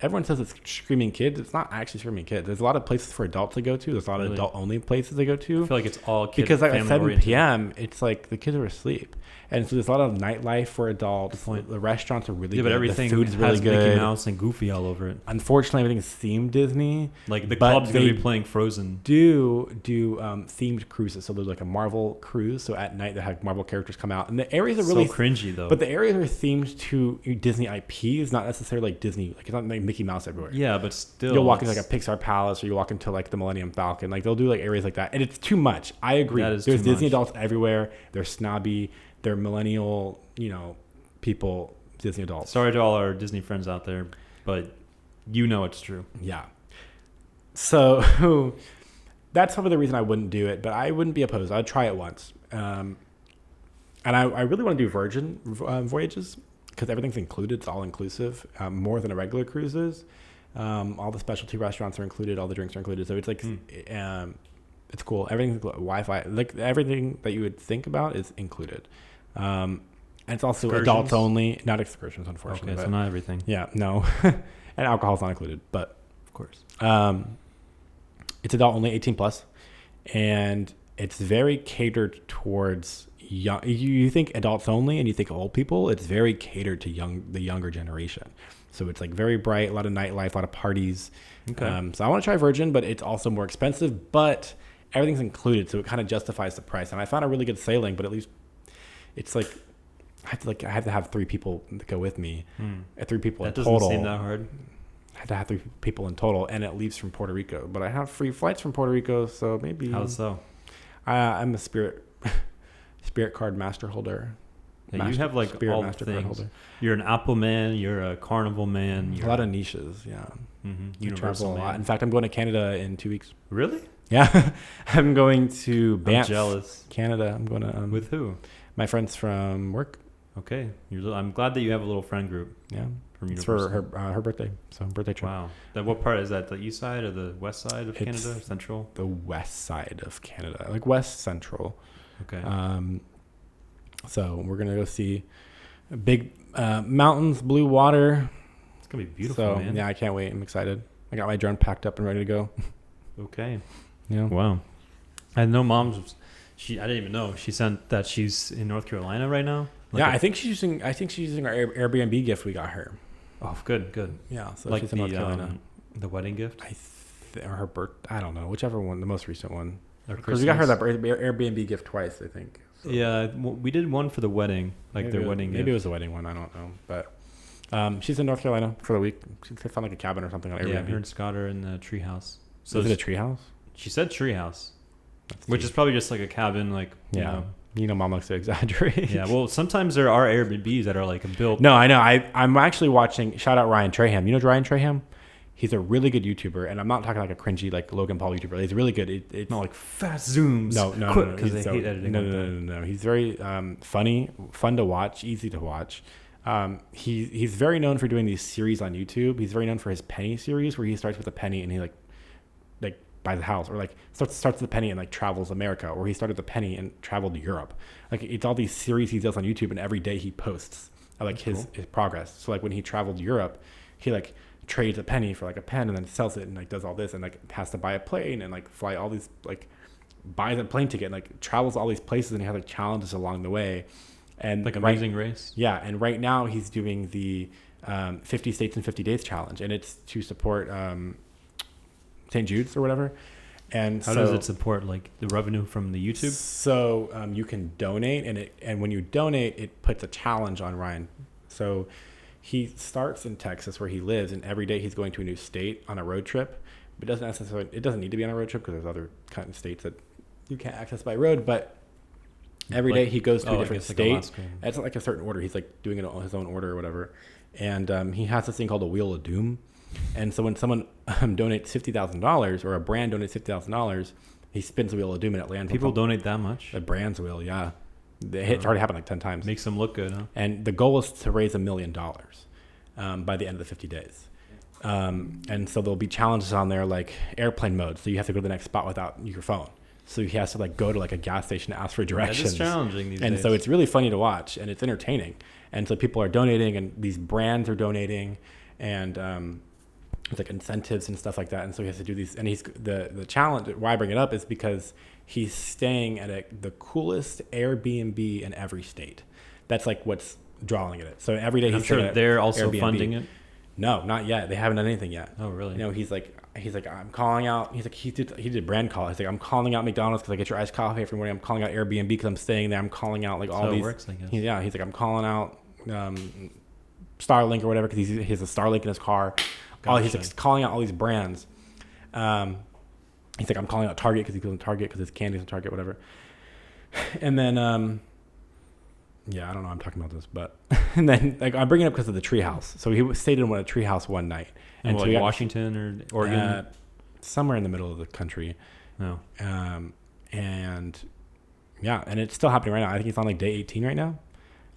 everyone says it's screaming kids. It's not actually screaming kids. There's a lot of places for adults to go to. There's a lot of adult only places to go to. I feel like it's all kids. Because like at 7 p.m. it's like the kids are asleep. And so there's a lot of nightlife for adults. The restaurants are really good. But everything the food's really has good. Mickey Mouse and Goofy all over it. Unfortunately, everything's themed Disney. Like the club's going to be playing Frozen. Do themed cruises. So there's like a Marvel cruise. So at night they have Marvel characters come out. And the areas are really so cringy though. But the areas are themed to Disney IPs, not necessarily like Disney. Like it's not like Mickey Mouse everywhere. Yeah, but still. You'll walk into like a Pixar Palace, or you walk into like the Millennium Falcon. Like they'll do like areas like that. And it's too much. I agree. There's Disney adults everywhere. They're snobby. They're millennial, people, Disney adults. Sorry to all our Disney friends out there, but it's true. Yeah. So that's probably the reason I wouldn't do it, but I wouldn't be opposed. I'd try it once. And I really want to do Virgin voyages because everything's included. It's all inclusive, more than a regular cruise is. All the specialty restaurants are included. All the drinks are included. So it's like, it's cool. Everything's Wi-Fi. Like everything that you would think about is included. And it's also adults only, not excursions, unfortunately. Okay, so not everything. Yeah, no. And alcohol's not included, but of course. It's adult only, 18 plus, and it's very catered towards young. You think adults only, and you think old people. It's very catered to the younger generation. So it's like very bright, a lot of nightlife, a lot of parties. Okay. So I want to try Virgin, but it's also more expensive. But everything's included, so it kind of justifies the price. And I found a really good sailing, but at least it's like I have to have 3 people to go with me. 3 people in total. That doesn't seem that hard. I have to have 3 people in total, and it leaves from Puerto Rico. But I have free flights from Puerto Rico, so maybe. How so? I'm a Spirit card master holder. Yeah, you have like Spirit all the things. You're an Apple man. You're a Carnival man. A lot of niches, yeah. You travel a lot. In fact, I'm going to Canada in 2 weeks. Really? Yeah, I'm going to Banff, I'm jealous. Canada. I'm going to with who? My friends from work. Okay, I'm glad that you have a little friend group. Yeah, it's for her birthday. So birthday trip. Wow. What part is that? The east side or the west side of Canada? Central? The west side of Canada, like west central. Okay. So we're gonna go see big mountains, blue water. It's gonna be beautiful, man. Yeah, I can't wait. I'm excited. I got my drone packed up and ready to go. Okay. Yeah. Wow. I know mom's. I didn't even know. She sent that she's in North Carolina right now. I think she's using our Airbnb gift we got her. Oh, good. Yeah. So she's in North Carolina. The wedding gift. Or her birth. I don't know. Whichever one, the most recent one. Because we got her that Airbnb gift twice, I think. So. Yeah, we did one for the wedding, their wedding gift. Maybe it was the wedding one. I don't know, but she's in North Carolina for the week. She found like a cabin or something on Airbnb. Yeah, her and Scott are in the treehouse. So is it a treehouse? She said treehouse, which is probably just like a cabin, Mom likes to exaggerate. Yeah, well, sometimes there are Airbnbs that are like built. No, I know. I'm actually watching. Shout out Ryan Traham. You know Ryan Traham? He's a really good YouTuber, and I'm not talking like a cringy like Logan Paul YouTuber. He's really good. It's not like fast zooms. No, because they hate editing. No. He's very funny, fun to watch, easy to watch. He's very known for doing these series on YouTube. He's very known for his penny series, where he starts with a penny and he like buys a house, or like starts with a penny and like travels America, or he started the penny and traveled to Europe. Like it's all these series he does on YouTube, and every day he posts his progress. So like when he traveled Europe, he like trades a penny for like a pen and then sells it and like does all this and like has to buy a plane and like fly all these like buys a plane ticket and like travels all these places and he has like challenges along the way. And like Amazing Race. Yeah, and right now he's doing the 50 States in 50 Days challenge, and it's to support St. Jude's or whatever. And how does it support like the revenue from the YouTube? So you can donate, and when you donate, it puts a challenge on Ryan. So he starts in Texas where he lives, and every day he's going to a new state on a road trip. But it doesn't need to be on a road trip because there's other kind of states that you can't access by road. But every day he goes to a different state. It's like a certain order. He's like doing it on his own order or whatever. And he has this thing called a Wheel of Doom. And so when someone donates $50,000 or a brand donates $50,000, he spins the Wheel of Doom and it lands. People donate that much? The brands will, yeah. It's already happened like 10 times. Makes them look good, huh? And the goal is to raise $1 million by the end of the 50 days. And so there'll be challenges on there like airplane mode. So you have to go to the next spot without your phone. So he has to like go to like a gas station to ask for directions. That is challenging these days. And so it's really funny to watch and it's entertaining. And so people are donating and these brands are donating and there's like incentives and stuff like that. And so he has to do these. And he's the challenge. Why I bring it up is because he's staying at the coolest Airbnb in every state. That's like what's drawing it. So every day I'm sure they're also Airbnb. Funding it. No, not yet. They haven't done anything yet. Oh, really? You know, he's like, I'm calling out. He's like, he did a brand call. He's like, I'm calling out McDonald's because I get your iced coffee every morning. I'm calling out Airbnb because I'm staying there. I'm calling out like all these. So it works, I guess. He's like, I'm calling out Starlink or whatever because he has a Starlink in his car. Gotcha. He's like calling out all these brands. He's like, I'm calling out Target because he goes on Target because his candy's on Target, whatever. And then, yeah, I don't know. I'm talking about this, but and then like I'm bringing it up because of the treehouse. So he stayed in a treehouse one night, and so like Washington or Oregon, somewhere in the middle of the country. No. And yeah, and it's still happening right now. I think he's on like day 18 right now.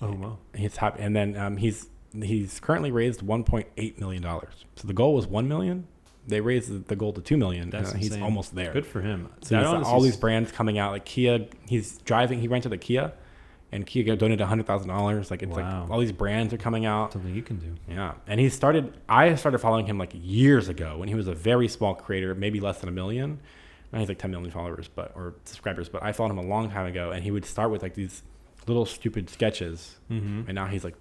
Oh wow. He's happy, and then he's currently raised $1.8 million. So the goal was $1 million. They raised the goal to $2 million. He's almost there. Good for him. So all these brands coming out, like Kia. He's driving. He rented a Kia, and Kia donated $100,000. Like it's like all these brands are coming out. Something you can do. Yeah, and I started following him like years ago when he was a very small creator, maybe less than 1 million. And he's like 10 million followers, or subscribers. But I followed him a long time ago, and he would start with like these little stupid sketches, and now he's like,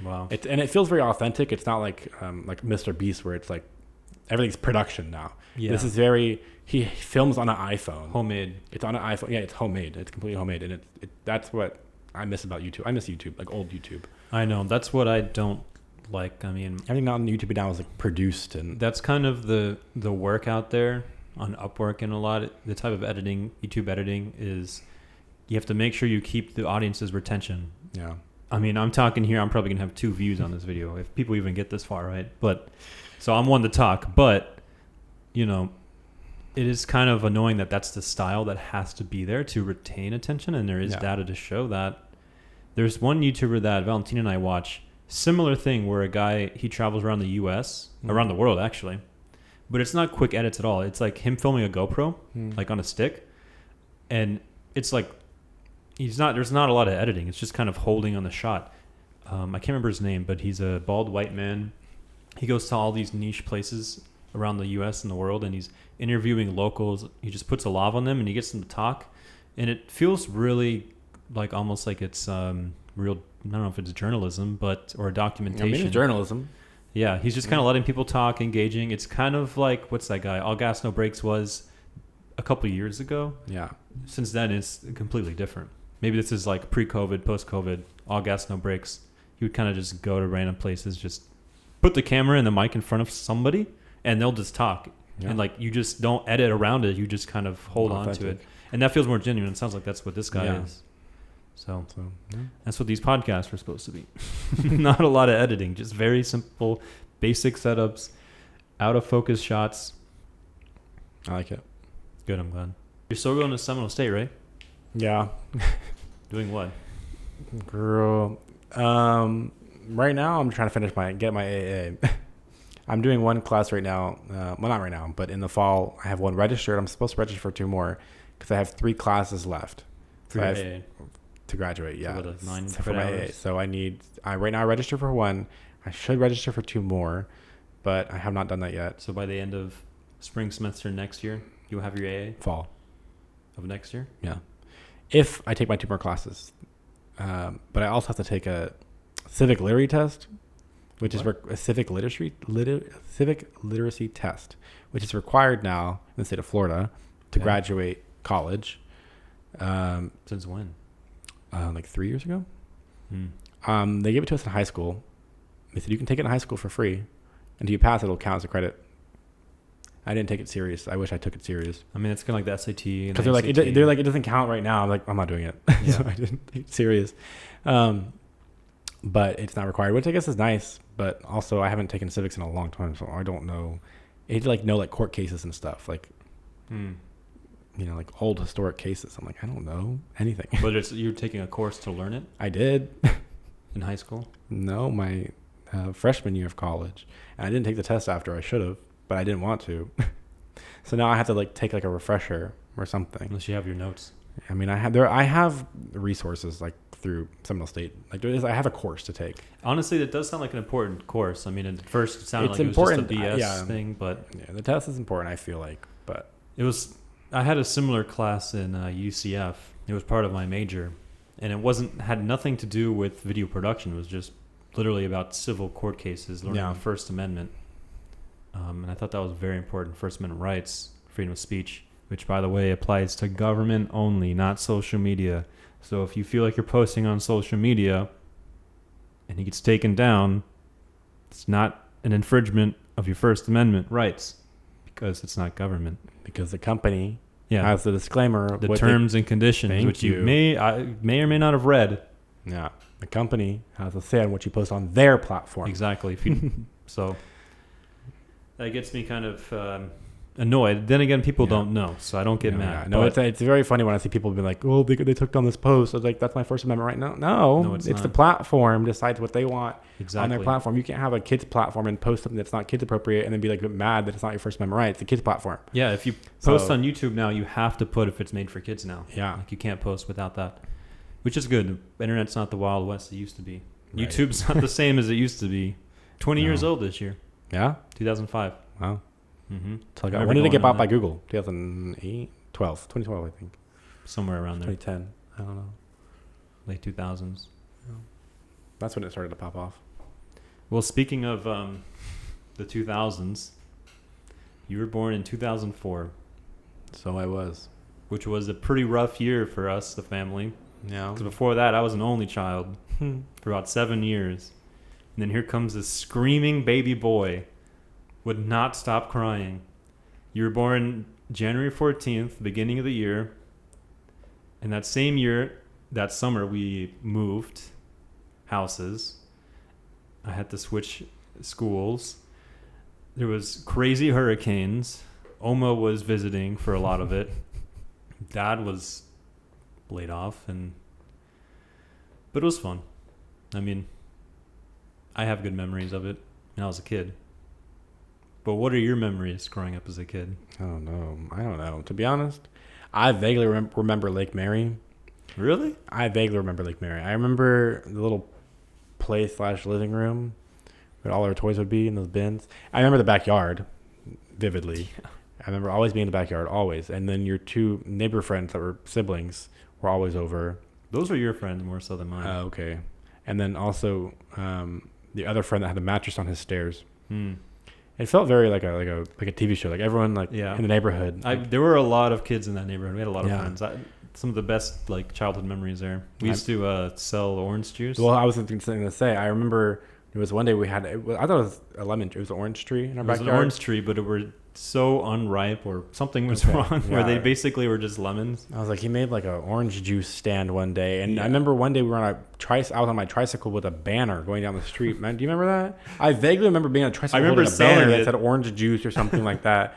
wow. It feels very authentic. It's not like Mr. Beast where it's like everything's production now. Yeah. This is he films on an iPhone. Homemade. It's on an iPhone. Yeah, it's homemade. It's completely homemade, and that's what I miss about YouTube. I miss YouTube, like old YouTube. I know. That's what I don't like. I mean, everything on YouTube now is like produced, and that's kind of the work out there on Upwork, and a lot of the type of YouTube editing is you have to make sure you keep the audience's retention. Yeah. I mean, I'm talking here. I'm probably going to have 2 views on this video if people even get this far, right? But so I'm one to talk, but it is kind of annoying that that's the style that has to be there to retain attention. And there is data to show that. There's one YouTuber that Valentina and I watch, similar thing where a guy, he travels around the US, around the world actually, but it's not quick edits at all. It's like him filming a GoPro, like on a stick. And it's like, there's not a lot of editing. It's just kind of holding on the shot. I can't remember his name, but he's a bald white man. He goes to all these niche places around the U.S. and the world, and he's interviewing locals. He just puts a lav on them, and he gets them to talk. And it feels really like almost like it's real. I don't know if it's journalism, or documentation. I mean, it's journalism. Yeah, he's just kind of letting people talk, engaging. It's kind of like, what's that guy? All Gas No Brakes was a couple of years ago. Yeah. Since then, it's completely different. Maybe this is like pre-COVID, post-COVID, All Gas No Brakes. He would kind of just go to random places, just put the camera and the mic in front of somebody, and they'll just talk. Yeah. And like, you just don't edit around it. You just kind of hold on to it. And that feels more genuine. It sounds like that's what this guy is. So that's what these podcasts are supposed to be. Not a lot of editing, just very simple, basic setups, out of focus shots. I like it. Good, I'm glad. You're still going to Seminole State, right? Yeah. Doing what? Girl. Right now I'm trying to get my AA. I'm doing one class right now. Well, not right now, but in the fall I have one registered. I'm supposed to register for 2 more because I have 3 classes left. For AA. To graduate, yeah. So 9 for my AA. So right now I register for 1. I should register for 2 more. but I have not done that yet. So by the end of spring semester next year, you'll have your AA Fall. of next year? Yeah. If I take my 2 more classes. But I also have to take a civic literacy test, which is a civic literacy test, which is required now in the state of Florida to graduate college. Since when? Like 3 years ago. They gave it to us in high school. They said you can take it in high school for free. Until you pass it, it'll count as a credit. I didn't take it serious. I wish I took it serious. I mean, it's kind of like the SAT. Because they're like, it doesn't count right now. I'm like, I'm not doing it. Yeah. So I didn't take it serious. But it's not required, which I guess is nice. But also, I haven't taken civics in a long time, so I don't know. You had to like know like court cases and stuff, like like old historic cases. I'm like, I don't know anything. But you're taking a course to learn it I did. in high school? No, my freshman year of college, and I didn't take the test after. I should have, but I didn't want to. So now I have to like take like a refresher or something. Unless you have your notes. I mean, I have resources like through Seminole State. Like I have a course to take. Honestly, that does sound like an important course. I mean, at first it sounded It's like important, it was just a BS thing, but yeah, the test is important. I feel like, but it was. I had a similar class in UCF. It was part of my major, and it had nothing to do with video production. It was just literally about civil court cases, learning the First Amendment. And I thought that was very important. First Amendment rights, freedom of speech, which, by the way, applies to government only, not social media. So if you feel like you're posting on social media and it gets taken down, it's not an infringement of your First Amendment rights because it's not government. Because the company has the disclaimer. The terms and conditions, which you may or may not have read. Yeah. The company has a say on what you post on their platform. Exactly. So that gets me kind of annoyed. Then again, people don't know, so I don't get mad. No, it's very funny when I see people be like, "Oh, they took down this post." I was like, "That's my First Amendment right now." No, it's the platform decides what they want on their platform. You can't have a kids platform and post something that's not kids appropriate and then be like mad that it's not your First Amendment right. It's the kids platform. Yeah, if you post on YouTube now, you have to put if it's made for kids now. Yeah, like you can't post without that, which is good. The internet's not the Wild West it used to be. Right. YouTube's not the same as it used to be. 20 years old this year. Yeah, 2005. Wow. Mm-hmm. When did it get bought by Google? 2012, I think. Somewhere around there. 2010. I don't know. Late 2000s. Yeah. That's when it started to pop off. Well, speaking of the 2000s, you were born in 2004. So I was. Which was a pretty rough year for us, the family. Yeah. Because before that, I was an only child for about 7 years. And then here comes this screaming baby boy. Would not stop crying. You were born January 14th, beginning of the year. And that same year, that summer, we moved houses. I had to switch schools. There was crazy hurricanes. Oma was visiting for a lot of it. Dad was laid off, but it was fun. I mean, I have good memories of it when I was a kid. But what are your memories growing up as a kid? Oh, no. I don't know. To be honest, I vaguely remember Lake Mary. Really? I vaguely remember Lake Mary. I remember the little play/living room where all our toys would be in those bins. I remember the backyard vividly. Yeah. I remember always being in the backyard, always. And then your 2 neighbor friends that were siblings were always over. Those were your friends more so than mine. Oh, okay. And then also the other friend that had the mattress on his stairs. It felt very like a TV show. Like everyone in the neighborhood. There were a lot of kids in that neighborhood. We had a lot of friends. Some of the best childhood memories there. We used to sell orange juice. Well, I was going to say. I remember there was one day we had. I thought it was a lemon. It was an orange tree in our backyard. It was an orange tree, but it were so unripe or something was wrong where they basically were just lemons. I was like, he made like an orange juice stand one day, and I remember one day we were on I was on my tricycle with a banner going down the street. Man, do you remember that? I vaguely remember being on a tricycle. I remember a banner that said orange juice or something like that.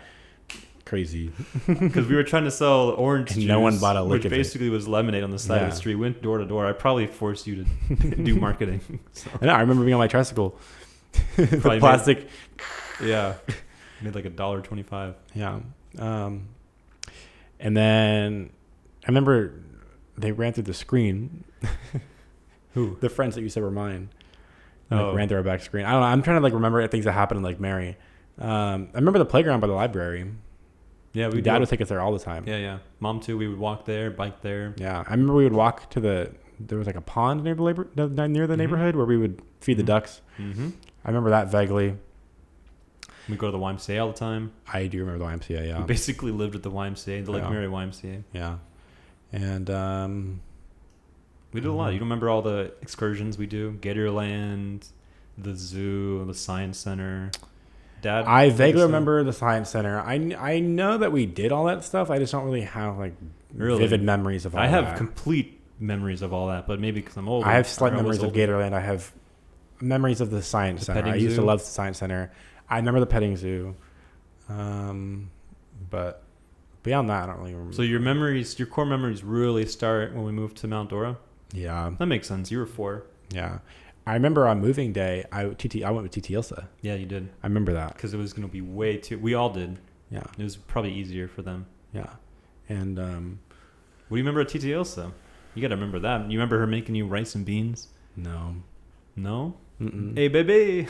Crazy. Because we were trying to sell orange juice. No one bought a lick which basically was lemonade on the side of the street. Went door to door. I probably forced you to do marketing. So. I remember being on my tricycle. The plastic. Made like $1.25. Yeah. And then I remember they ran through the screen. Who? The friends that you said were mine. Like ran through our back screen. I don't know. I'm trying to like remember things that happened in Lake Mary. I remember the playground by the library. Yeah, Dad would take us there all the time. Yeah. Mom too. We would walk there, bike there. Yeah, I remember we would walk to there was like a pond near the neighborhood where we would feed the ducks. Mm-hmm. I remember that vaguely. We go to the YMCA all the time. I do remember the YMCA. Yeah, we basically lived at the YMCA, the Lake Mary YMCA. Yeah, and we did a lot. You remember all the excursions we do? Gatorland, the zoo, the science center. Dad, I vaguely remember the science center. I know that we did all that stuff. I just don't really have like vivid memories of all that. I have complete memories of all that, but maybe because I'm older. I have slight memories of Gatorland. I have memories of the science center. I used to love the science center. I remember the petting zoo. But beyond that, I don't really remember. So your core memories really start when we moved to Mount Dora? Yeah. That makes sense. You were 4. Yeah. I remember on moving day, I went with TT Ilsa. Yeah, you did. I remember that. Because it was going to be way too... We all did. Yeah. It was probably easier for them. Yeah. And... what do you remember at TT Ilsa? You got to remember that. You remember her making you rice and beans? No. No? Mm-mm. Hey, baby!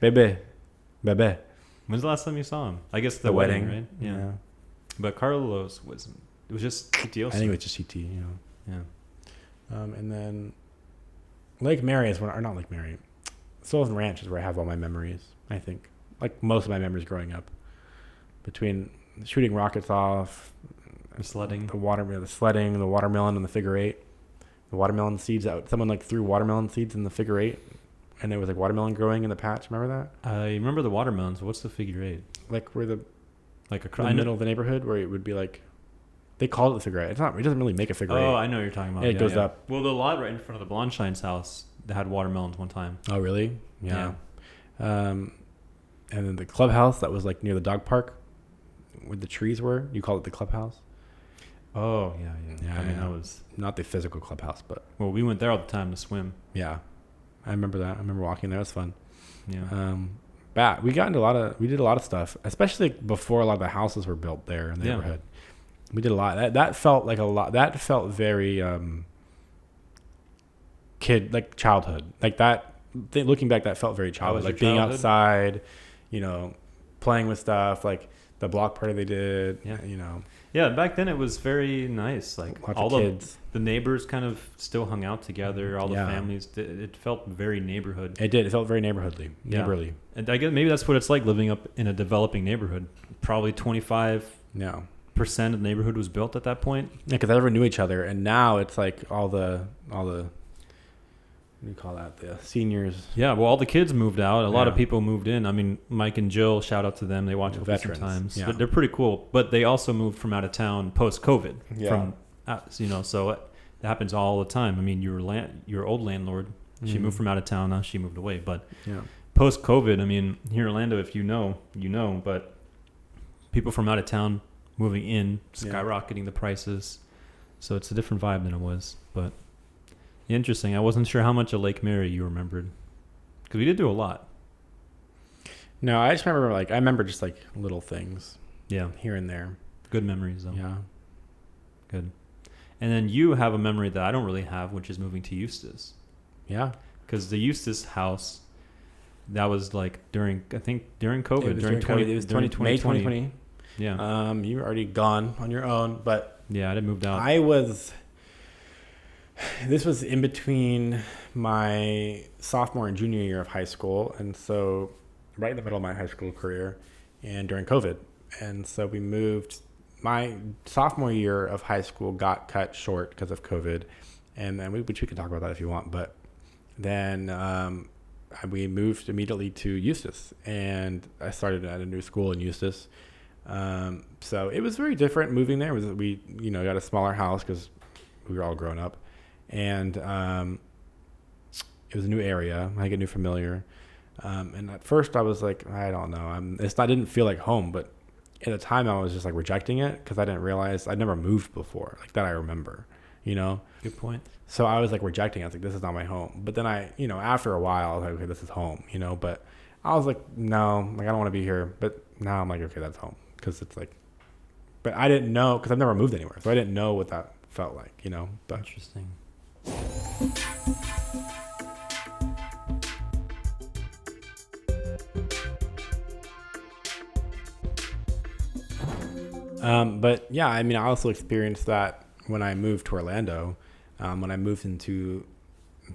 Baby. When's the last time you saw him? I guess the wedding, right? Yeah. But Carlos wasn't... It was just TT Ilsa. I think it was just TT, Yeah. And then... Lake Mary is or not Lake Mary. Sullivan Ranch is where I have all my memories, I think. Like most of my memories growing up. Between shooting rockets off, the sledding, the sledding, the watermelon and the figure 8. The watermelon seeds out. Someone like threw watermelon seeds in the figure 8 and it was like watermelon growing in the patch. Remember that? I remember the watermelons. What's the figure 8? Like where the middle of the neighborhood where it would be like they call it the figure 8. It's not. It doesn't really make a figure 8. Oh, I know what you're talking about. It goes up. Well, the lot right in front of the Blondshine's house that had watermelons one time. Oh, really? Yeah. And then the clubhouse that was like near the dog park, where the trees were. You call it the clubhouse. Oh, yeah. I mean, that was not the physical clubhouse, but we went there all the time to swim. Yeah, I remember that. I remember walking there. It was fun. Yeah. We did a lot of stuff, especially before a lot of the houses were built there in the neighborhood. We did a lot. That felt like a lot. That felt very childhood. Like that. Looking back, that felt very childhood. Like being outside, playing with stuff. Like the block party they did. Yeah. Yeah. Back then it was very nice. Like lots all of kids. The neighbors kind of still hung out together. All the families. It felt very neighborhood. It did. It felt very neighborhoodly. Yeah. Neighborly. And I guess maybe that's what it's like living up in a developing neighborhood. Probably 25%. Yeah. Of the neighborhood was built at that point. Yeah, because everyone knew each other, and now it's like all the what do you call that? The seniors. Yeah, well, all the kids moved out. A lot of people moved in. I mean, Mike and Jill, shout out to them. They watch it sometimes. Yeah. They're pretty cool. But they also moved from out of town post-COVID. Yeah. So it happens all the time. I mean, your old landlord, she moved from out of town. Now she moved away. But post-COVID, I mean, here in Orlando, if you know, but people from out of town moving in, skyrocketing the prices. So it's a different vibe than it was. But interesting. I wasn't sure how much of Lake Mary you remembered. Because we did do a lot. No, I just remember, I remember just, little things. Yeah. Here and there. Good memories, though. Yeah. Good. And then you have a memory that I don't really have, which is moving to Eustis. Yeah. Because the Eustis house, that was, during COVID. It was 2020. May 2020. Yeah. You were already gone on your own, but yeah, I didn't move out. This was in between my sophomore and junior year of high school, and so right in the middle of my high school career, and during COVID, and so we moved. My sophomore year of high school got cut short because of COVID, and then which we can talk about that if you want, but then we moved immediately to Eustis, and I started at a new school in Eustis. So it was very different moving there. We got a smaller house because we were all grown up, and it was a new area. I get new familiar, and at first I was like, I don't know. I didn't feel like home, but at the time I was just rejecting it because I didn't realize I'd never moved before like that. I remember, Good point. So I was rejecting it. I was like, this is not my home. But then after a while, I was like, okay, this is home, but I was like, no, I don't want to be here. But now I'm like, okay, that's home. Because it's but I didn't know because I've never moved anywhere, so I didn't know what that felt like, But interesting. But yeah, I mean, I also experienced that when I moved to Orlando. When I moved into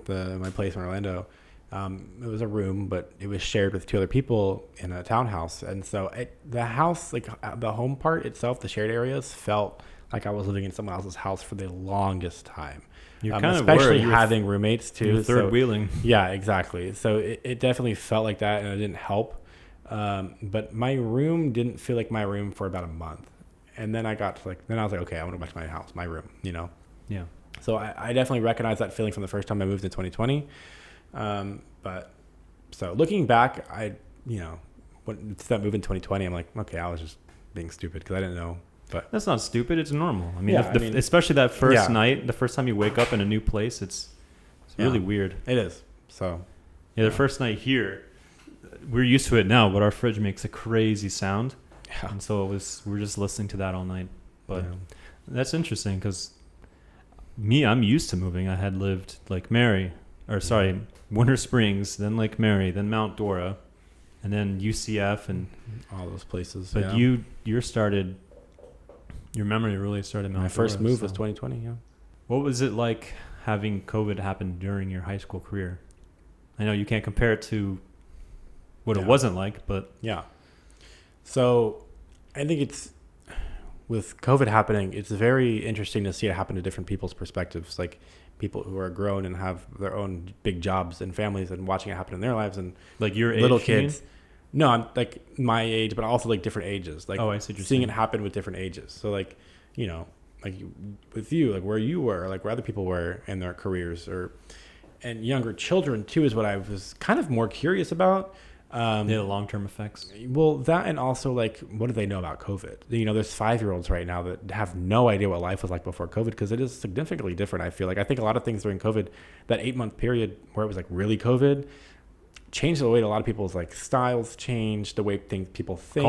my place in Orlando, it was a room, but it was shared with two other people in a townhouse. And so the house, like the home part itself, the shared areas, felt like I was living in someone else's house for the longest time. You're kind of especially having roommates too. Third wheeling. Yeah, exactly. So it definitely felt like that, and it didn't help. But my room didn't feel like my room for about a month. And then I was like, okay, I want to go back to my house, my room, you know? Yeah. So I definitely recognized that feeling from the first time I moved in 2020. But so looking back, when that move in 2020, I'm like, okay, I was just being stupid because I didn't know. But that's not stupid. It's normal. I mean, yeah, especially that first night, the first time you wake up in a new place, it's really weird. It is. So the first night here, we're used to it now, but our fridge makes a crazy sound. Yeah. And so we're just listening to that all night. But that's interesting because I'm used to moving. I had lived Winter Springs, then Lake Mary, then Mount Dora, and then UCF and all those places. But your memory really started Mount Dora. My first move was 2020, yeah. What was it like having COVID happen during your high school career? I know you can't compare it to what it wasn't like, but... Yeah. So I think with COVID happening, it's very interesting to see it happen to different people's perspectives. Like people who are grown and have their own big jobs and families and watching it happen in their lives, and like your little age, kids. No, I'm like my age, but also like different ages. Like I see what you're seeing saying. It happen with different ages. So like, with you, like where you were, like where other people were in their careers, and younger children too, is what I was kind of more curious about. The long-term effects. Well, that, and also like, what do they know about COVID? There's 5-year-olds right now that have no idea what life was like before COVID, because it is significantly different. I feel like, I think a lot of things during COVID, that 8-month period where it was like really COVID, changed the way a lot of people's like styles changed, the way people think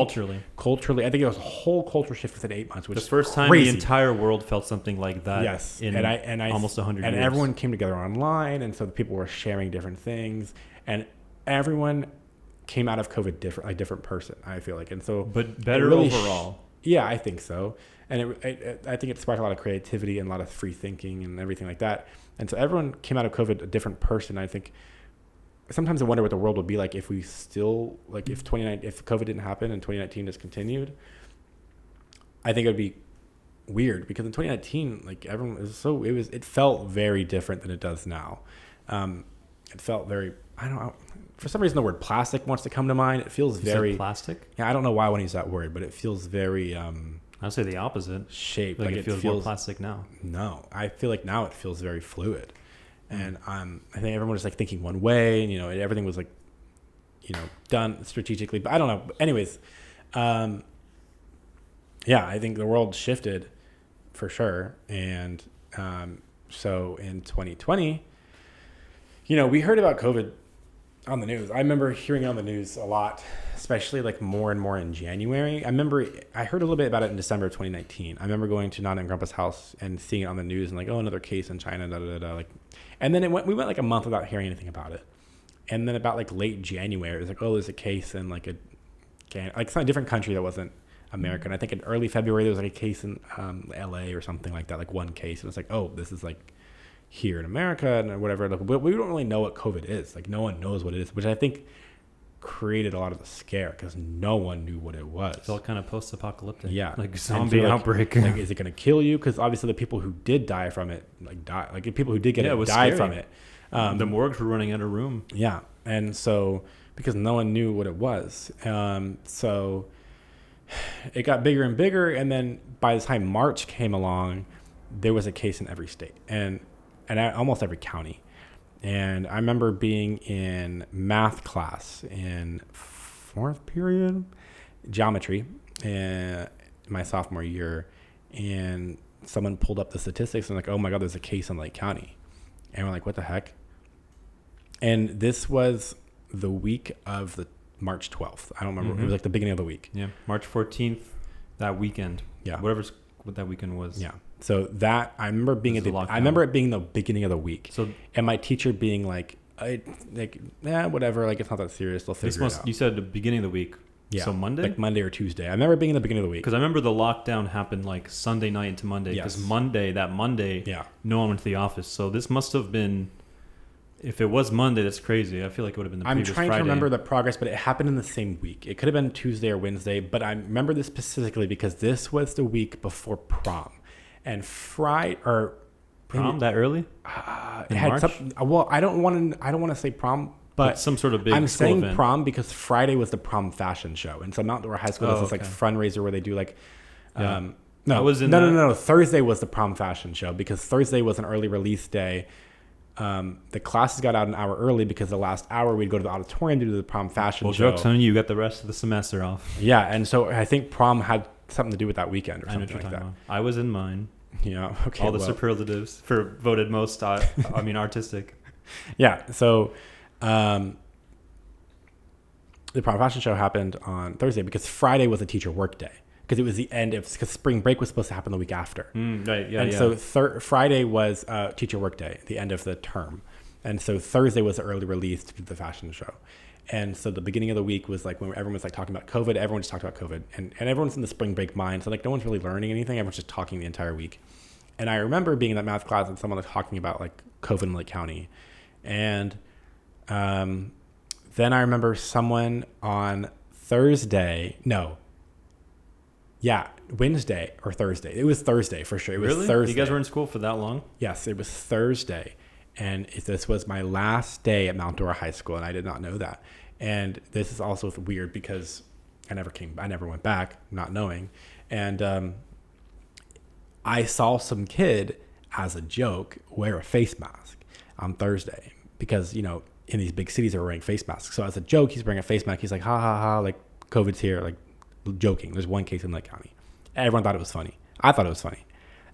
culturally. I think it was a whole culture shift within 8 months, which the first time crazy. The entire world felt something like that. Yes, in almost 100 years. And everyone came together online, and so the people were sharing different things, and everyone came out of COVID a different person, I feel like. And so, but better really overall. Yeah, I think so. And I think it sparked a lot of creativity and a lot of free thinking and everything like that. And so everyone came out of COVID a different person. I think sometimes I wonder what the world would be like if we still, like if COVID didn't happen and 2019 just continued. I think it would be weird, because in 2019, like everyone it felt very different than it does now. It felt very, I don't know, for some reason the word plastic wants to come to mind. It feels very plastic. Yeah, I don't know why I want to use that word, but it feels very I'll say the opposite. Shaped. Like it feels more plastic now. No, I feel like now it feels very fluid. And I think everyone was like thinking one way, and everything was like, done strategically. But I don't know. But anyways, I think the world shifted for sure. And so in 2020, we heard about COVID on the news. I remember hearing it on the news a lot, especially like more and more in January. I heard a little bit about it in December of 2019. I remember going to Nana and Grandpa's house and seeing it on the news and like, oh, another case in China, and then we went like a month without hearing anything about it. And then about like late January, it was like, oh, there's a case in like it's not a different country that wasn't America. And I think in early February, there was like a case in LA or something like that, like one case. And it's like, oh, this is like here in America and whatever. But we don't really know what COVID is. Like no one knows what it is, which I think created a lot of the scare, because no one knew what it was. It's all kind of post-apocalyptic. Yeah. Like zombie outbreak. Like, is it going to kill you? Because obviously the people who did die from it, like people who did get it died from it. The morgues were running out of room. Yeah. And so, because no one knew what it was. So it got bigger and bigger. And then by the time March came along, there was a case in every state and almost every county. And I remember being in math class in 4th period, geometry, my sophomore year, and someone pulled up the statistics and like, oh my God, there's a case in Lake County. And we're like, what the heck? And this was the week of the March 12th. I don't remember. Mm-hmm. It was like the beginning of the week. Yeah, March 14th, that weekend. Yeah. What that weekend was. Yeah. So that, I remember being I remember it being the beginning of the week. So, and my teacher being like, whatever, like it's not that serious. They'll figure it out. You said the beginning of the week. Yeah. So Monday? Like Monday or Tuesday. I remember being in the beginning of the week. Because I remember the lockdown happened like Sunday night into Monday. Because Yes. Monday, Yeah. no one went to the office. So this must have been, if it was Monday, that's crazy. I feel like it would have been the I'm previous trying Friday. to remember the progress, but it happened in the same week. It could have been Tuesday or Wednesday, but I remember this specifically because this was the week before prom. And Prom that early? it In had March? some, well, I don't want to say prom, but Some sort of big I'm school saying event. prom because Friday was the prom fashion show, and so Mount Dora High School does this like okay. fundraiser where they do like, Yeah. no, I was in no, that. no, no, no. Thursday was the prom fashion show because Thursday was an early release day. The classes got out an hour early because the last hour we'd go to the auditorium to do the prom fashion Well, show. joke's on you. You got the rest of the semester off. Yeah, and so I think prom had something to do with that weekend or I know what something you're like talking that. about. I was in mine. Yeah, okay. All the well. superlatives for voted most, artistic. Yeah, so the prom fashion show happened on Thursday because Friday was a teacher work day because it was the end of because spring break was supposed to happen the week after. Right, yeah, And yeah. so Friday was teacher work day, the end of the term. And so Thursday was the early release to the fashion show. And so the beginning of the week was like when everyone was like talking about COVID, everyone just talked about COVID and everyone's in the spring break mind. So like no one's really learning anything. Everyone's just talking the entire week. And I remember being in that math class and someone was talking about like COVID in Lake County. And then I remember someone on Wednesday or Thursday. It was Thursday for sure. It was Really? Thursday. You guys were in school for that long? Yes, it was Thursday. And this was my last day at Mount Dora High School, and I did not know that. And this is also weird because I never went back, not knowing. And I saw some kid, as a joke, wear a face mask on Thursday because, you know, in these big cities they're wearing face masks. So as a joke, he's wearing a face mask. He's like, ha, ha, ha, like COVID's here, like joking. There's one case in Lake County. Everyone thought it was funny. I thought it was funny.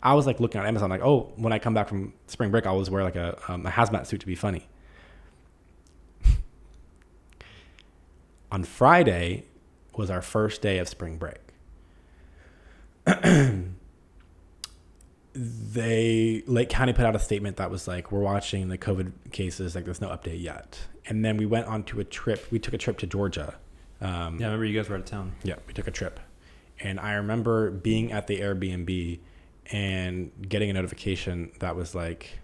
I was like looking on Amazon, like, oh, when I come back from spring break, I'll always wear like a hazmat suit to be funny. On Friday was our first day of spring break. Lake County put out a statement that was like, we're watching the COVID cases, like there's no update yet. And then we went on to a trip. We took a trip to Georgia. Yeah, I remember you guys were out of town. Yeah, we took a trip. And I remember being at the Airbnb and getting a notification that was like,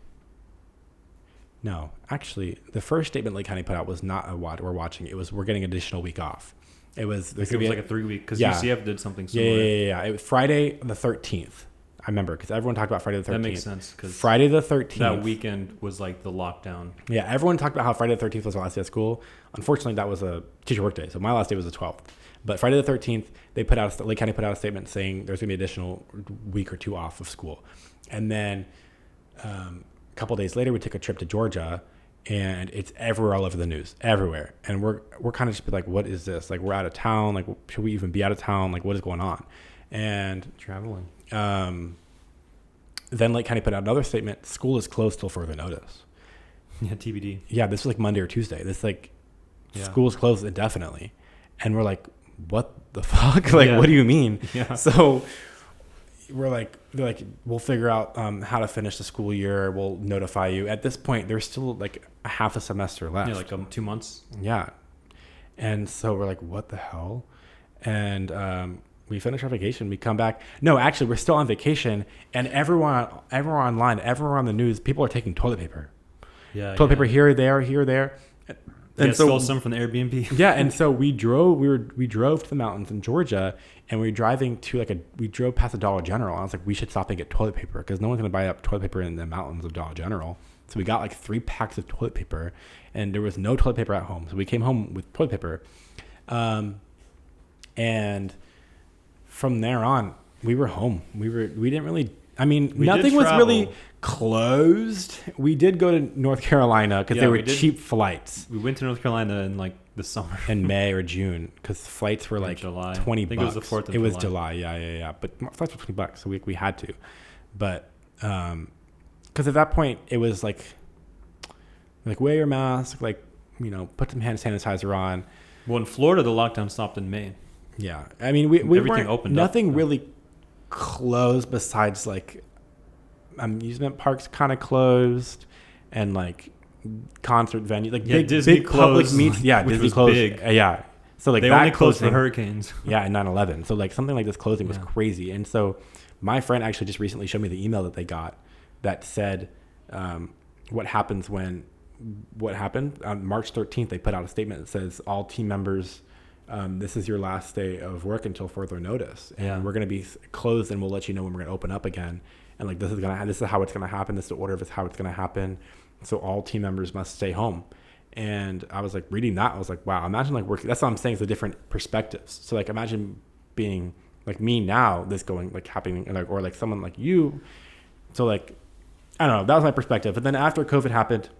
no, actually, the first statement Lake County put out was not we're watching. It was we're getting an additional week off. It was It was like a 3 week because Yeah. UCF did something similar. Yeah. It was Friday the 13th. I remember because everyone talked about Friday the 13th. That makes sense because Friday the 13th. that weekend was like the lockdown. Yeah, everyone talked about how Friday the 13th was the last day of school. Unfortunately, that was a teacher work day, so my last day was the 12th. But Friday the 13th, Lake County put out a statement saying there's going to be an additional week or two off of school. And then a couple days later, we took a trip to Georgia, and it's everywhere all over the news, everywhere. And we're kind of just like, what is this? Like, we're out of town. Like, should we even be out of town? Like, what is going on? And Traveling. then Lake County put out another statement. School is closed till further notice. Yeah, TBD. Yeah, this was like Monday or Tuesday. This like Yeah. school's closed indefinitely. And we're like, what the fuck? Like, Yeah. what do you mean? Yeah. So they're like, we'll figure out how to finish the school year. We'll notify you. At this point, there's still like a half a semester left. Yeah, like 2 months. Yeah. And so we're like, what the hell? And we finish our vacation. We come back. No, actually, we're still on vacation. And everyone online, everyone on the news, people are taking toilet paper. Yeah. Toilet paper here, there. And stole some from the Airbnb. Yeah, and so we drove to the mountains in Georgia, and we were driving to we drove past a Dollar General, and I was like, we should stop and get toilet paper because no one's gonna buy up toilet paper in the mountains of Dollar General. So we got like 3 packs of toilet paper, and there was no toilet paper at home, so we came home with toilet paper, and from there on, we were home. We didn't really. I mean, nothing was really closed. We did go to North Carolina because they were cheap flights. We went to North Carolina in like the summer. In May or June because flights were like July. $20. I think it was the 4th of July. It was July, yeah. But flights were $20, so we had to. But because at that point it was like wear your mask, put some hand sanitizer on. Well, in Florida, the lockdown stopped in May. Yeah, I mean we everything opened up. Nothing really closed besides like amusement parks kind of closed and like concert venue, like big Disney public closed, meets. Yeah, which Disney was closed. big. Yeah, So like they that only closed for closing, hurricanes. yeah, and 9/11. So like something like this closing was Yeah. crazy. And so my friend actually just recently showed me the email that they got that said what happens when what happened on March 13th. They put out a statement that says all team members, this is your last day of work until further notice, and Yeah. we're going to be closed, and we'll let you know when we're going to open up again. And like this is how it's going to happen. This is the order of how it's going to happen. So all team members must stay home. And I was like reading that, I was like, wow, imagine like working. That's what I'm saying, is the different perspectives. So like imagine being like me now, this going like happening, like, or like someone like you. So like, I don't know, that was my perspective. But then after COVID happened,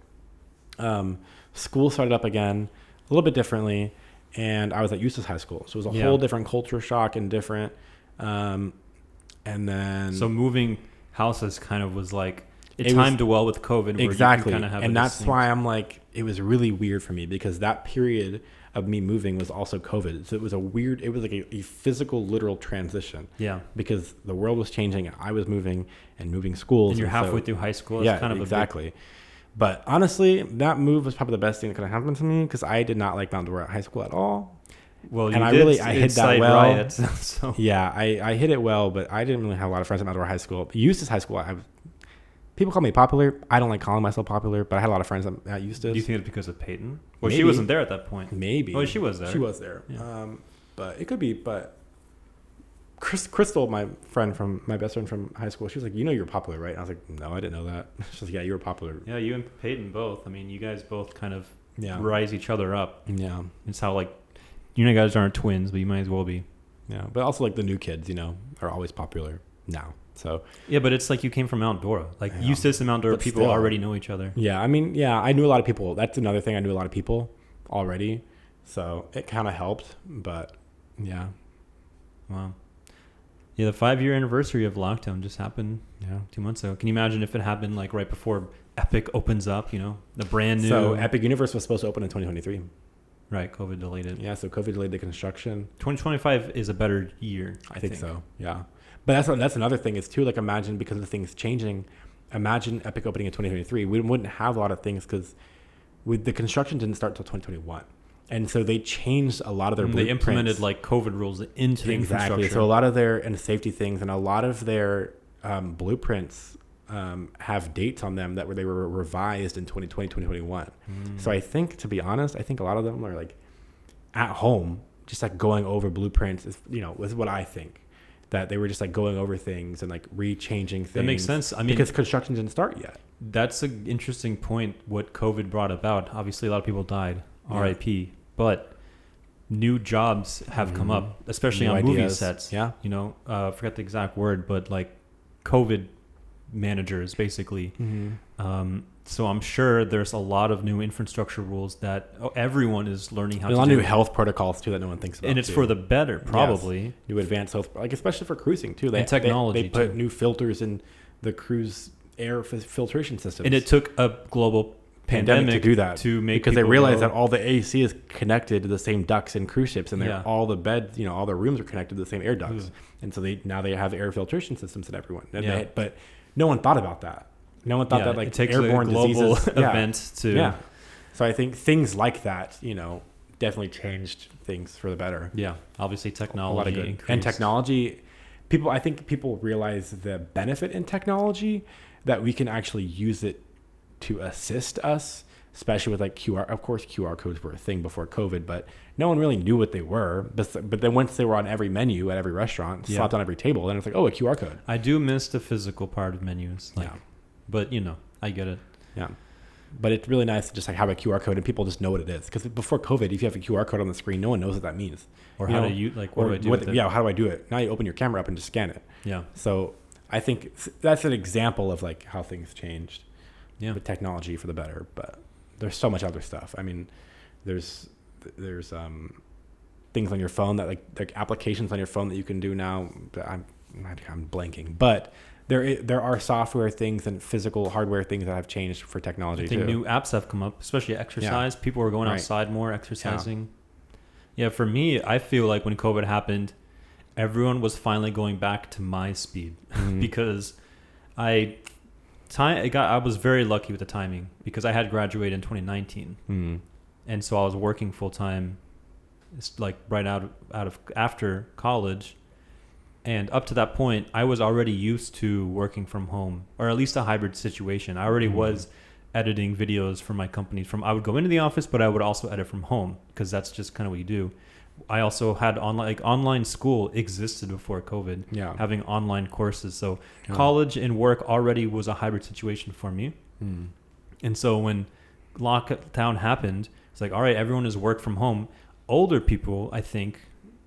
school started up again a little bit differently. And I was at Eustis High School. So it was a whole different culture shock and different. And then. So moving houses kind of was like, it timed well with COVID. Where Exactly. You kind of have and that's why I'm like, it was really weird for me, because that period of me moving was also COVID. So it was like a physical, literal transition. Yeah. Because the world was changing. I was moving and moving schools. And you're halfway through high school. It's Yeah, kind of exactly. But honestly, that move was probably the best thing that could have happened to me, because I did not like Mount Dora High School at all. Well, you and did I hit that well. Riots, so. Yeah, I hit it well, but I didn't really have a lot of friends at Mount Dora High School. Eustis High School, people call me popular. I don't like calling myself popular, but I had a lot of friends at Eustis. Do you think it's because of Peyton? Well, Maybe. she wasn't there at that point. Maybe. Oh, she was there. She was there. Yeah. But it could be. But Crystal, my best friend from high school, she was like, "You know, you're popular, right?" And I was like, "No, I didn't know that." She's like, "Yeah, you were popular." Yeah, you and Peyton both. I mean, you guys both kind of Yeah. rise each other up. Yeah. It's how like, you know, guys aren't twins, but you might as well be. Yeah, but also like the new kids, are always popular now. So yeah, but it's like you came from Mount Dora. Like Yeah. Eustis and Mount Dora, But people still. already know each other. yeah, I mean, yeah, I knew a lot of people. That's another thing. I knew a lot of people already, so it kind of helped. But yeah, Wow. Yeah, the 5-year anniversary of lockdown just happened 2 months ago. Can you imagine if it happened like right before Epic opens up? The brand new. So Epic Universe was supposed to open in 2023. Right, COVID delayed it. Yeah, so COVID delayed the construction. 2025 is a better year, I think. So. Yeah, but that's another thing is too. Like imagine, because of things changing, imagine Epic opening in 2023. We wouldn't have a lot of things because with the construction didn't start till 2021, and so they changed a lot of their blueprints. They implemented like COVID rules into the infrastructure. So a lot of their and safety things and a lot of their blueprints have dates on them that they were revised in 2020, 2021. So I think, to be honest, I think a lot of them are like at home, just like going over blueprints is what I think, that they were just like going over things and like rechanging things. That makes sense. I mean, because construction didn't start yet. That's an interesting point, what COVID brought about. Obviously, a lot of people died, RIP, but new jobs have come up, especially New on movie ideas. sets. Yeah. I forgot the exact word, but like COVID managers, basically. So I'm sure there's a lot of new infrastructure rules that everyone is learning how to do. A lot of new health protocols too that no one thinks about. And it's for the better, probably. Yes. New advanced health, like especially for cruising too. And technology, They put too. new filters in the cruise air filtration systems. And it took a global pandemic to do that, to make because they people realized go- that all the AC is connected to the same ducts in cruise ships, and all the beds, all the rooms are connected to the same air ducts, and so they have air filtration systems in everyone. And but no one thought about that. No one thought that like it takes airborne a global diseases event to. Yeah. So I think things like that, definitely changed things for the better. Yeah, obviously A lot of technology good. increased. And technology, I think people realize the benefit in technology, that we can actually use it to assist us, especially with like QR. Of course, QR codes were a thing before COVID, but no one really knew what they were. But then once they were on every menu at every restaurant, slapped on every table, then it's like, oh, a QR code. I do miss the physical part of menus. Yeah. But, I get it. Yeah. But it's really nice to just like have a QR code and people just know what it is. Because before COVID, if you have a QR code on the screen, no one knows what that means. Or how do you, like, what do I do with it? Yeah, how do I do it? Now you open your camera up and just scan it. Yeah. So I think that's an example of like how things changed with technology for the better. But there's so much other stuff. I mean, there's things on your phone that like applications on your phone that you can do now. I'm blanking, but there are software things and physical hardware things that have changed for technology. I think too. new apps have come up, especially exercise. People are going outside more, exercising. Yeah, for me, I feel like when COVID happened, everyone was finally going back to my speed because I was very lucky with the timing because I had graduated in 2019. And so I was working full time It's like right out of after college. And up to that point, I was already used to working from home, or at least a hybrid situation. I already was editing videos for my company. I would go into the office, but I would also edit from home because that's just kind of what you do. I also had online school existed before COVID. Yeah. Having online courses, so college and work already was a hybrid situation for me. And so when lockdown happened, it's like, all right, everyone is work from home. Older people, I think,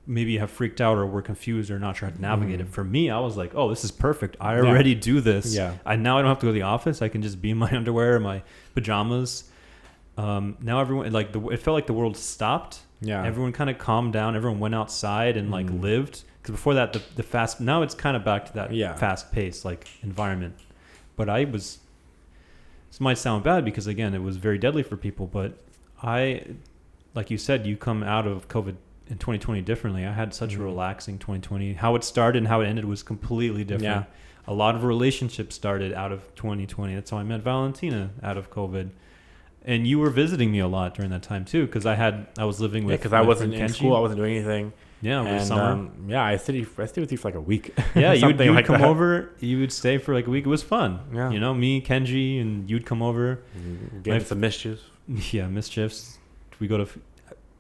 maybe have freaked out or were confused or not sure how to navigate it. For me, I was like, oh, this is perfect. I already do this. Yeah. Now I don't have to go to the office. I can just be in my underwear, my pajamas. Now everyone, it felt like the world stopped. Yeah. Everyone kind of calmed down. Everyone went outside and lived. Because before that, the fast, now it's kind of back to that fast paced environment. But this might sound bad because again, it was very deadly for people. But like you said, you come out of COVID in 2020 differently. I had such a relaxing 2020. How it started and how it ended was completely different. Yeah. A lot of relationships started out of 2020. That's how I met Valentina out of COVID. And you were visiting me a lot during that time too, because I was living with. Because I wasn't in school. I wasn't doing anything. Yeah, over summer. I stayed with you for like a week. Yeah, you would come over. You would stay for like a week. It was fun. Yeah. Me, Kenji, and you'd come over. Get some mischiefs. Yeah, mischiefs. We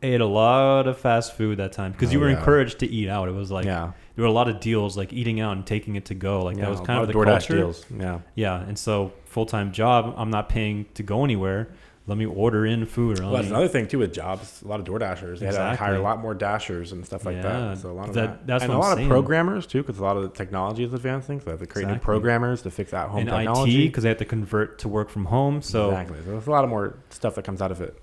ate a lot of fast food that time because you were encouraged to eat out. It was like there were a lot of deals, like eating out and taking it to go. Like that was kind of the DoorDash culture. Deals. Yeah. And so full-time job, I'm not paying to go anywhere. Let me order in food. That's another thing too with jobs. A lot of DoorDashers. They had to hire a lot more Dashers and stuff like that. So a lot of that's and a lot of programmers too, because a lot of the technology is advancing. So they have to create new programmers to fix at-home technology. IT, because they have to convert to work from home. So exactly. So there's a lot more stuff that comes out of it.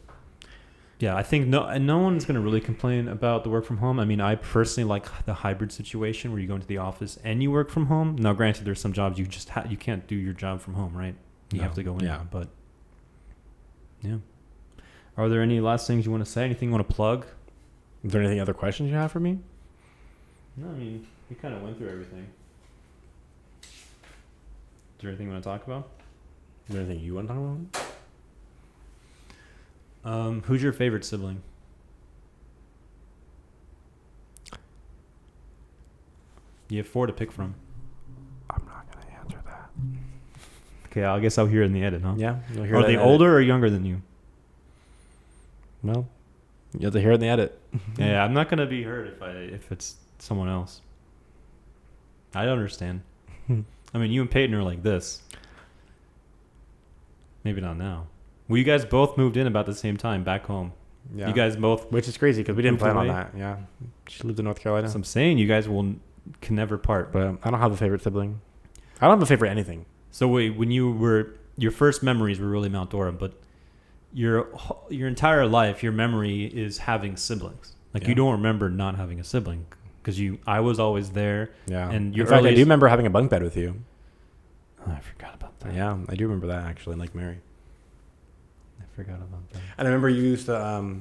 Yeah, I think no one's going to really complain about the work from home. I mean, I personally like the hybrid situation where you go into the office and you work from home. Now, granted, there's some jobs you just you can't do your job from home, right? You have to go in. Yeah. But yeah. Are there any last things you want to say? Anything you want to plug? Is there anything other questions you have for me? No, I mean, we kind of went through everything. Is there anything you want to talk about? Is there anything you want to talk about? Who's your favorite sibling? You have 4 to pick from. I'm not going to answer that. Okay, I guess I'll hear it in the edit, huh? Yeah, you'll hear it. Are they older or younger than you? No, you have to hear it in the edit. Yeah, I'm not going to be hurt if it's someone else. I don't understand. I mean, you and Peyton are like this. Maybe not now. Well, you guys both moved in about the same time back home. Yeah. You guys both... Which is crazy because we didn't plan on that. Yeah. She lived in North Carolina. So I'm saying you guys can never part. But I don't have a favorite sibling. I don't have a favorite anything. So wait, when your first memories were really Mount Dora, but your entire life, your memory is having siblings. Like you don't remember not having a sibling because I was always there. Yeah. And in fact, I do remember having a bunk bed with you. Oh, I forgot about that. Yeah, I do remember that actually in Lake Mary. I forgot about that. And I remember you used to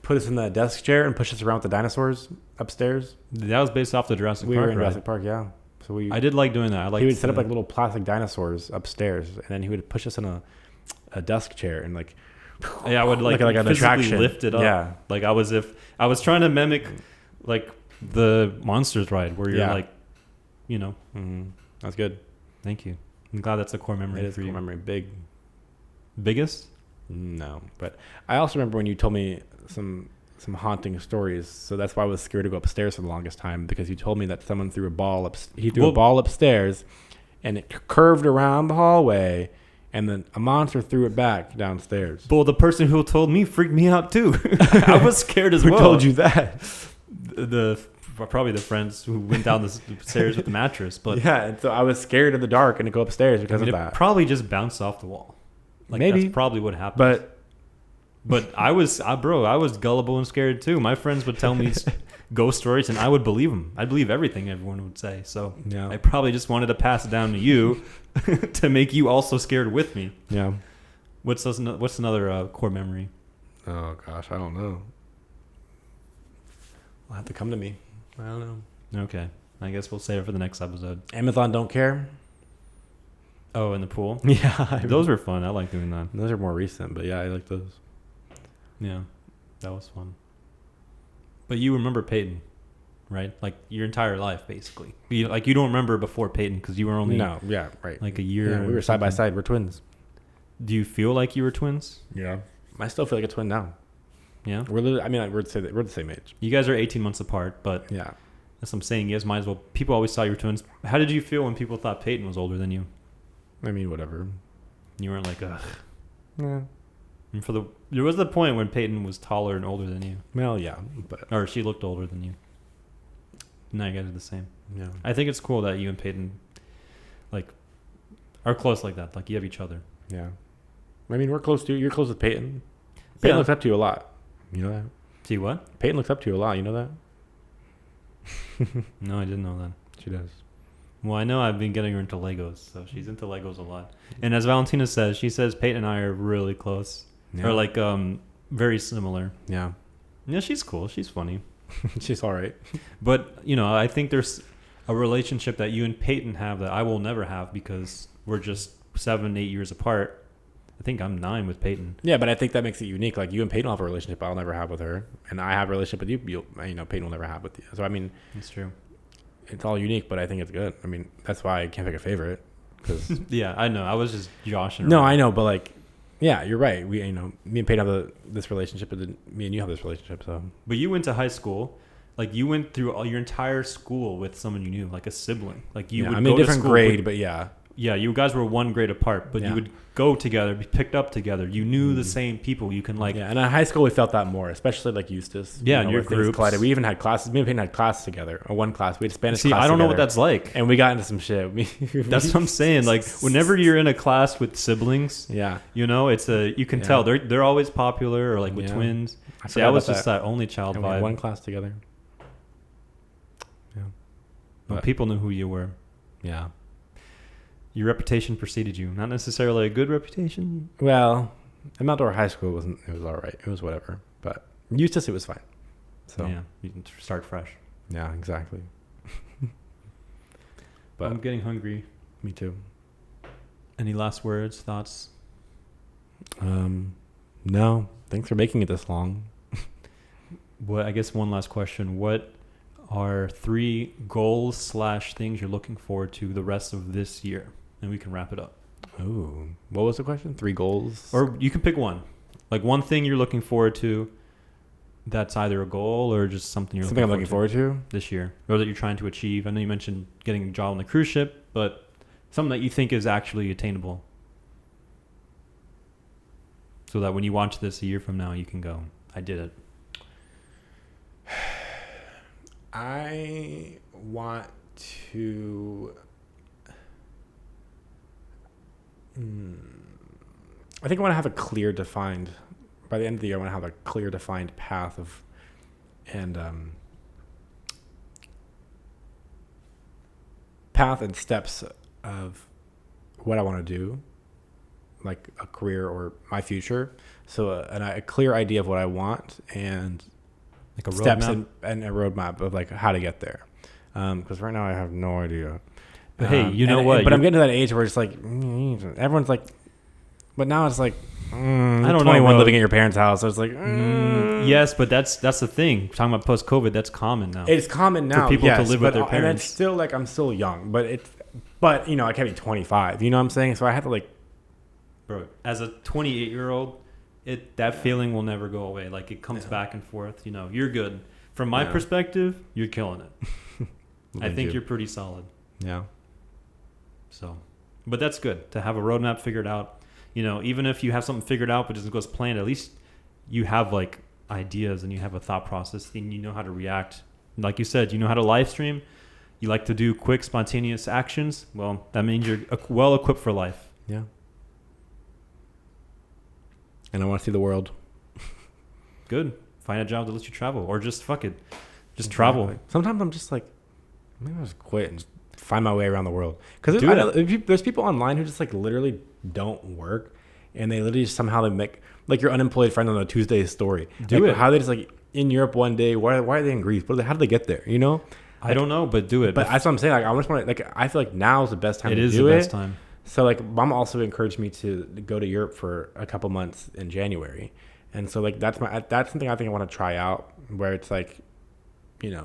put us in the desk chair and push us around with the dinosaurs upstairs. That was based off the Jurassic Park. We were in Jurassic Park, yeah. So I did like doing that. He would set up like little plastic dinosaurs upstairs, and then he would push us in a desk chair and like. Yeah, I would like an attraction, lift it up. Yeah, like I was trying to mimic like the Monsters ride where you're like, Mm-hmm. That's good. Thank you. I'm glad that's a core memory. It is a core memory. Biggest? No, but I also remember when you told me some haunting stories. So that's why I was scared to go upstairs for the longest time, because you told me that someone threw a ball a ball upstairs, and it curved around the hallway. And then a monster threw it back downstairs. Well, the person who told me freaked me out too. I was scared as well. Who told you that? Probably the friends who went down the stairs with the mattress. But yeah, and so I was scared of the dark and to go upstairs because of that. It probably just bounced off the wall. Maybe that's probably what happened. But I was gullible and scared too. My friends would tell me ghost stories, and I would believe them. I'd believe everything everyone would say. So I probably just wanted to pass it down to you to make you also scared with me. Yeah. What's another core memory? Oh gosh, I don't know. Will have to come to me. I don't know. Okay, I guess we'll save it for the next episode. Amazon Don't Care. Oh, in the pool? Yeah. Those were fun. I like doing that. Those are more recent, but yeah, I like those. Yeah, that was fun. But you remember Peyton, right? Like your entire life, basically. You don't remember before Peyton because you were only right. like a year. Yeah, we were side by side. We're twins. Do you feel like you were twins? Yeah. I still feel like a twin now. Yeah. We're the same age. You guys are 18 months apart, but yeah, that's what I'm saying. You guys might as well. People always thought you were twins. How did you feel when people thought Peyton was older than you? I mean, whatever. You weren't like, ugh. Yeah. And there was the point when Peyton was taller and older than you. Well, yeah, or she looked older than you. Now you guys are the same. Yeah. I think it's cool that you and Peyton, like, are close like that. Like you have each other. Yeah. I mean, you're close with Peyton. Peyton looks up to you a lot. You know that? See what? Peyton looks up to you a lot. You know that? No, I didn't know that. She does. Well, I know I've been getting her into Legos, so she's into Legos a lot. And as Valentina says, she says Peyton and I are really close. Yeah. Or like very similar. Yeah. Yeah, she's cool. She's funny. She's all right. But, I think there's a relationship that you and Peyton have that I will never have because we're just 7-8 years apart. I think I'm 9 with Peyton. Yeah, but I think that makes it unique. Like you and Peyton will have a relationship I'll never have with her, and I have a relationship with you. Peyton will never have with you. So I mean, that's true. It's all unique, but I think it's good. I mean, that's why I can't pick a favorite. Cause yeah, I know. I was just joshing. No, I know, but like, yeah, you're right. We, me and Peyton have this relationship, but then me and you have this relationship. So, but you went to high school. Like you went through all your entire school with someone you knew, like a sibling. Like you would go different to school grade, but yeah. Yeah, you guys were 1 grade apart, but you would go together, be picked up together. You knew the same people. You can like... Yeah, and in high school we felt that more, especially like Eustace. Yeah, in your groups. We even had classes. Me and Peyton had classes together, or one class. We had Spanish class I don't together, know what that's like. And we got into some shit. That's what I'm saying. Like, whenever you're in a class with siblings, it's you can tell. They're always popular, or like with twins. I was just that only child and vibe. We had one class together. Yeah. But people knew who you were. Yeah. Your reputation preceded you. Not necessarily a good reputation. Well, in Mount High School it was all right. It was whatever. But Eustace, it was fine. So yeah, you can start fresh. Yeah, exactly. But I'm getting hungry. Me too. Any last words, thoughts? No. Thanks for making it this long. I guess one last question. What are 3 goals / things you're looking forward to the rest of this year? And we can wrap it up. Ooh. What was the question? 3 goals? Or you can pick one. Like one thing you're looking forward to that's either a goal or just something I'm looking forward to this year. Or that you're trying to achieve. I know you mentioned getting a job on the cruise ship, but something that you think is actually attainable. So that when you watch this a year from now, you can go, I did it. I want to... I think I want to have a clear defined... By the end of the year, I want to have a clear defined path of... path and steps of what I want to do, like a career or my future. So a clear idea of what I want and like a steps roadmap? and a roadmap of like how to get there. Because right now I have no idea. But hey, you know what? But I'm getting to that age where it's like everyone's like, but now it's like I don't know, 21 bro. living at your parents' house. So it's like yes, but that's the thing. Talking about post COVID, that's common now. It's common now for people to live with their and parents. it's still like I'm still young, but I can't be 25. You know what I'm saying? So I have to like, Bro, as a 28-year-old, that feeling will never go away. Like it comes back and forth. You're good. From my perspective, you're killing it. I think you're pretty solid. Yeah. So, but that's good to have a roadmap figured out. Even if you have something figured out but it doesn't go as planned, at least you have like ideas and you have a thought process and you know how to react. Like you said, you know how to live stream. You like to do quick, spontaneous actions. Well, that means you're well equipped for life. Yeah. And I want to see the world. Good. Find a job that lets you travel, or just fuck it, just travel. Sometimes I'm just like, maybe I'll just quit and just find my way around the world. Because there's people online who just like literally don't work, and they literally somehow they make like your unemployed friend on a Tuesday story. How they just like in Europe one day. Why are they in Greece? How did they get there? I don't know, but do it. But that's what I'm saying. Like I just want to. Like I feel like now is the best time to do it. It is the best time. So like mom also encouraged me to go to Europe for a couple months in January. And so like that's something I think I want to try out, where it's like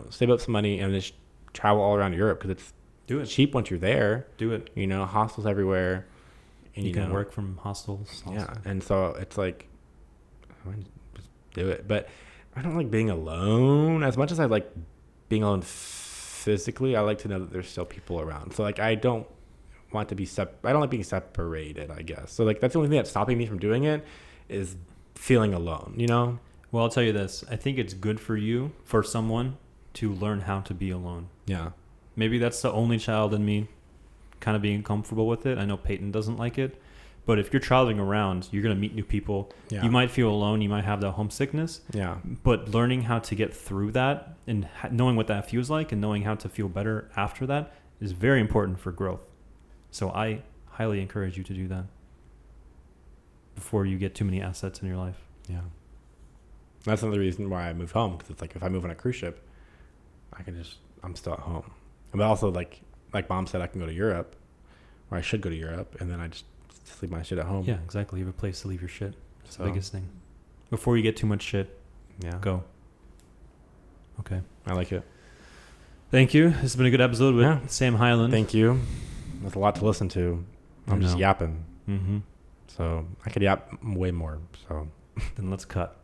save up some money and just travel all around Europe because it's Do it. cheap once you're there. Do it. Hostels everywhere. And You can work from hostels. Also. Yeah. And so it's like, just do it. But I don't like being alone as much as I like being alone physically. I like to know that there's still people around. So like, I don't want to be I don't like being separated, I guess. So like, that's the only thing that's stopping me from doing it is feeling alone, Well, I'll tell you this. I think it's good for someone to learn how to be alone. Yeah. Maybe that's the only child in me kind of being comfortable with it. I know Peyton doesn't like it. But if you're traveling around, you're going to meet new people. Yeah. You might feel alone. You might have that homesickness. Yeah. But learning how to get through that and knowing what that feels like and knowing how to feel better after that is very important for growth. So I highly encourage you to do that before you get too many assets in your life. Yeah. That's another reason why I moved home, because it's like if I move on a cruise ship, I'm still at home. But also, like Mom said, I can go to Europe, or I should go to Europe, and then I just leave my shit at home. Yeah, exactly. You have a place to leave your shit. That's the So- biggest thing. Before you get too much shit, Yeah. go. Okay. I like it. Thank you. This has been a good episode with Yeah. Sam Hyland. Thank you. That's a lot to listen to. I'm just know. yapping. Mm-hmm. So I could yap way more. So Then let's cut.